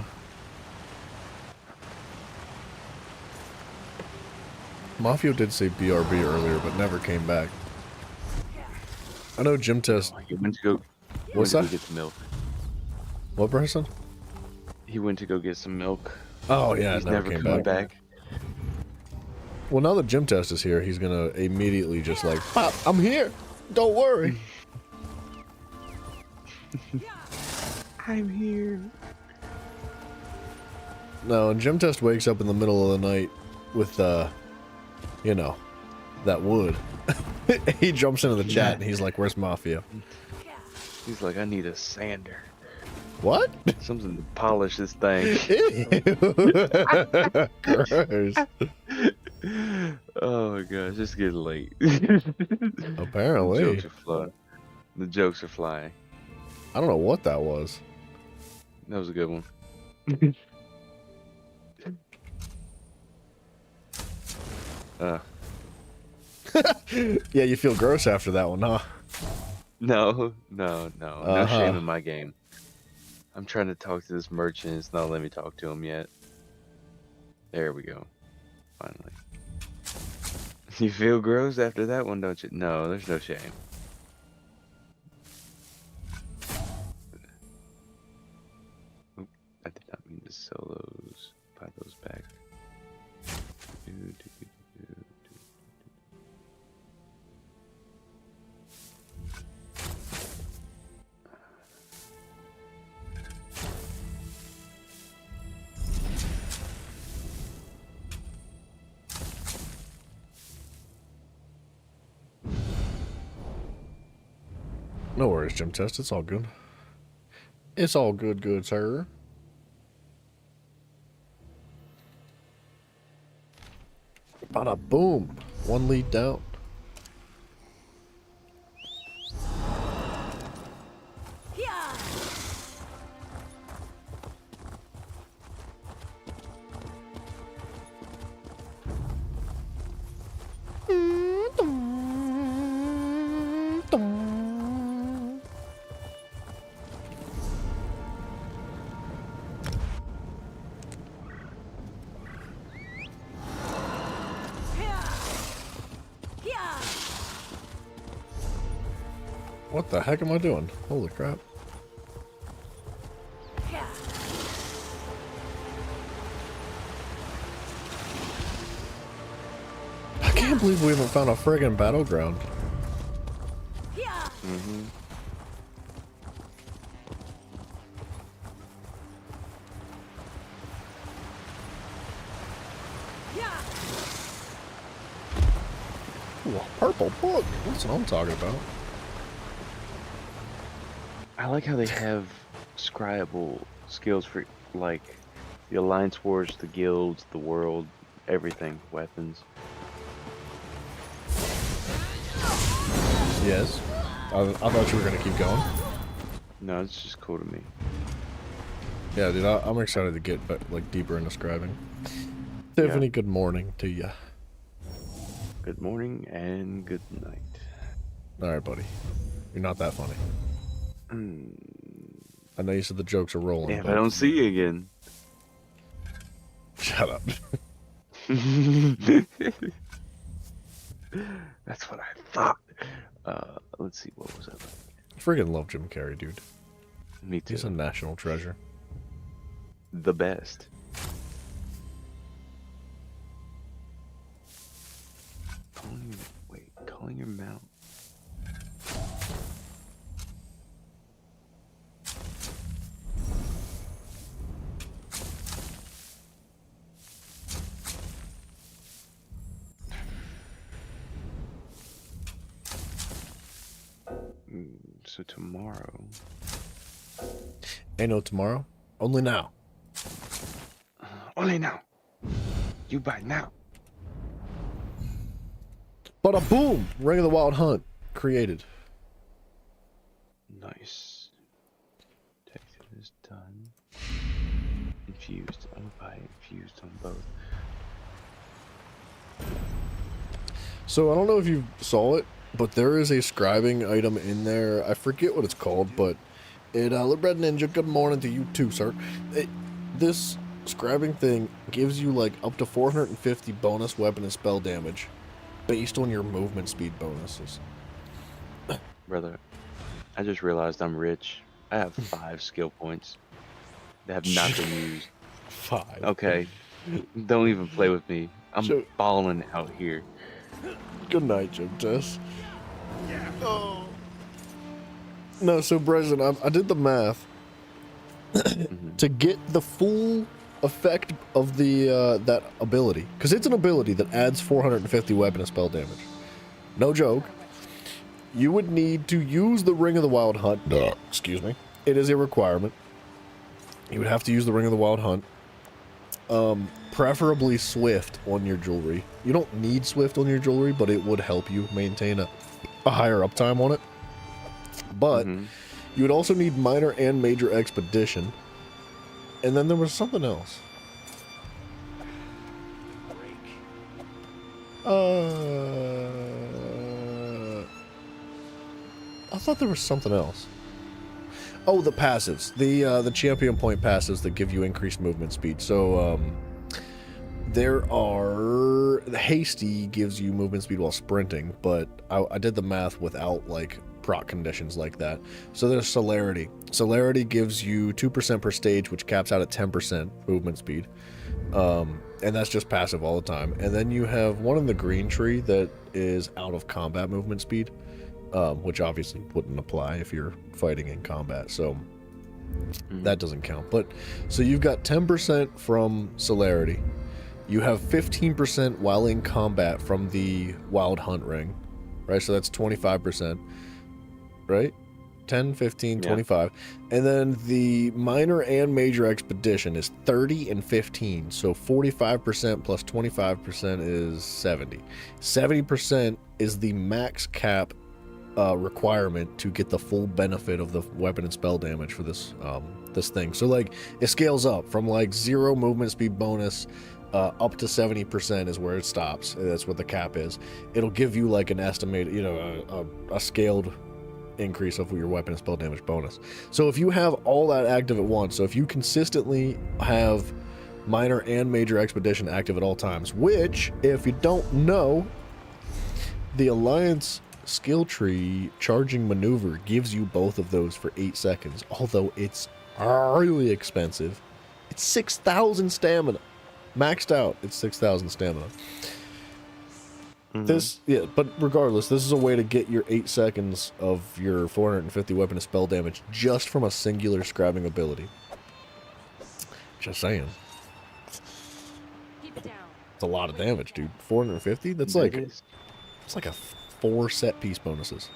Mafio did say BRB earlier, but never came back. I know Gym Test. He went to go. What's that? Get some milk. What person? He went to go get some milk. Oh yeah, he's never came back. Well, now that Gym Test is here, he's gonna immediately just like, Pop, I'm here. Don't worry. I'm here. No, and Gym Test wakes up in the middle of the night with, you know, that wood. He jumps into the chat and he's like, where's Mafia? He's like, I need a sander. What? Something to polish this thing. Gross. Oh my gosh, it's getting late. Apparently. The jokes are flying. The jokes are flying. I don't know what that was. That was a good one. Yeah, you feel gross after that one, huh? No shame in my game. I'm trying to talk to this merchant. It's not letting me talk to him yet. There we go. Finally. You feel gross after that one, don't you? No, there's no shame. Oop, I did not mean to sell those. Buy those back. No worries, Gym Test. It's all good. It's all good, good sir. Bada boom. One lead down. What the heck am I doing? Holy crap. I can't believe we haven't found a friggin' battleground. Mm-hmm. Ooh, a purple book. That's what I'm talking about. I like how they have scribable skills for, like, the Alliance Wars, the guilds, the world, everything, weapons. Yes. I thought you were gonna keep going. No, it's just cool to me. Yeah, dude, I'm excited to get like deeper into scribing. Tiffany, good morning to you. Good morning and good night. All right, buddy. You're not that funny. Mm. I know you said the jokes are rolling. Damn, but... I don't see you again. Shut up. That's what I thought. Let's see, what was that? Friggin' love Jim Carrey, dude. Me too. He's a national treasure. The best. Calling your mount. So tomorrow. Ain't no tomorrow. Only now. Only now. You buy now. Bada boom! Ring of the Wild Hunt created. Nice. Detective is done. Infused. I'm gonna buy infused on both. So I don't know if you saw it, but there is a scribing item in there. I forget what it's called, but it, Red Ninja, good morning to you too, sir. This scribing thing gives you like up to 450 bonus weapon and spell damage based on your movement speed bonuses. Brother, I just realized I'm rich. I have 5 skill points that have not been used. 5. Okay. Don't even play with me. I'm balling out here. Good night, Jim Tess. Oh. No, so Bryson, I did the math. To get the full effect of the that ability, because it's an ability that adds 450 weapon and spell damage. No joke. You would need to use the Ring of the Wild Hunt. Excuse me. It is a requirement. You would have to use the Ring of the Wild Hunt. Preferably Swift on your jewelry. You don't need Swift on your jewelry, but it would help you maintain a higher uptime on it. But you would also need Minor and Major Expedition. And then there was something else. I thought there was something else. Oh, the passives. The champion point passives that give you increased movement speed. So, there are... Hasty gives you movement speed while sprinting, but I did the math without, like, proc conditions like that. So there's Celerity. Celerity gives you 2% per stage, which caps out at 10% movement speed. And that's just passive all the time. And then you have one in the green tree that is out of combat movement speed, which obviously wouldn't apply if you're fighting in combat. So that doesn't count. But so you've got 10% from Celerity. You have 15% while in combat from the Wild Hunt ring, right? So that's 25%, right? 10, 15, 25. And then the Minor and Major Expedition is 30 and 15. So 45% plus 25% is 70. 70% is the max cap requirement to get the full benefit of the weapon and spell damage for this this thing. So like it scales up from like 0 movement speed bonus up to 70% is where it stops. That's what the cap is. It'll give you like an estimated, you know, a scaled increase of your weapon and spell damage bonus. So if you have all that active at once, so if you consistently have Minor and Major Expedition active at all times, which, if you don't know, the Alliance skill tree charging maneuver gives you both of those for 8 seconds, although it's really expensive. It's 6,000 stamina. Maxed out, it's 6,000 stamina. This, yeah, but regardless, this is a way to get your 8 seconds of your 450 weapon of spell damage just from a singular scribing ability. Just saying. Keep it down. It's a lot of damage, dude. 450? That's like, it's like a 4 set piece bonuses.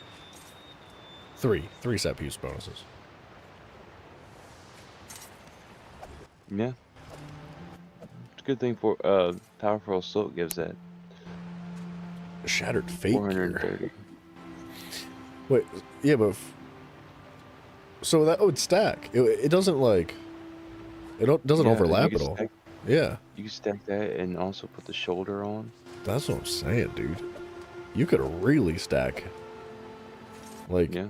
3 set piece bonuses. Yeah. It's a good thing for Powerful Assault gives that. Shattered Fate gear. 430. Wait, yeah, but so that would stack. It doesn't like doesn't Yeah, overlap you at can all. stack- Yeah, You can stack that and also put the shoulder on. that's what I'm saying, dude. You could really stack. Like, Yeah.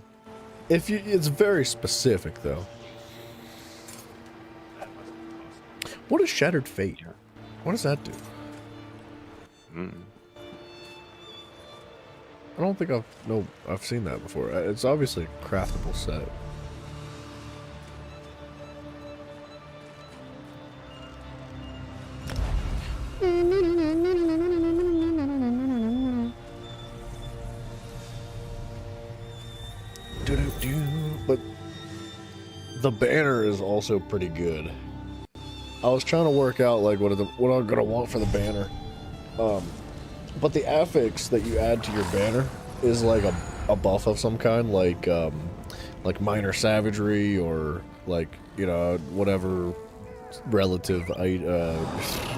if you, it's very specific though. What is Shattered Fate? What does that do? Mm. I don't think I've seen that before. It's obviously a craftable set. But the banner is also pretty good. I was trying to work out like what I'm gonna want for the banner. But the affix that you add to your banner is like a buff of some kind, like minor savagery or like, you know, whatever relative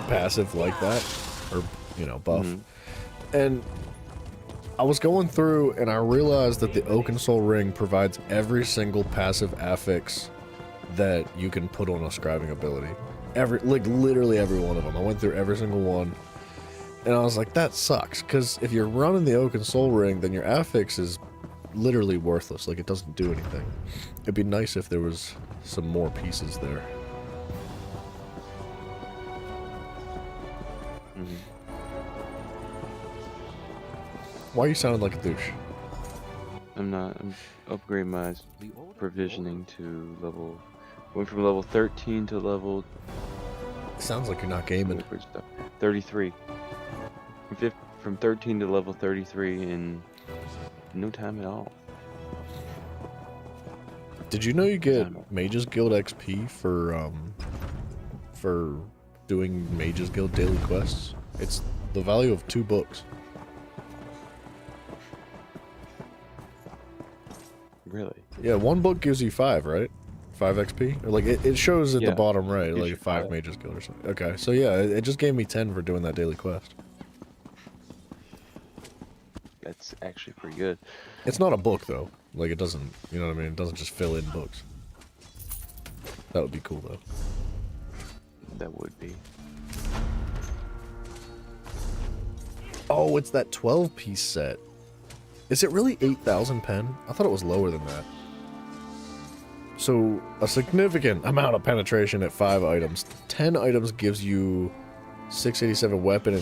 passive like that, or, you know, buff. And I was going through and I realized that the Oakensoul Ring provides every single passive affix that you can put on a scribing ability. Literally every one of them. I went through every single one. And I was like, that sucks, because if you're running the Oakensoul Ring, then your affix is literally worthless. Like, it doesn't do anything. It'd be nice if there was some more pieces there. Why are you sounding like a douche? I'm not. I'm upgrading my provisioning to level. Went from level 13 to level. Sounds like you're not gaming. 33. From 13 to level 33 in no time at all. Did you know you get Mages Guild XP for doing Mages Guild daily quests? It's the value of 2 books. Really? Yeah, 1 book gives you 5, right? 5 XP? Or like it shows at the bottom right, like 5 Mages Guild or something. Okay, so yeah, it just gave me 10 for doing that daily quest. That's actually pretty good. It's not a book though. Like it doesn't, you know what I mean? It doesn't just fill in books. That would be cool though. That would be. Oh, it's that 12-piece set. Is it really 8,000 pen? I thought it was lower than that. So, a significant amount of penetration at 5 items. 10 items gives you 687 weapon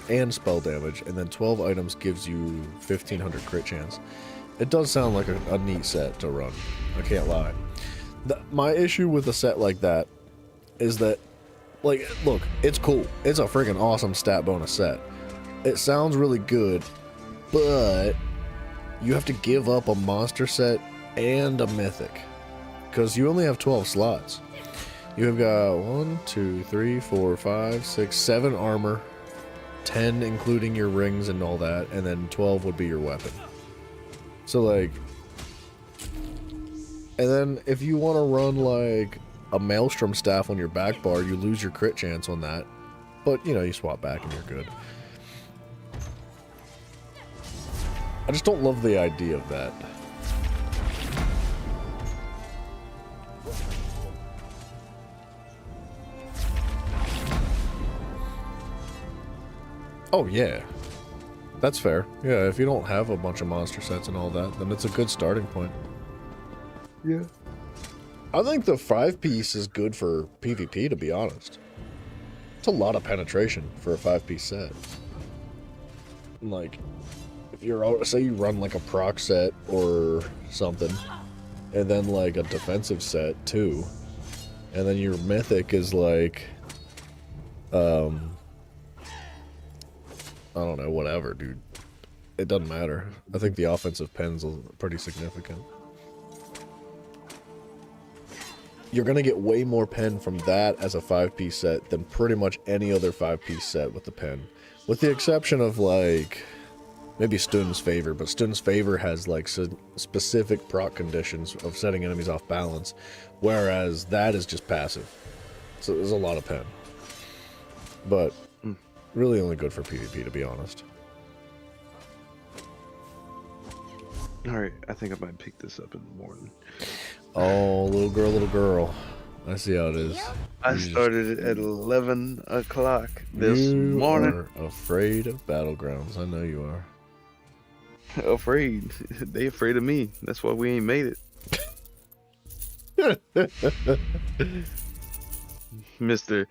and spell damage, and then 12 items gives you 1,500 crit chance. It does sound like a neat set to run. I can't lie. My issue with a set like that is that, like, look, it's cool. It's a freaking awesome stat bonus set. It sounds really good, but you have to give up a monster set and a mythic, because you only have 12 slots. You've got 1, 2, 3, 4, 5, 6, 7 armor, 10 including your rings and all that, and then 12 would be your weapon. So like, and then if you want to run like a Maelstrom staff on your back bar, you lose your crit chance on that, but you know, you swap back and you're good. I just don't love the idea of that. Oh yeah, that's fair. Yeah, if you don't have a bunch of monster sets and all that, then it's a good starting point. Yeah. I think the 5-piece is good for PvP, to be honest. It's a lot of penetration for a 5-piece set. Like, say you run like a proc set or something, and then like a defensive set too, and then your mythic is like, I don't know, whatever, dude. It doesn't matter. I think the offensive pen's pretty significant. You're gonna get way more pen from that as a 5-piece set than pretty much any other 5-piece set with the pen. With the exception of, like, maybe Student's Favor, but Student's Favor has, like, specific proc conditions of setting enemies off balance, whereas that is just passive. So there's a lot of pen. But really only good for PvP, to be honest. Alright, I think I might pick this up in the morning. Oh, little girl. I see how it is. I started it at 11 o'clock this morning. You are afraid of Battlegrounds. I know you are. Afraid. They afraid of me. That's why we ain't made it. Mister,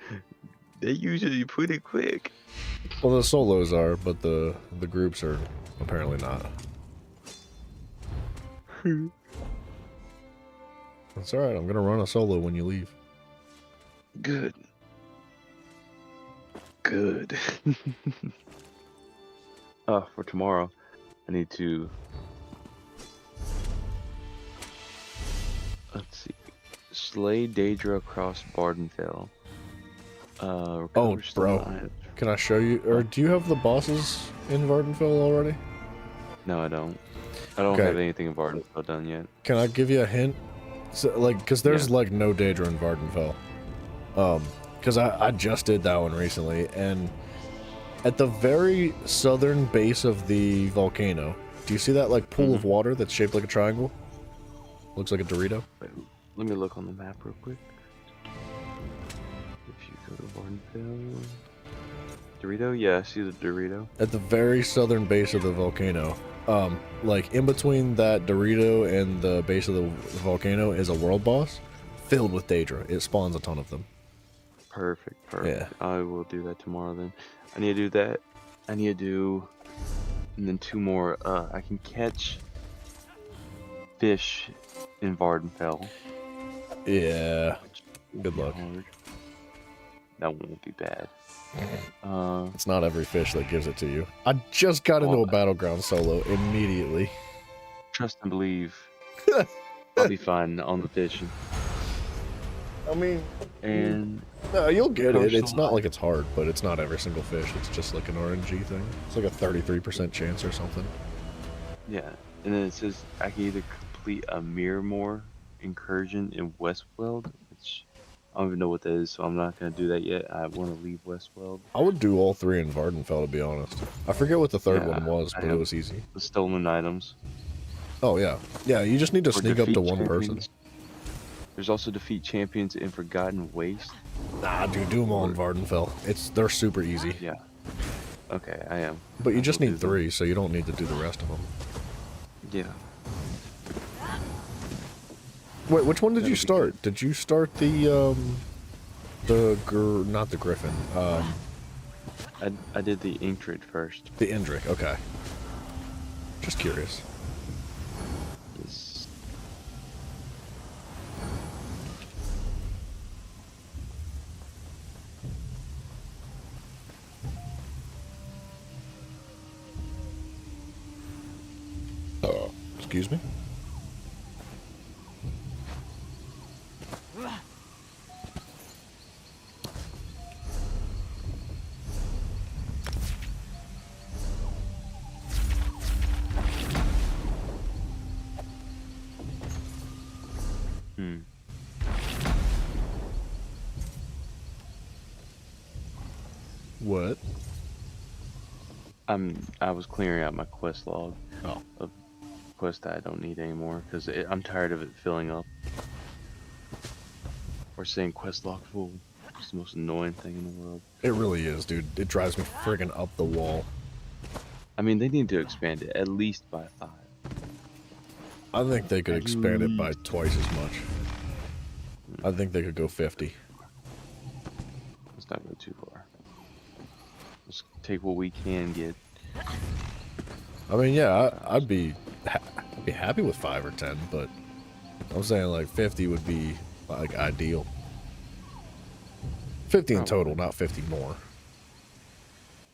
they usually pretty quick. Well, the solos are, but the groups are apparently not. That's alright, I'm gonna run a solo when you leave. Good. Good. For tomorrow, I need to... Let's see. Slay Daedra across Bardenfell. Oh, bro. Can I show you? Or do you have the bosses in Vardenfell already? No, I don't. I don't have anything in Vardenfell done yet. Can I give you a hint? So, like, because there's like no Daedra in Vardenfell. Because I just did that one recently, and at the very southern base of the volcano, do you see that like pool of water that's shaped like a triangle? Looks like a Dorito. Wait, let me look on the map real quick. If you go to Vardenfell, Dorito, yeah, I see the Dorito. At the very southern base of the volcano, like in between that Dorito and the base of the volcano is a world boss filled with Daedra. It spawns a ton of them. Perfect. Yeah. I will do that tomorrow then. I need to do that. I need to do, and then 2 more. I can catch fish in Vardenfell. Yeah. Good luck. That won't be bad. It's not every fish that gives it to you. I just got into a battleground solo immediately. Trust and believe. I'll be fine on the fishing. I mean, and no, you'll get it. It's not like it's hard, but it's not every single fish. It's just like an RNG thing. It's like a 33% chance or something. Yeah, and then it says I can either complete a Miramore incursion in Westweld, which I don't even know what that is, so I'm not going to do that yet. I want to leave Westweld. I would do all 3 in Vardenfell, to be honest. I forget what the third one was, but it was easy. The stolen items. Oh, yeah. Yeah, you just need to sneak up to one person. There's also defeat champions in Forgotten Waste. Nah, dude, do them all in Vardenfell. They're super easy. Yeah. Okay, I am. But you just need 3, so you don't need to do the rest of them. Yeah. Wait, which one did you start? Did you start not the Griffin? I did the Ingrid first. The Indrik, okay. Just curious. Yes. Excuse me? What? I was clearing out my quest log. Oh. Of quests that I don't need anymore because I'm tired of it filling up. Or saying quest log full. It's the most annoying thing in the world. It really is, dude. It drives me friggin' up the wall. I mean, they need to expand it at least by 5. I think they could expand it by twice as much. I think they could go 50. Let's not go too far. Let's take what we can get. I mean, yeah, I'd be happy with 5 or 10, but I'm saying like 50 would be like ideal. 50 in total, not 50 more.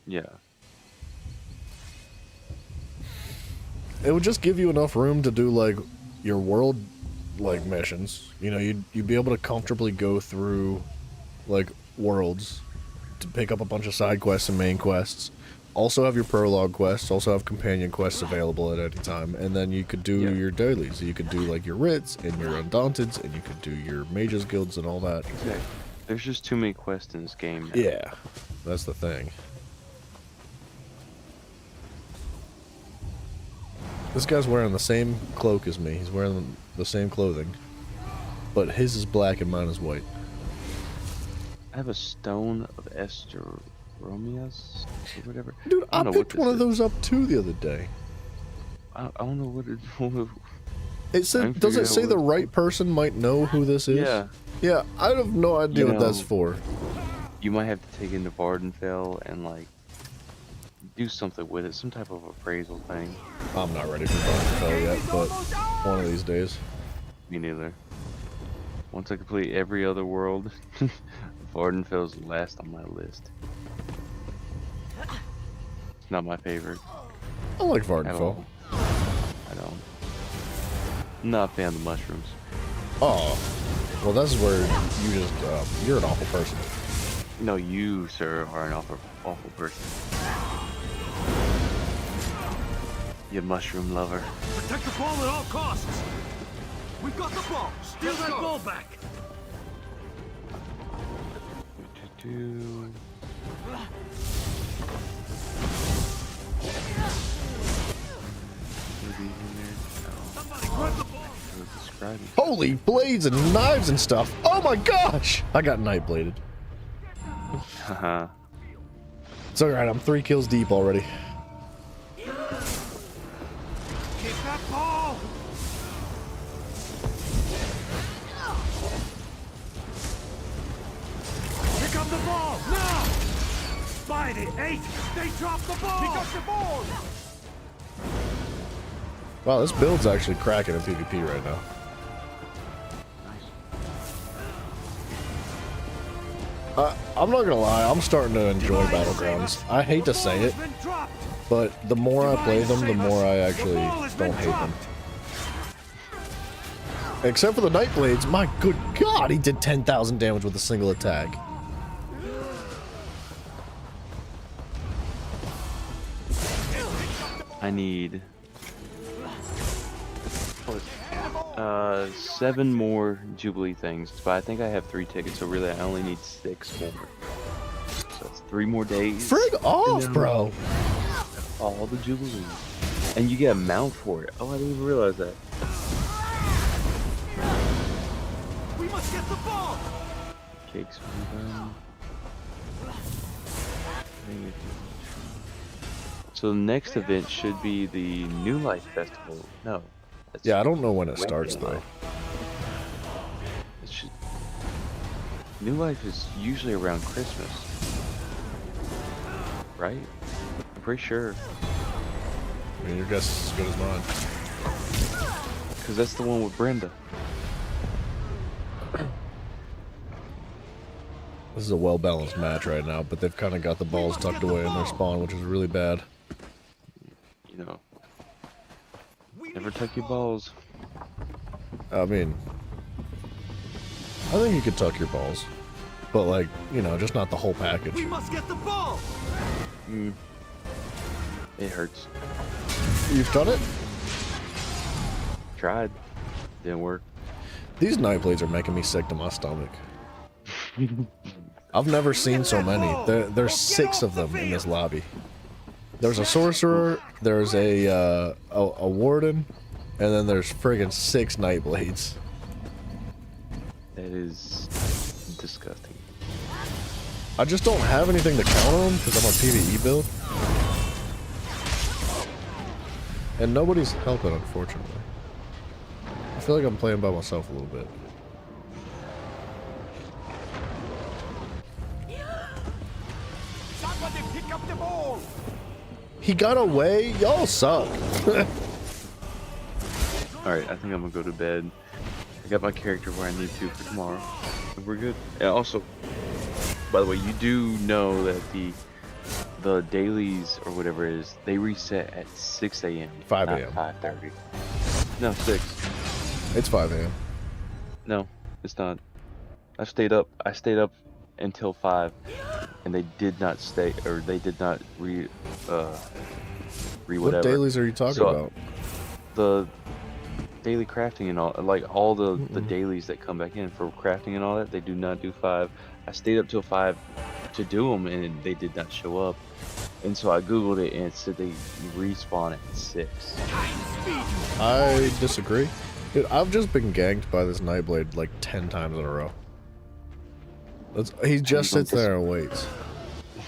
Yeah. It would just give you enough room to do like your world like missions. You know, you'd be able to comfortably go through like worlds to pick up a bunch of side quests and main quests. Also have your prologue quests, also have companion quests available at any time, and then you could do your dailies. You could do like your writs and your undaunteds, and you could do your mages guilds and all that. Exactly. There's just too many quests in this game now. Yeah, that's the thing. This guy's wearing the same cloak as me. He's wearing the same clothing, but his is black and mine is white. I have a stone of Esther. Romeus or whatever. Dude, I picked one of those up too the other day. I don't know what it. It said, does it say the right person might know who this is? Yeah. Yeah, I have no idea what that's for. You might have to take it into Vardenfell and like do something with it, some type of appraisal thing. I'm not ready for Vardenfell yet, but one of these days. Me neither. Once I complete every other world, Vardenfell's last on my list. It's not my favorite. I like Vardenfell. I don't. I'm not a fan of the mushrooms. Oh, well, that's where you just, you're an awful person. No, you, sir, are an awful person. You mushroom lover. Protect the ball at all costs. We've got the ball. Steal that ball back. Holy blades and knives and stuff. Oh my gosh! I got night bladed. Haha. It's alright, I'm 3 kills deep already. Keep that ball. Pick up the ball now. Fight it, 8. They dropped the ball. Pick up the ball. Wow, this build's actually cracking in PvP right now. I'm not gonna lie, I'm starting to enjoy Battlegrounds. I hate to say it, but the more I play them, the more I actually don't hate them. Except for the Nightblades, my good god, he did 10,000 damage with a single attack. I need 7 more Jubilee things, but I think I have 3 tickets, so really I only need 6 more. So that's 3 more days. Frig off, bro! All the Jubilees. And you get a mount for it. Oh, I didn't even realize that. We must get the ball. Cakes So the next event should be the New Life Festival. No. Yeah, I don't know when it starts though. It should... New Life is usually around Christmas. Right? I'm pretty sure. I mean, your guess is as good as mine. Because that's the one with Brenda. This is a well-balanced match right now, but they've kind of got the balls tucked away in their spawn, which is really bad. You know. Never tuck your balls. I mean, I think you could tuck your balls, but like, you know, just not the whole package. We must get the ball. It hurts. You've done it? Tried. Didn't work. These Nightblades are making me sick to my stomach. I've never seen so many. There's 6 of them in this lobby. There's a sorcerer, there's a warden, and then there's friggin' 6 Nightblades. That is disgusting. I just don't have anything to counter them because I'm a PvE build. And nobody's helping, unfortunately. I feel like I'm playing by myself a little bit. Somebody pick up the ball. He got away. Y'all suck. Alright, I think I'm gonna go to bed. I got my character where I need to for tomorrow. We're good. And also, by the way, you do know that the dailies or whatever it is, they reset at 6 a.m. 5 a.m. 5:30. No, 6. It's 5 a.m. No, it's not. I stayed up until 5, and they did not stay, or they did not re whatever. What dailies are you talking about? The daily crafting and all, like all the dailies that come back in for crafting and all that, they do not do 5. I stayed up till 5 to do them, and they did not show up. And so I googled it, and it said they respawn at 6. I disagree. Dude, I've just been ganked by this Nightblade like 10 times in a row. He just sits there and waits.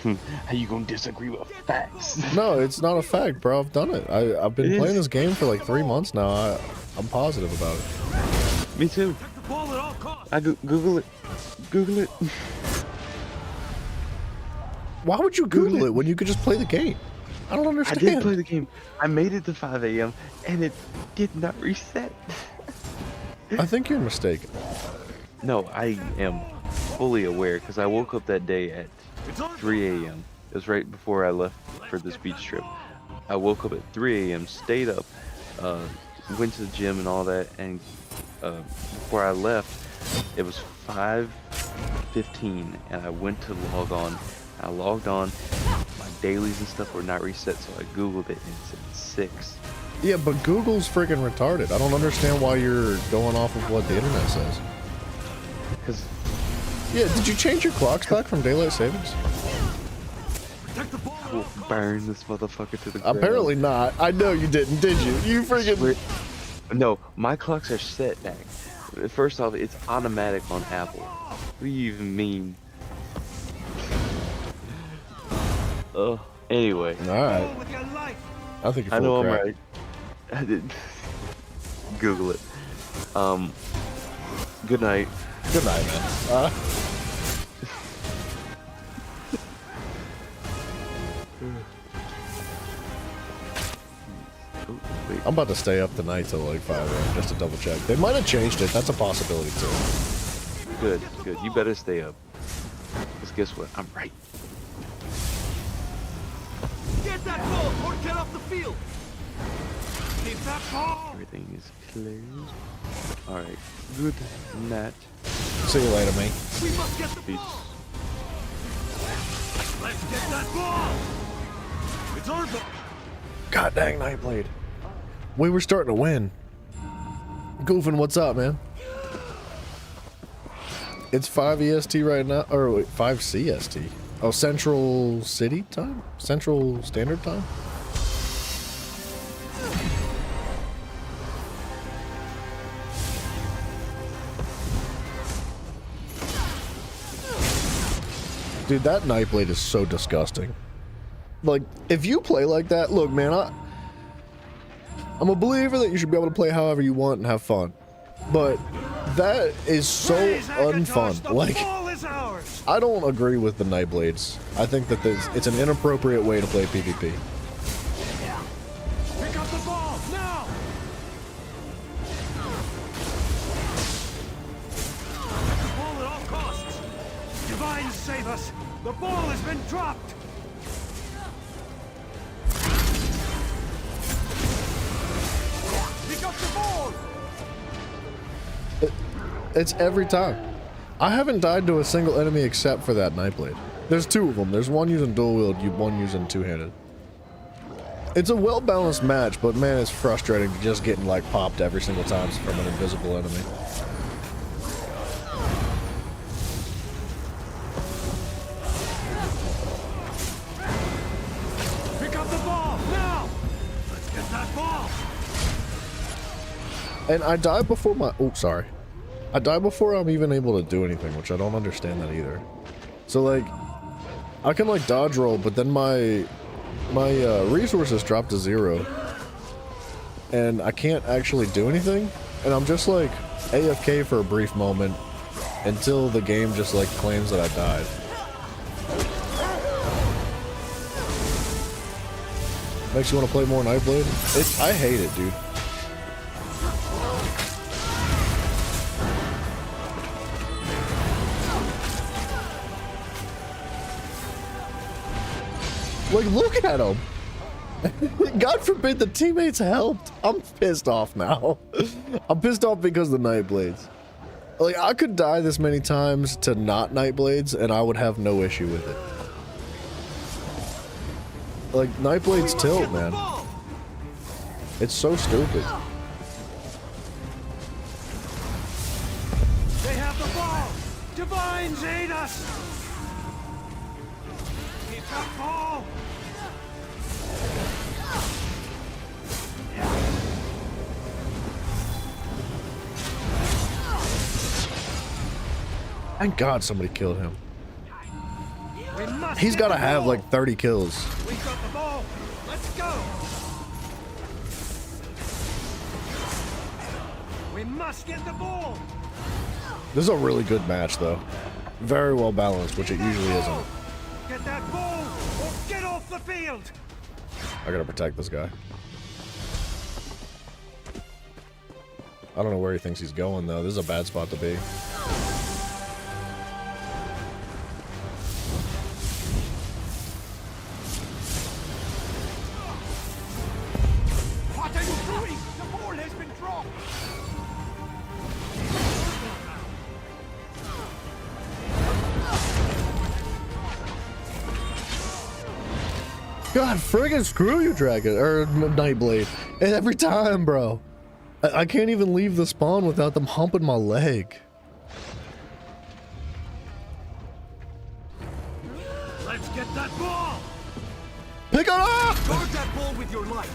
How you gonna disagree with facts? No, it's not a fact, bro. I've done it. I've been playing this game for like 3 months now. I'm positive about it. Me too. I Google it. Google it. Why would you Google it when you could just play the game? I don't understand. I did play the game. I made it to 5 a.m. and it did not reset. I think you're mistaken. No, I am fully aware because I woke up that day at 3 a.m. It was right before I left for this beach trip. I woke up at 3 a.m., stayed up, went to the gym and all that, and before I left, it was 5:15, and I went to log on. I logged on, my dailies and stuff were not reset, so I googled it and it said 6. Yeah, but Google's freaking retarded. I don't understand why you're going off of what the internet says. Because yeah, did you change your clocks back from daylight savings? I will burn this motherfucker to the ground. Apparently not. I know you didn't, did you? You freaking... No, my clocks are set back. First off, it's automatic on Apple. What do you even mean? Anyway. Alright. I think you're I full know of I'm crap. right. I didn't. Google it. Good night. Good night, man. I'm about to stay up tonight till like 5 a.m. just to double check. They might have changed it. That's a possibility too. Good, good. You better stay up. Because guess what? I'm right. Get that ball or get off the field. Keep that ball. Everything is closed. Alright. Good night. See you later, mate. We must get the ball. Let's get that ball. It's our ball. God dang, Nightblade. We were starting to win. Goofin, what's up, man? It's 5 EST right now, or wait, 5 CST. Oh, Central City time? Central Standard Time? Dude, that Nightblade is so disgusting. Like, if you play like that, look, man, I'm a believer that you should be able to play however you want and have fun. But that is so unfun. Like, I don't agree with the Nightblades. I think that it's an inappropriate way to play PvP. Pick up the ball now. The ball at all costs. Divine save us. The ball has been dropped. Pick up the ball. It's every time. I haven't died to a single enemy except for that Nightblade. There's 2 of them. There's one using dual wield, one using two-handed. It's a well-balanced match, but man, it's frustrating just getting like popped every single time from an invisible enemy. Pick up the ball now. Let's get that ball. And I die before my... Oh, sorry. I die before I'm even able to do anything, which I don't understand that either. So, like, I can, like, dodge roll, but then my resources drop to 0. And I can't actually do anything. And I'm just, like, AFK for a brief moment until the game just, like, claims that I died. Makes you want to play more Nightblade? I hate it, dude. Like, look at him. God forbid the teammates helped. I'm pissed off now. I'm pissed off because of the Nightblades. Like, I could die this many times to not Nightblades, and I would have no issue with it. Like, Nightblades tilt, man. It's so stupid. They have the ball! Divines aid us! Keep that ball! Thank God somebody killed him. We must He's get got to the have ball. like 30 kills. We got the ball! Let's go! We must get the ball! This is a really good match, though. Very well balanced, which it usually isn't. Get that ball or get off the field! I gotta protect this guy. I don't know where he thinks he's going, though. This is a bad spot to be. What are you doing? The ball has been dropped! God, friggin' screw you, Dragon, or Nightblade. Every time, bro. I can't even leave the spawn without them humping my leg. Let's get that ball! Pick it up! Guard that ball with your life!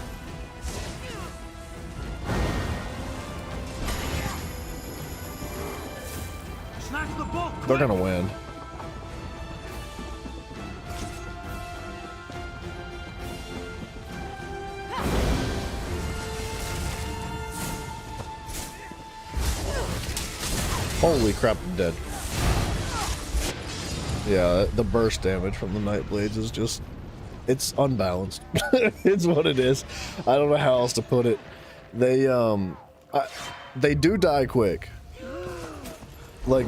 Snatch the ball! They're gonna win. Holy crap, I'm dead. Yeah, the burst damage from the Nightblades is just... It's unbalanced. It's what it is. I don't know how else to put it. They do die quick. Like,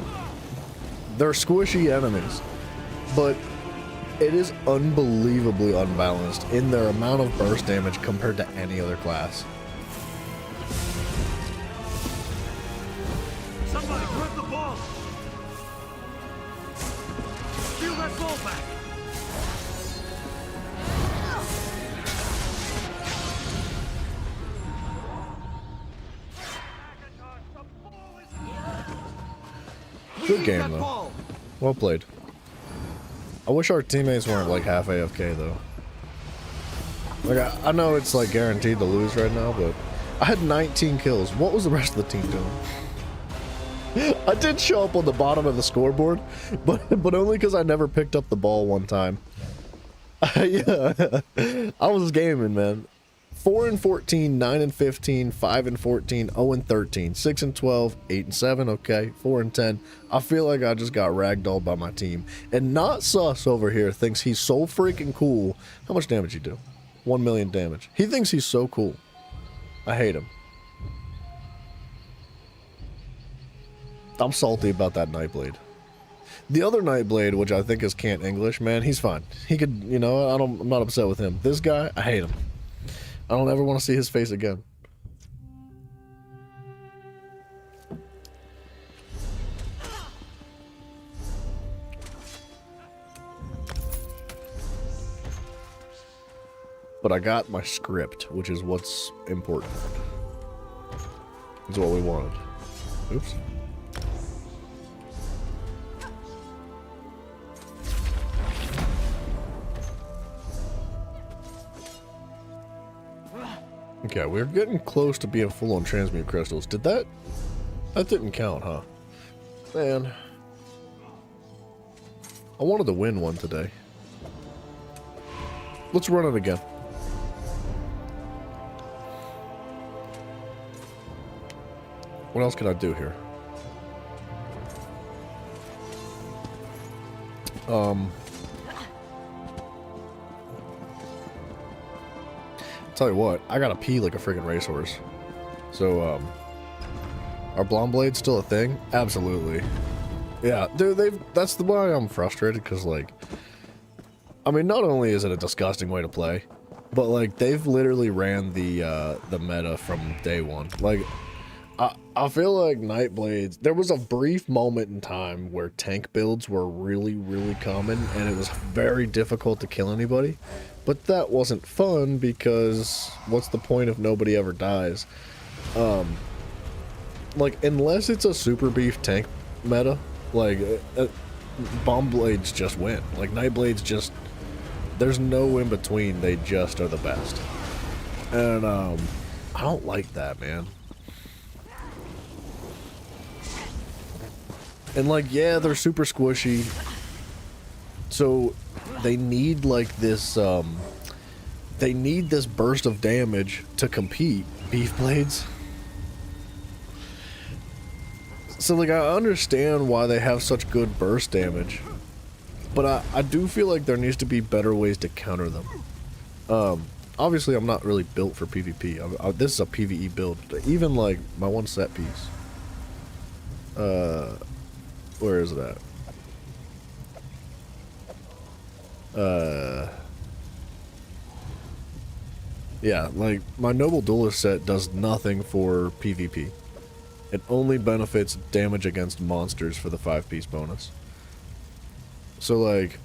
they're squishy enemies. But it is unbelievably unbalanced in their amount of burst damage compared to any other class. Somebody grab the ball! Steal that ball back! Good game, though. Well played. I wish our teammates weren't like half AFK, though. Like, I know it's like guaranteed to lose right now, but I had 19 kills. What was the rest of the team doing? I did show up on the bottom of the scoreboard, but only because I never picked up the ball one time. Yeah, I was gaming, man. 4 and 14, 9 and 15, 5 and 14, 0 and 13, 6 and 12, 8 and 7, okay, 4 and 10. I feel like I just got ragdolled by my team. And Not Sus over here thinks he's so freaking cool. How much damage you do? 1 million damage. He thinks he's so cool. I hate him. I'm salty about that Nightblade. The other Nightblade, which I think is can't English, man, he's fine. He could, you know, I'm not upset with him. This guy, I hate him. I don't ever want to see his face again. But I got my script, which is what's important. It's what we wanted. Oops. Okay, we're getting close to being full on transmute crystals. Did that... That didn't count, huh? Man. I wanted to win one today. Let's run it again. What else can I do here? tell you what, I gotta pee like a freaking racehorse. So, are blonde blades still a thing? Absolutely. Yeah, dude, that's why I'm frustrated, because, like, I mean, not only is it a disgusting way to play, but, like, they've literally ran the meta from day one. Like, I feel like Nightblades, there was a brief moment in time where tank builds were really, really common, and it was very difficult to kill anybody. But that wasn't fun, because what's the point if nobody ever dies? Like, unless it's a super beef tank meta, like, bomb blades just win. Like, Nightblades just, there's no in between, they just are the best. And, I don't like that, man. And, like, yeah, they're super squishy. So, they need, like, this, they need this burst of damage to compete. Beef blades. So, like, I understand why they have such good burst damage. But I do feel like there needs to be better ways to counter them. Obviously, I'm not really built for PvP. This is a PvE build. Even, like, my one set piece. Where is it at? Yeah, like, my Noble Duelist set does nothing for PvP. It only benefits damage against monsters for the 5-piece bonus. So, like,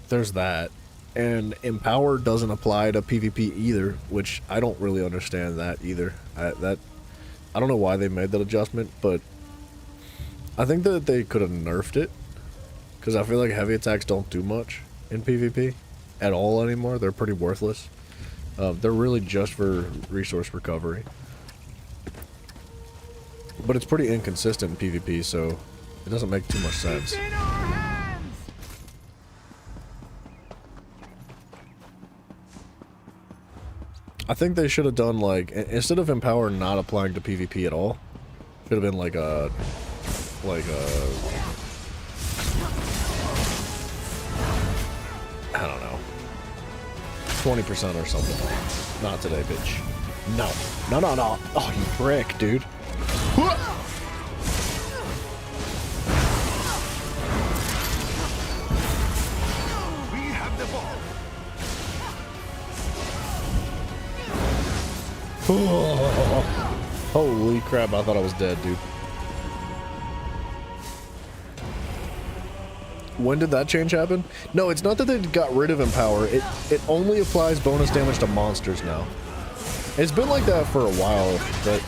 there's that. And Empower doesn't apply to PvP either, which I don't really understand that either. I don't know why they made that adjustment, but I think that they could have nerfed it, because I feel like heavy attacks don't do much in PvP at all anymore. They're pretty worthless. They're really just for resource recovery. But it's pretty inconsistent in PvP, so it doesn't make too much sense. I think they should have done, like, instead of Empower not applying to PvP at all, should have been like a I don't know, 20% or something. Not today, bitch. No. No, no, no. Oh, you prick, dude. We have the ball. Holy crap, I thought I was dead, dude. When did that change happen? No, it's not that they got rid of Empower. It only applies bonus damage to monsters now. It's been like that for a while, but...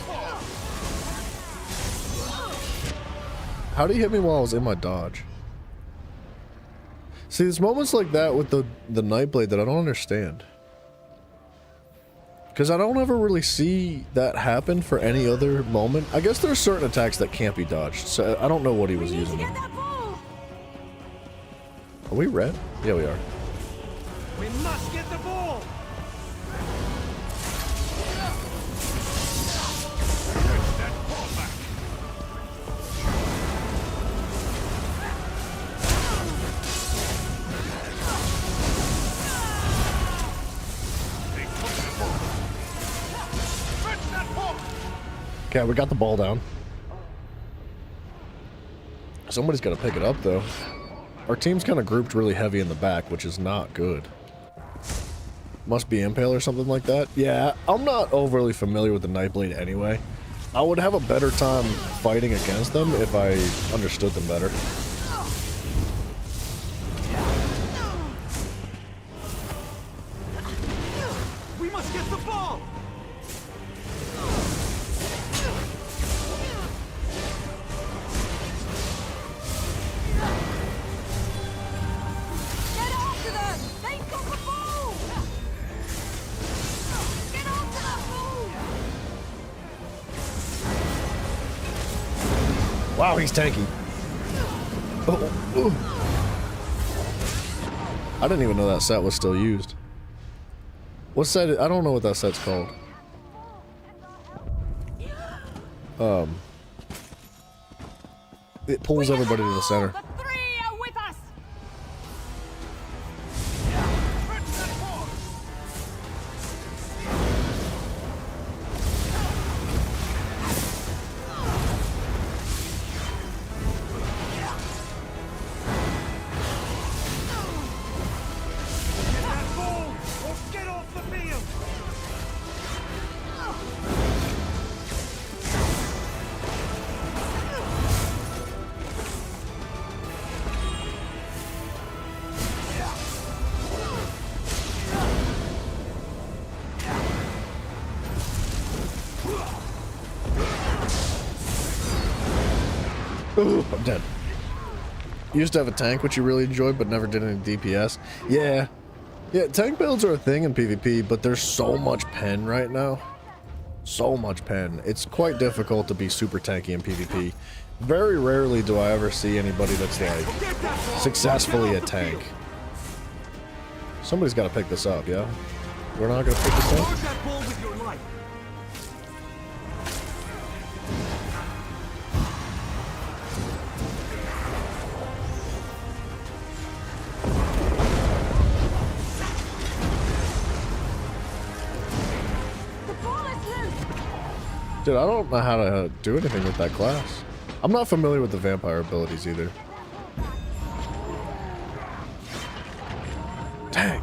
How do you hit me while I was in my dodge? See, there's moments like that with the Nightblade that I don't understand. Because I don't ever really see that happen for any other moment. I guess there's certain attacks that can't be dodged, so I don't know what he was using. Are we red? Yeah, we are. We must get the ball. Okay, we got the ball down. Somebody's got to pick it up, though. Our team's kind of grouped really heavy in the back, which is not good. Must be Impale or something like that. Yeah, I'm not overly familiar with the Nightblade anyway. I would have a better time fighting against them if I understood them better. We must get the ball. Wow, he's tanky. Oh. I didn't even know that set was still used. What set? I don't know what that set's called. It pulls everybody to the center. Ooh, I'm dead. You used to have a tank which you really enjoyed but never did any DPS. Yeah, tank builds are a thing in PvP, but there's so much pen right now. So much pen. It's quite difficult to be super tanky in PvP. Very rarely do I ever see anybody that's like successfully a tank. Somebody's got to pick this up, yeah? We're not going to pick this up? Charge that ball with your life. Dude, I don't know how to do anything with that class. I'm not familiar with the vampire abilities either. Dang.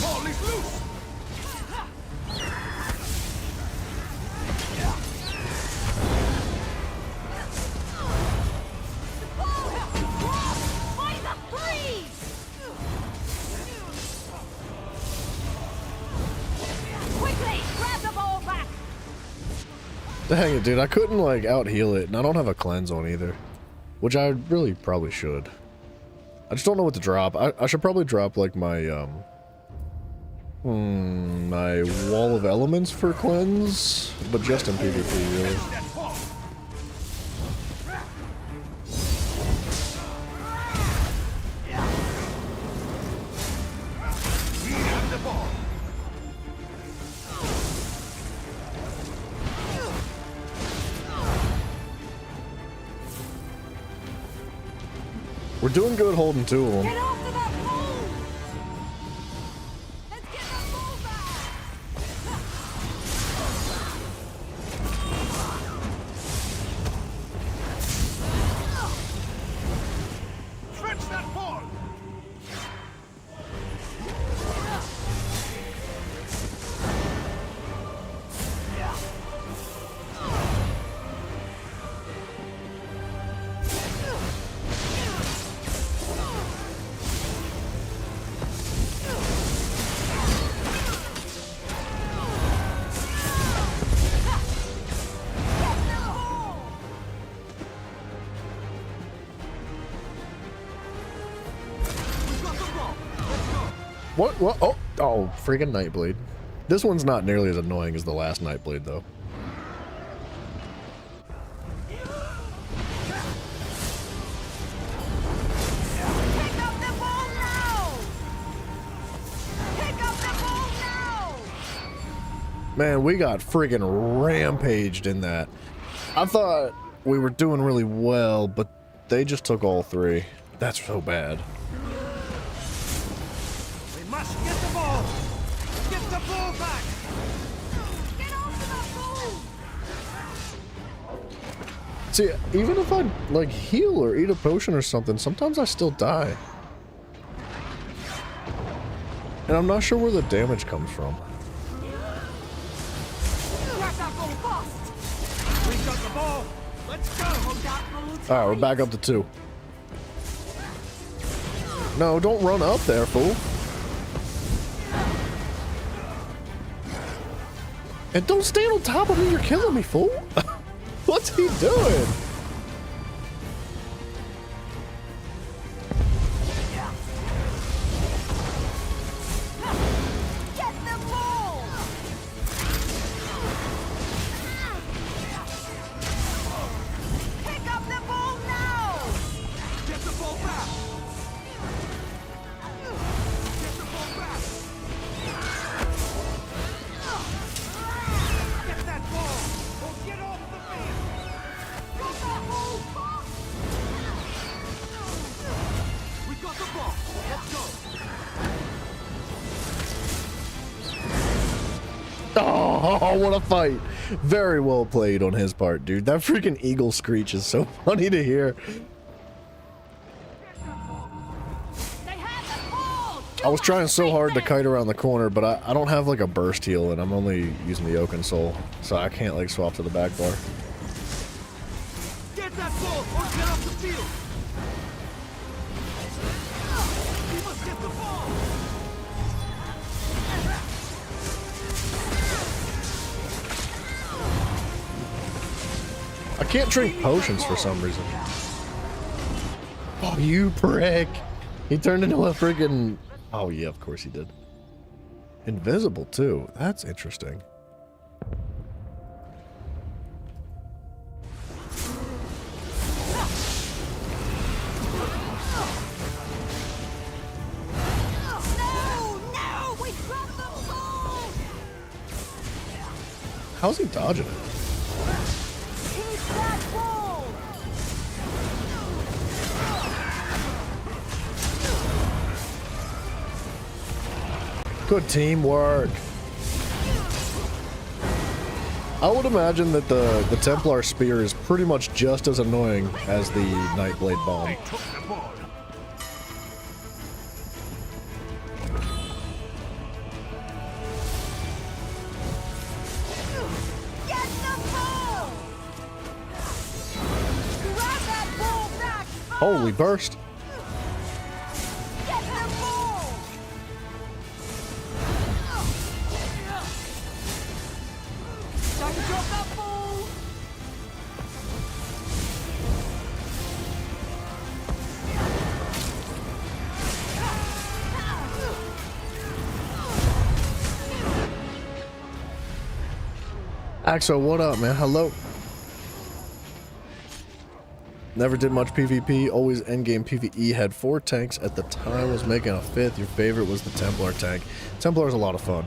Ball is loose. Dang it, dude. I couldn't, like, out-heal it, and I don't have a cleanse on either. Which I really probably should. I just don't know what to drop. I should probably drop, like, my, my Wall of Elements for cleanse, but just in PvP, really. We're doing good holding two of them. Get off to that pole! Let's get that ball back! Stretch that ball. What? Oh, freaking Nightblade. This one's not nearly as annoying as the last Nightblade, though. Pick up the ball now! Pick up the ball now! Man, we got friggin' rampaged in that. I thought we were doing really well, but they just took all three. That's so bad. We must get the ball. Get the ball back. Get off to that ball! See, even if I, like, heal or eat a potion or something, sometimes I still die. And I'm not sure where the damage comes from. Grab that ball fast! We got the ball. Let's go. Alright, we're back up to 2. No, don't run up there, fool. And don't stand on top of me, you're killing me, fool. What's he doing? Get the ball! Pick up the ball now! Get the ball back. Get the ball back. Get that ball. Or get off the field. Got that ball fast! We got the ball. Let's go. Oh, what a fight. Very well played on his part, dude. That freaking eagle screech is so funny to hear. They had the ball! I was trying so hard to kite around the corner, but I don't have like a burst heal, and I'm only using the Oaken Soul, so I can't like swap to the back bar. Get that ball or get off the field. We must get the ball. I can't drink potions for some reason. Oh, you prick. He turned into a freaking... Oh, yeah, of course he did. Invisible, too. That's interesting. How's he dodging it? Good teamwork. I would imagine that the Templar Spear is pretty much just as annoying as the Nightblade Bomb. Holy burst. Axo, what up, man? Hello. Never did much PvP, always endgame PvE, had 4 tanks at the time, was making a 5th. Your favorite was the Templar tank. Templar is a lot of fun.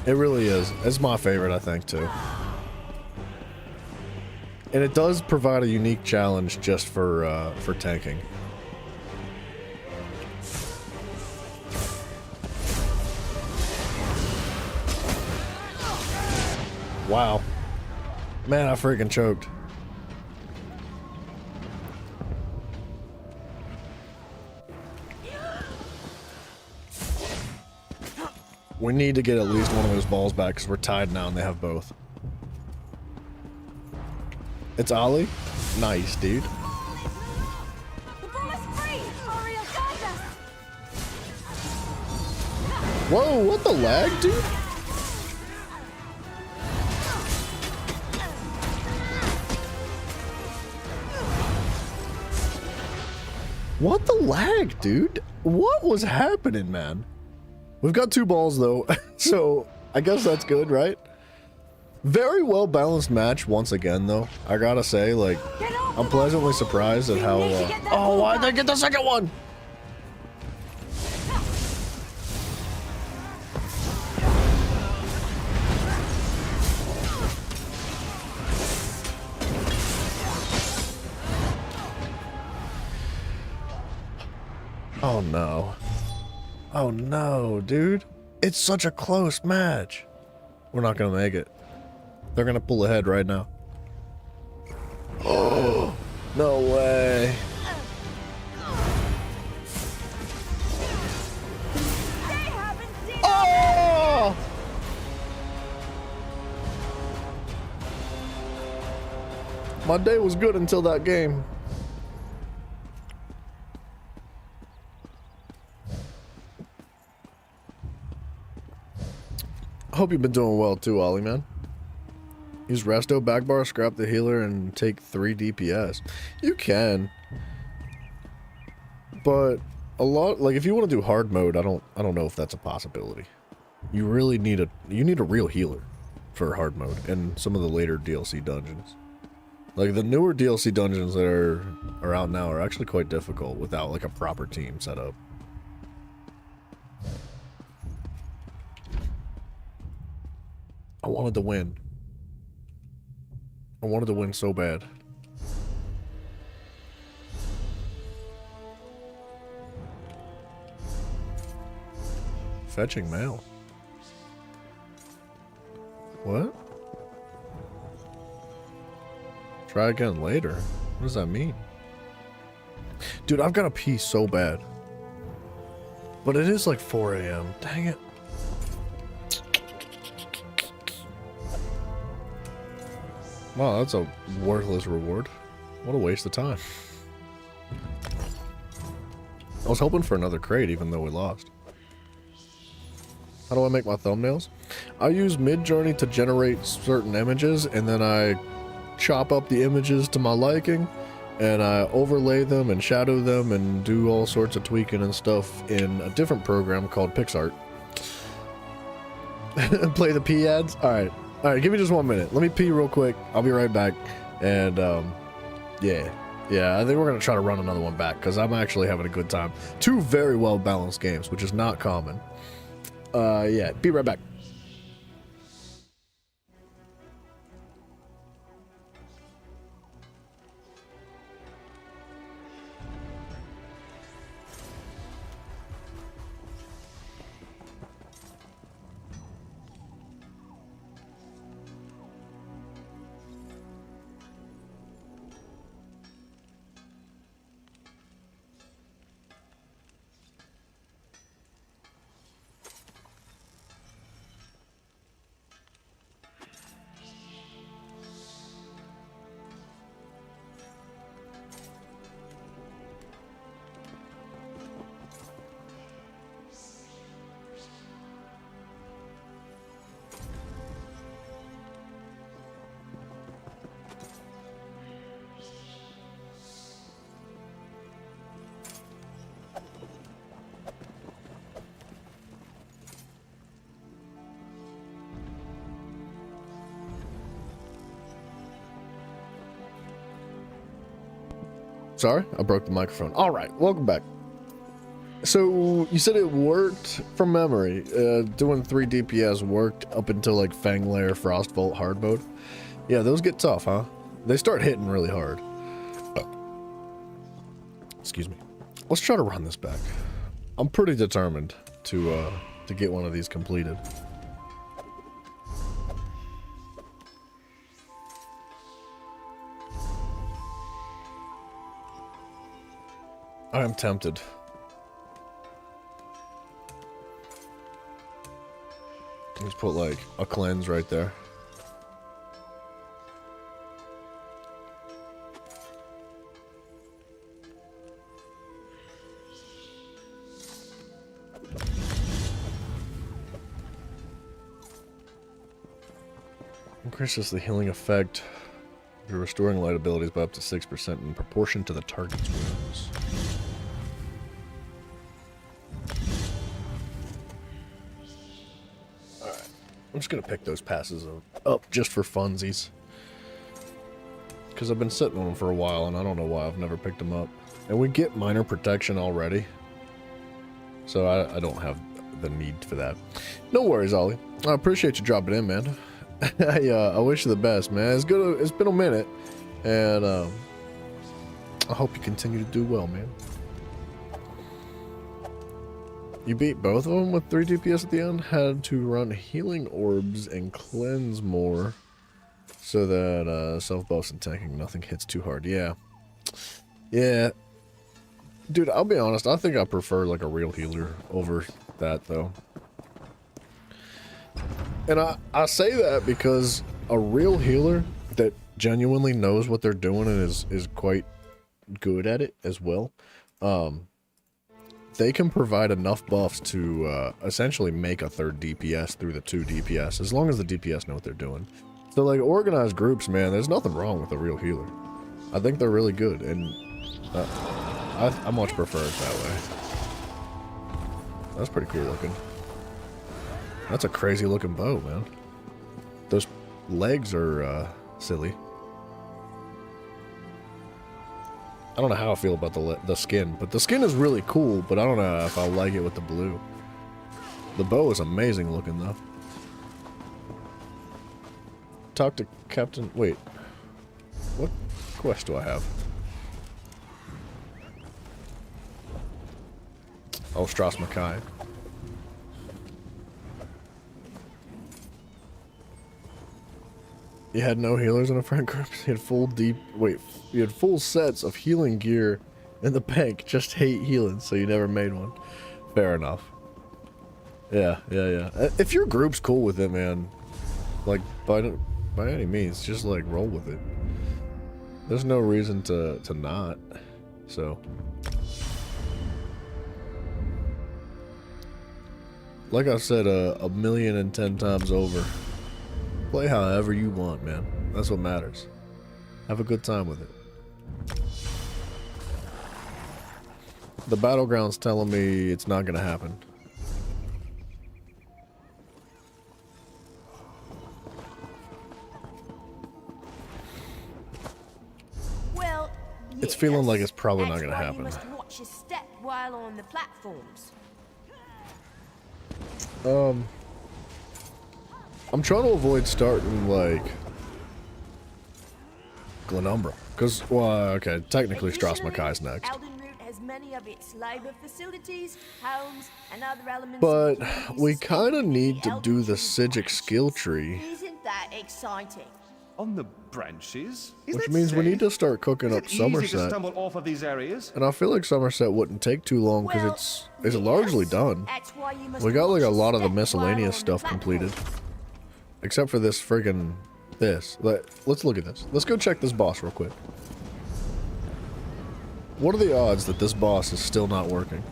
It really is. It's my favorite, I think, too. And it does provide a unique challenge just for tanking. Wow. Man, I freaking choked. We need to get at least one of those balls back because we're tied now and they have both. It's Ollie? Nice, dude. Whoa, what the lag, dude? What the lag, dude? What was happening, man? We've got 2 balls, though, so I guess that's good, right? Very well balanced match once again, though. I gotta say, like, I'm pleasantly surprised at how... Oh, why'd they get the second one? Oh, no. Oh no, dude. It's such a close match. We're not gonna make it. They're gonna pull ahead right now. Oh, no way. Oh! My day was good until that game. Hope you've been doing well too, Ollie, man. Use resto, backbar, scrap the healer, and take 3 DPS. You can, but a lot, like if you want to do hard mode, I don't know if that's a possibility. You really need a real healer for hard mode and some of the later DLC dungeons. Like the newer DLC dungeons that are out now are actually quite difficult without like a proper team set up. I wanted to win. I wanted to win so bad. Fetching mail. What? Try again later. What does that mean? Dude, I've got to pee so bad. But it is like 4 a.m. Dang it. Wow, that's a worthless reward. What a waste of time. I was hoping for another crate even though we lost. How do I make my thumbnails? I use Midjourney to generate certain images and then I chop up the images to my liking, and I overlay them and shadow them and do all sorts of tweaking and stuff in a different program called PixArt. Play the P ads? Alright, give me just 1 minute. Let me pee real quick. I'll be right back. And, yeah, I think we're going to try to run another one back, because I'm actually having a good time. 2 very well-balanced games, which is not common. Yeah, be right back. Sorry, I broke the microphone. All right, welcome back. So you said it worked from memory. Doing 3 DPS worked up until like Fang Lair, Frostbolt, hard mode. Yeah, those get tough, huh? They start hitting really hard. Excuse me. Let's try to run this back. I'm pretty determined to get one of these completed. I am tempted. Let's put like a cleanse right there. Increases the healing effect. You're restoring light abilities by up to 6% in proportion to the target's wounds. Alright. I'm just gonna pick those passes up just for funsies. Because I've been sitting on them for a while and I don't know why I've never picked them up. And we get minor protection already. So I don't have the need for that. No worries, Ollie. I appreciate you dropping in, man. I wish you the best, man. It's good. It's been a minute, and I hope you continue to do well, man. You beat both of them with 3 DPS at the end. Had to run healing orbs and cleanse more, so that self buffs and tanking nothing hits too hard. Yeah, dude. I'll be honest. I think I prefer like a real healer over that though. And I say that because a real healer that genuinely knows what they're doing and is quite good at it as well, they can provide enough buffs to essentially make a 3rd DPS through the 2 DPS, as long as the DPS know what they're doing. So like organized groups, man, there's nothing wrong with a real healer. I think they're really good, and I much prefer it that way. That's pretty cool looking. That's a crazy looking bow, man. Those legs are silly. I don't know how I feel about the skin, but the skin is really cool, but I don't know if I like it with the blue. The bow is amazing looking though. Talk to Captain... Wait. What quest do I have? Oh, Strauss Mackay. You had no healers in a friend group. You had full sets of healing gear in the bank. Just hate healing, so you never made one. Fair enough. Yeah. If your group's cool with it, man, like by any means, just like roll with it. There's no reason to not. So. Like I said 1,010,000 times over. Play however you want, man. That's what matters. Have a good time with it. The battleground's telling me it's not gonna happen. Well, It's feeling like it's probably not that's gonna why happen. You must watch your step while on the platforms. I'm trying to avoid starting like Glenumbra, because okay, technically Stras Makai's next, Eldenroot has many of its labor facilities, homes, and other elements. but of we community kind of space need to in do the Elden Psijic skill tree, Isn't that exciting? On the branches? which means we need to start cooking up Easy to Somerset, stumble off of these areas. and I feel like Somerset wouldn't take too long because Well, it's largely yes, done. that's why you must We got like watch a your lot of the step miscellaneous while on stuff the completed. platforms. Except for this friggin' this. Let's look at this. Let's go check this boss real quick. What are the odds that this boss is still not working?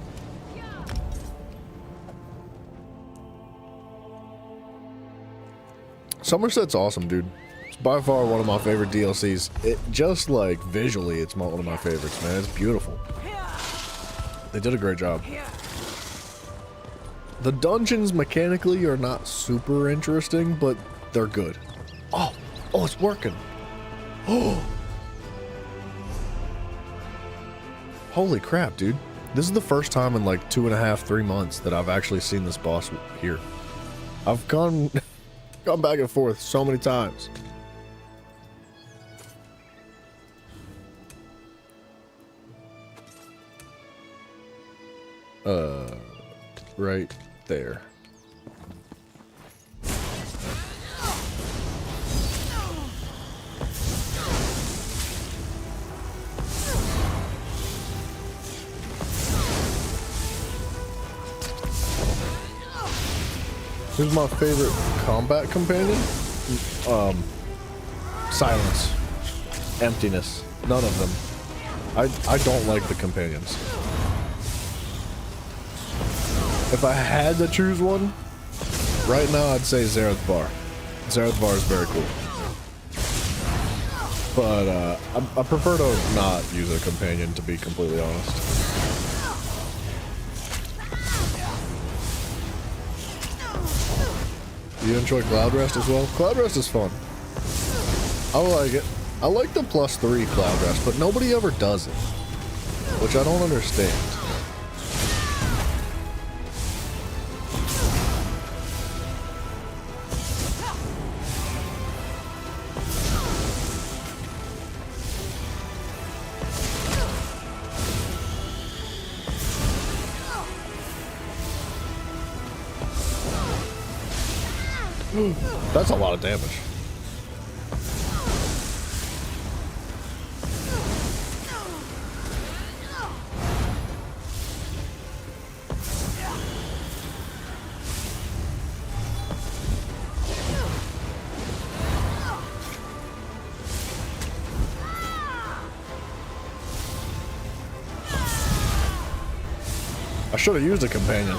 Somerset's awesome, dude. It's by far one of my favorite DLCs. It just like visually, it's one of my favorites, man. It's beautiful. They did a great job. The dungeons mechanically are not super interesting, but they're good. Oh, it's working. Oh. Holy crap, dude. This is the first time in like 2.5, 3 months that I've actually seen this boss here. I've gone back and forth so many times. Right there. Who's my favorite combat companion? Silence. Emptiness. None of them. I don't like the companions. If I had to choose one, right now I'd say Xerath Bar. Xerath Bar is very cool. But I prefer to not use a companion, to be completely honest. You enjoy Cloud Rest as well? Cloud Rest is fun. I like it. I like the +3 Cloud Rest, but nobody ever does it. Which I don't understand. That's a lot of damage. I should have used a companion.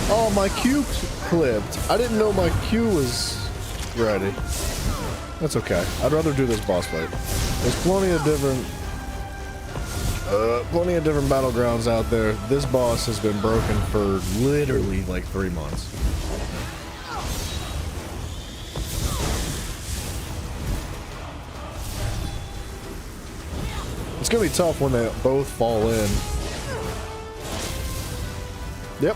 Oh, my Q clipped. I didn't know my Q was ready. That's okay. I'd rather do this boss fight. There's plenty of different battlegrounds out there. This boss has been broken for literally like 3 months. It's gonna be tough when they both fall in. Yep.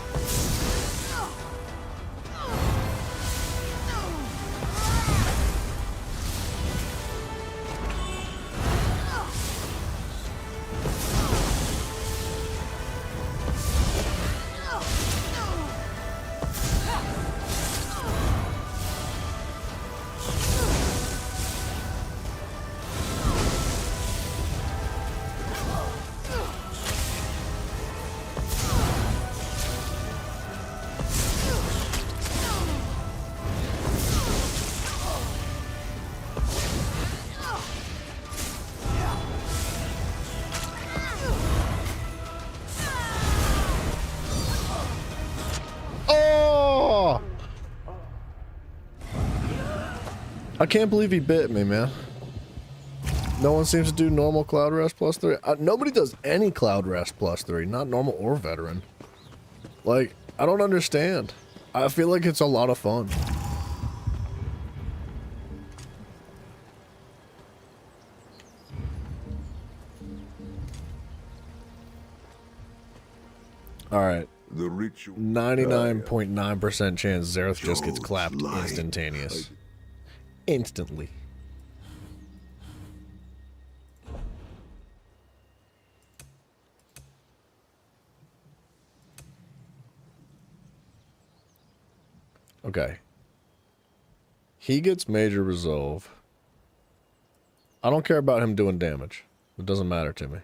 I can't believe he bit me, man. No one seems to do normal Cloud Rest +3. Nobody does any Cloud Rest +3, not normal or veteran. Like, I don't understand. I feel like it's a lot of fun. Alright. 99.9% chance Xerath just gets clapped instantaneous. Instantly. Okay. He gets major resolve. I don't care about him doing damage. It doesn't matter to me.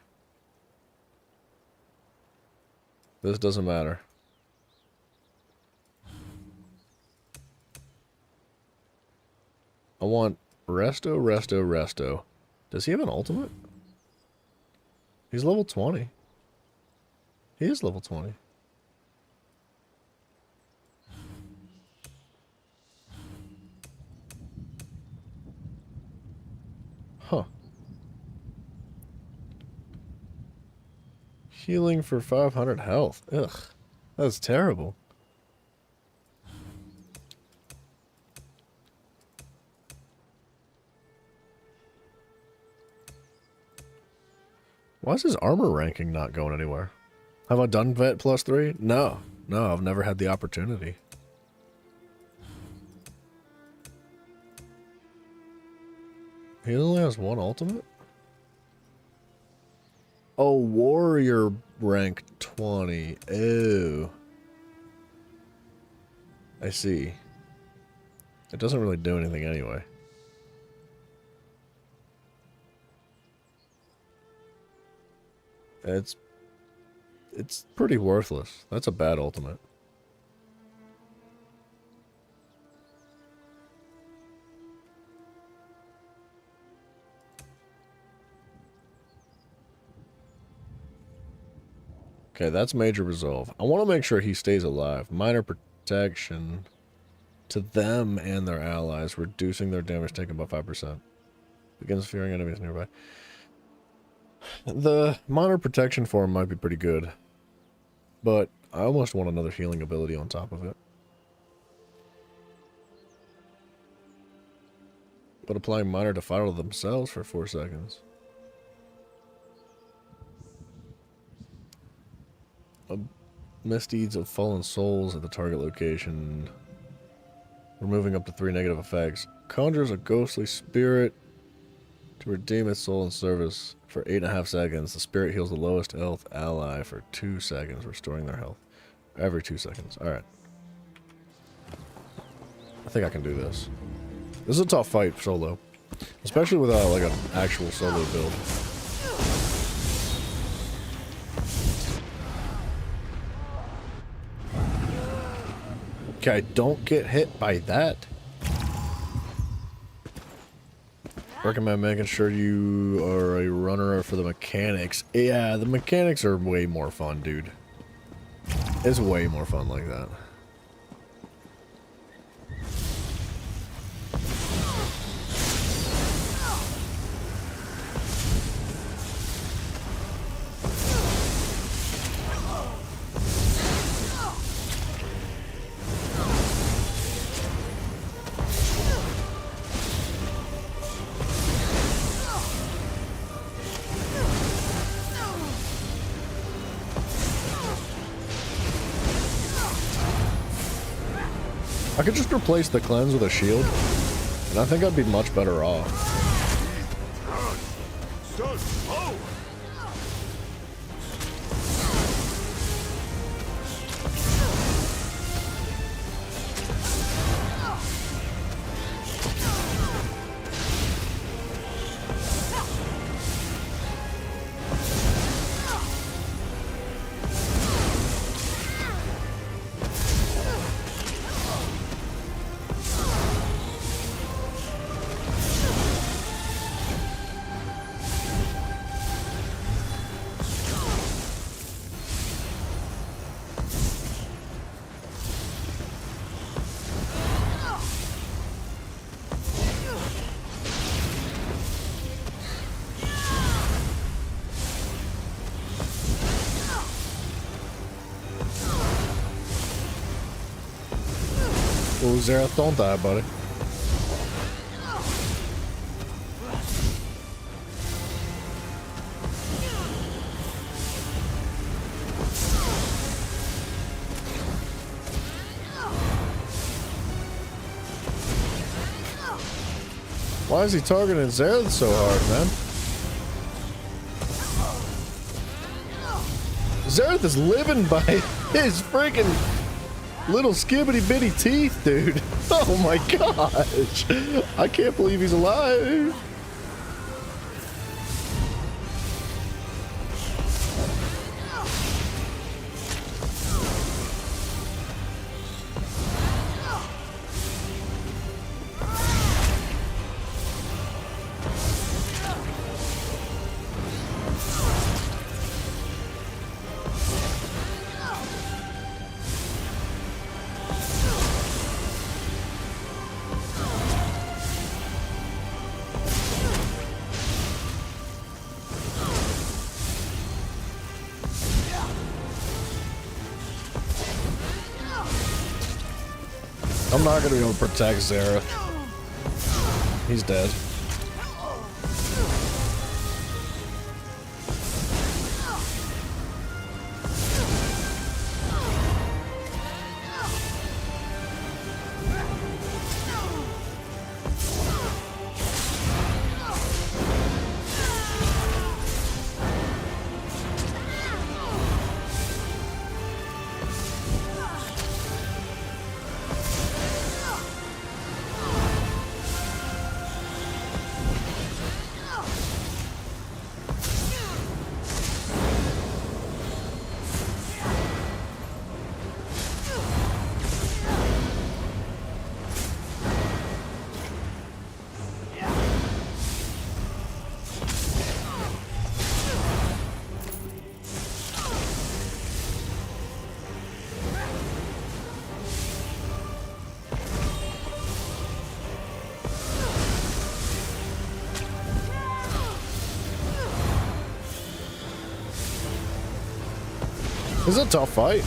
This doesn't matter. I want Resto. Does he have an ultimate? He's level 20. He is level 20. Huh. Healing for 500 health. Ugh. That's terrible. Why is his armor ranking not going anywhere? Have I done Vet +3? No. No, I've never had the opportunity. He only has one ultimate? Oh, warrior rank 20. Ew. I see. It doesn't really do anything anyway. It's pretty worthless. That's a bad ultimate. Okay, that's major resolve. I want to make sure he stays alive. Minor protection to them and their allies, reducing their damage taken by 5%. Begins fearing enemies nearby. The minor protection for him might be pretty good, but I almost want another healing ability on top of it. But applying minor defile to themselves for 4 seconds. Misdeeds of fallen souls at the target location. Removing up to 3 negative effects. Conjures a ghostly spirit to redeem its soul in service for 8.5 seconds. The spirit heals the lowest health ally for 2 seconds, restoring their health every 2 seconds. Alright. I think I can do this. This is a tough fight solo. Especially without like an actual solo build. Okay, don't get hit by that. Recommend making sure you are a runner for the mechanics. Yeah, the mechanics are way more fun, dude. It's way more fun like that. I could just replace the cleanse with a shield, and I think I'd be much better off. So slow. Oh, Zereth, don't die, buddy. Why is he targeting Zereth so hard, man? Zereth is living by his freaking little skibbity bitty teeth, dude. Oh my gosh. I can't believe he's alive. I'm not gonna be able to protect Zereth. He's dead. This is a tough fight.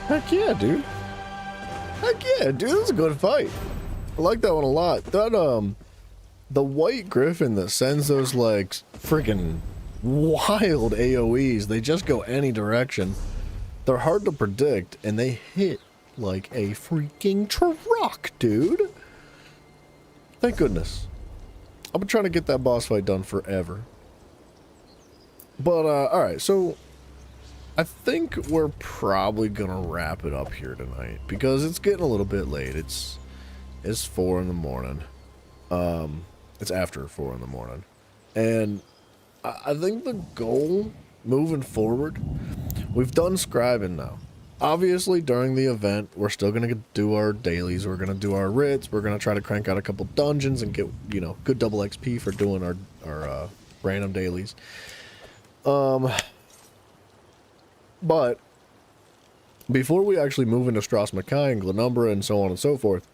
Heck yeah, dude. Heck yeah, dude. This is a good fight. I like that one a lot. That, the white griffin that sends those, like, freaking wild AoEs, they just go any direction. They're hard to predict, and they hit like a freaking truck, dude. Thank goodness. I've been trying to get that boss fight done forever. But, alright, so I think we're probably gonna wrap it up here tonight because it's getting a little bit late. It's 4 in the morning. It's after 4 in the morning. And I think the goal moving forward, we've done scribing now. Obviously, during the event, we're still going to do our dailies. We're going to do our writs. We're going to try to crank out a couple dungeons and get, you know, good double XP for doing our random dailies. But before we actually move into Stras M'Kai and Glenumbra and so on and so forth,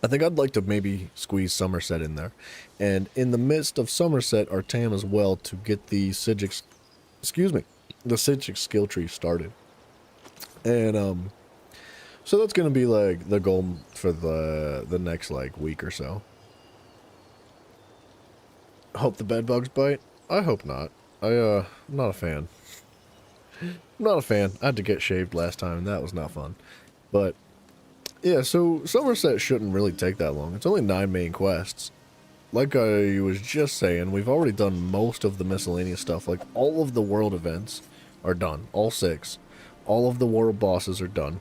I think I'd like to maybe squeeze Somerset in there. And in the midst of Somerset, Artam as well, to get the Psijic, the Psijic skill tree started. And, so that's going to be, like, the goal for the next, like, week or so. Hope the bed bugs bite? I hope not. I'm not a fan. I'm not a fan. I had to get shaved last time, and that was not fun. But, yeah, so Somerset shouldn't really take that long. It's only 9 main quests. like I was just saying, we've already done most of the miscellaneous stuff. Like, all of the world events are done. All 6. All of the world bosses are done.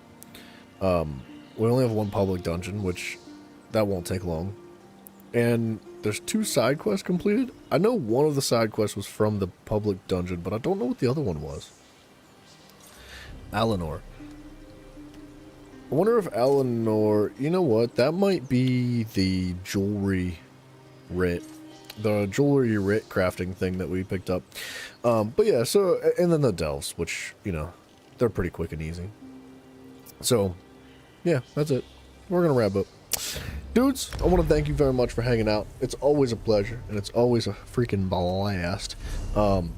We only have 1 public dungeon, which that won't take long. And there's 2 side quests completed. I know one of the side quests was from the public dungeon, but I don't know what the other one was. Eleanor. I wonder if Eleanor... You know what? That might be the jewelry writ. The jewelry writ crafting thing that we picked up. But yeah, so... And then the delves, which, you know, they're pretty quick and easy. So, yeah, that's it. We're going to wrap up. Dudes, I want to thank you very much for hanging out. It's always a pleasure, and it's always a freaking blast.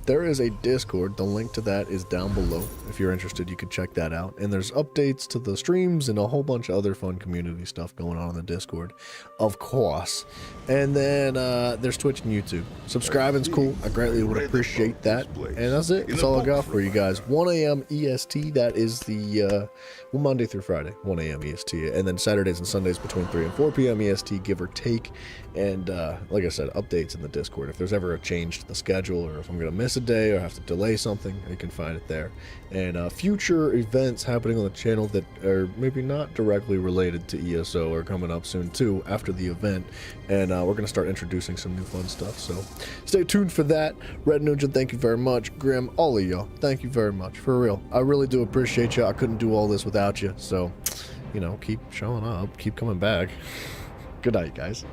There is a Discord. The link to that is down below. If you're interested, you can check that out. And there's updates to the streams and a whole bunch of other fun community stuff going on in the Discord, of course. And then there's Twitch and YouTube. Subscribing's cool. I greatly would appreciate that. And that's it. That's all I got for you guys. 1 a.m. EST. That is the Monday through Friday, 1 a.m. EST. And then Saturdays and Sundays between 3 and 4 p.m. EST, give or take. And like I said, updates in the Discord. If there's ever a change to the schedule, or if I'm going to miss a day or have to delay something, you can find it there. And future events happening on the channel that are maybe not directly related to ESO are coming up soon too after the event. And we're going to start introducing some new fun stuff. So stay tuned for that. Red Nugent, thank you very much. Grim, all of y'all, thank you very much. For real. I really do appreciate you. I couldn't do all this without you. So, you know, keep showing up. Keep coming back. Good night, guys.